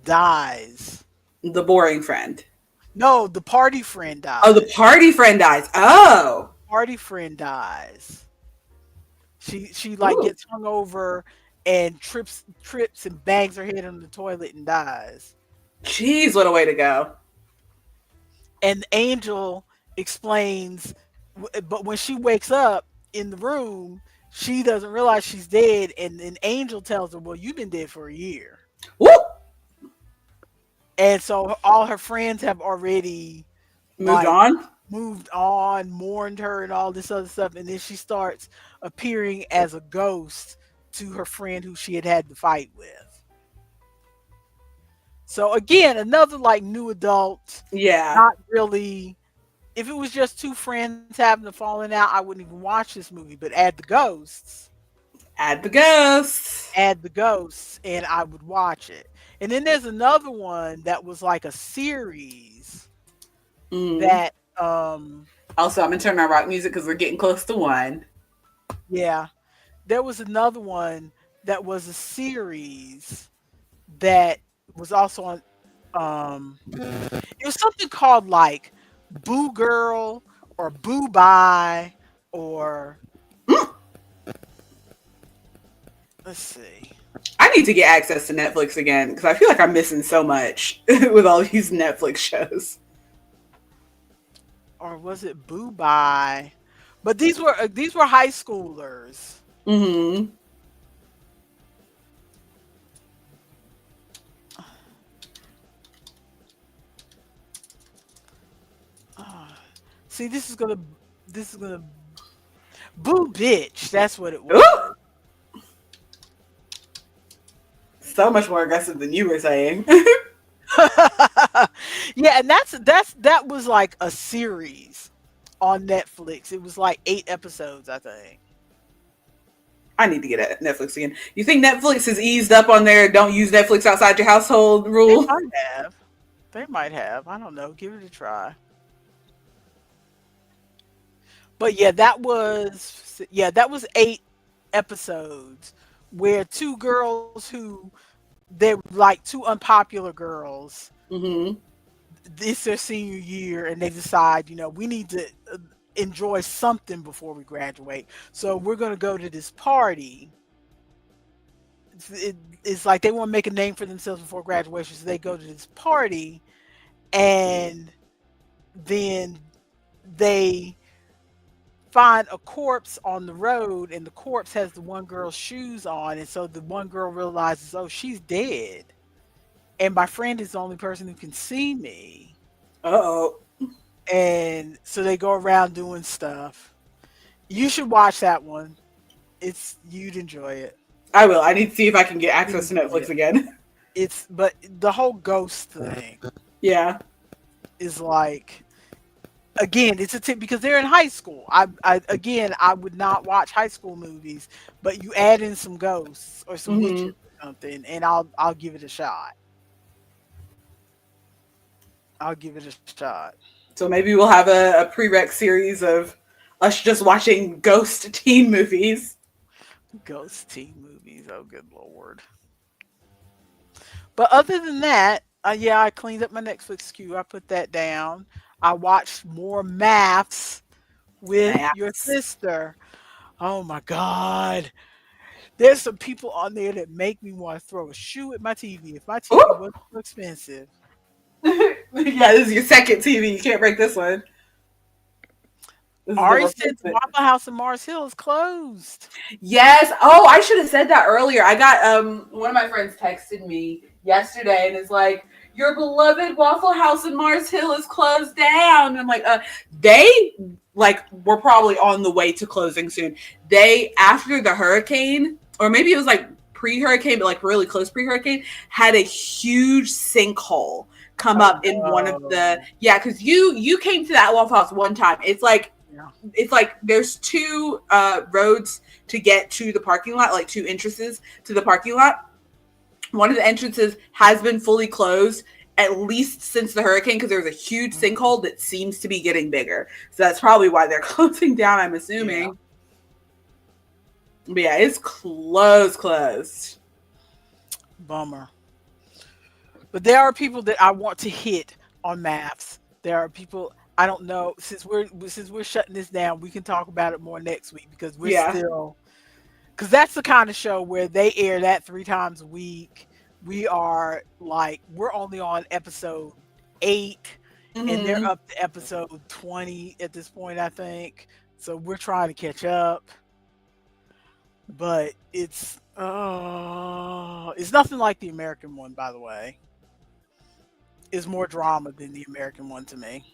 dies. The boring friend. No, the party friend dies. Oh, the party friend dies. Oh. party friend dies. She like Ooh. gets hung over and trips and bangs her head on the toilet and dies. Jeez, what a way to go. And Angel explains, but when she wakes up in the room, she doesn't realize she's dead, and then Angel tells her, "Well, you've been dead for a year." Woo! And so all her friends have already Moved like on. moved on, mourned her, and all this other stuff. And then she starts appearing as a ghost to her friend who she had to fight with. So again, another like new adult. Yeah. Not really. If it was just two friends having a falling out, I wouldn't even watch this movie. But add the ghosts. Add the ghosts. Add the ghosts, and I would watch it. And then there's another one that was like a series that also, I'm gonna turn my rock music because we're getting close to 1. Yeah. There was another one that was a series that was also on it was something called like Boo Girl or Boo Bye or let's see. I need to get access to Netflix again because I feel like I'm missing so much with all these Netflix shows. Or was it Boo Bye? But these were high schoolers. Mm-hmm. See, this is gonna Boo Bitch. That's what it was. Ooh! So much more aggressive than you were saying. Yeah, and that was like a series on Netflix. It was like 8 episodes, I think. I need to get at Netflix again. You think Netflix has eased up on their don't use Netflix outside your household rule? They might have. I don't know. Give it a try. But yeah, that was 8 episodes where two girls who they're like two unpopular girls. Mm-hmm. It's their senior year, and they decide, we need to enjoy something before we graduate. So we're going to go to this party. It's like they want to make a name for themselves before graduation, so they go to this party, and then they find a corpse on the road, and the corpse has the one girl's shoes on, and so the one girl realizes, oh, she's dead, and my friend is the only person who can see me. Uh-oh. And so they go around doing stuff. You should watch that one. You'd enjoy it. I will. I need to see if I can get access to Netflix again. But the whole ghost thing. Yeah. Is like, again, it's a tip because they're in high school. I would not watch high school movies, but you add in some ghosts or some witches or something, and I'll give it a shot. So maybe we'll have a prereq series of us just watching ghost teen movies. Ghost teen movies. Oh, good Lord. But other than that, I cleaned up my Netflix queue. I put that down. I watched more Maths with your sister. Oh my God. There's some people on there that make me want to throw a shoe at my TV. If my TV wasn't so expensive. Yeah, this is your second TV. You can't break this one. Ari said the Waffle House in Mars Hill is closed. Yes. Oh, I should have said that earlier. I got one of my friends texted me yesterday and is like, your beloved Waffle House in Mars Hill is closed down. And I'm like, they were probably on the way to closing soon. They, after the hurricane, or maybe it was like pre-hurricane, but like really close pre-hurricane, had a huge sinkhole come up in one of the because you came to that Waffle House one time. It's like there's 2 roads to get to the parking lot, like 2 entrances to the parking lot. One of the entrances has been fully closed at least since the hurricane because there's a huge sinkhole that seems to be getting bigger. So that's probably why they're closing down, I'm assuming. But yeah, it's closed. Bummer. But there are people that I want to hit on Maths. There are people I don't know, since we're shutting this down, we can talk about it more next week because we're Yeah. still, because that's the kind of show where they air that 3 times a week. We are like, we're only on episode 8 and they're Mhm. up to episode 20 at this point, I think. So we're trying to catch up, but it's nothing like the American one, by the way. It's more drama than the American one to me.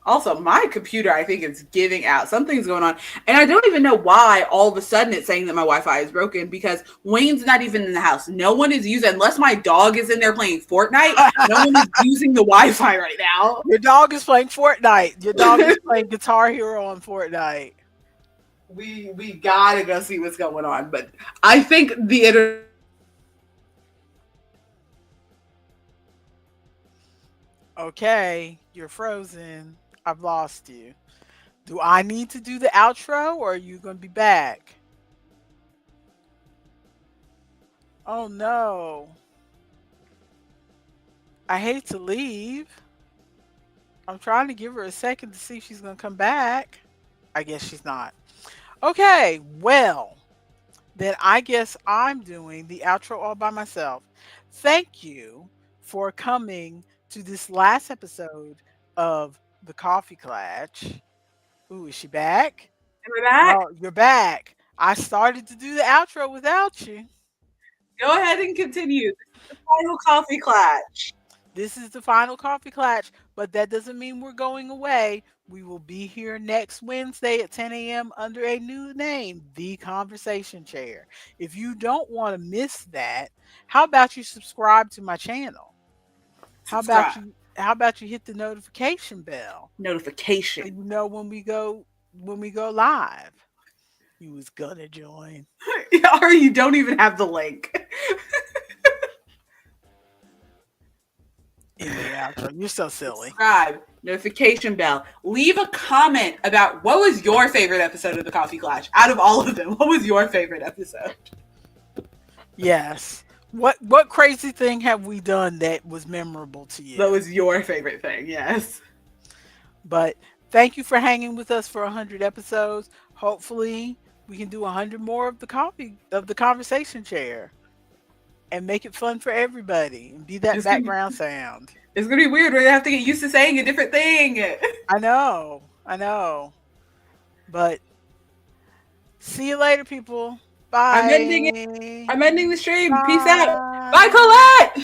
Also, my computer, I think, is giving out. Something's going on. And I don't even know why all of a sudden it's saying that my Wi-Fi is broken because Wayne's not even in the house. No one is using, unless my dog is in there playing Fortnite, no one is using the Wi-Fi right now. Your dog is playing Fortnite. Your dog is playing Guitar Hero on Fortnite. We gotta go see what's going on. But I think the internet. Okay, you're frozen. I've lost you. Do I need to do the outro or are you going to be back? Oh no. I hate to leave. I'm trying to give her a second to see if she's going to come back. I guess she's not. Okay, well, then I guess I'm doing the outro all by myself. Thank you for coming to this last episode of the Coffee Klatsch. Ooh, is she back? Am I back? Oh, you're back. I started to do the outro without you. Go ahead and continue. This is the final coffee Klatsch. This is the final Coffee Klatsch, but that doesn't mean we're going away. We will be here next Wednesday at 10 a.m. under a new name, The Conversation Chair. If you don't want to miss that, how about you subscribe to my channel? How about you hit the notification bell? Notification. So you know when we go live. You was gonna join. Or you don't even have the link. In the outro. You're so silly. Subscribe, notification bell. Leave a comment about what was your favorite episode of the Coffee Klatsch. Out of all of them, what was your favorite episode? Yes. What crazy thing have we done that was memorable to you? That was your favorite thing, yes. But thank you for hanging with us for 100 episodes. Hopefully we can do 100 more of the Conversation Chair and make it fun for everybody and be that background sound. It's gonna be weird. We're gonna have to get used to saying a different thing. I know. But see you later, people. Bye. I'm ending the stream. Bye. Peace out. Bye, Colette.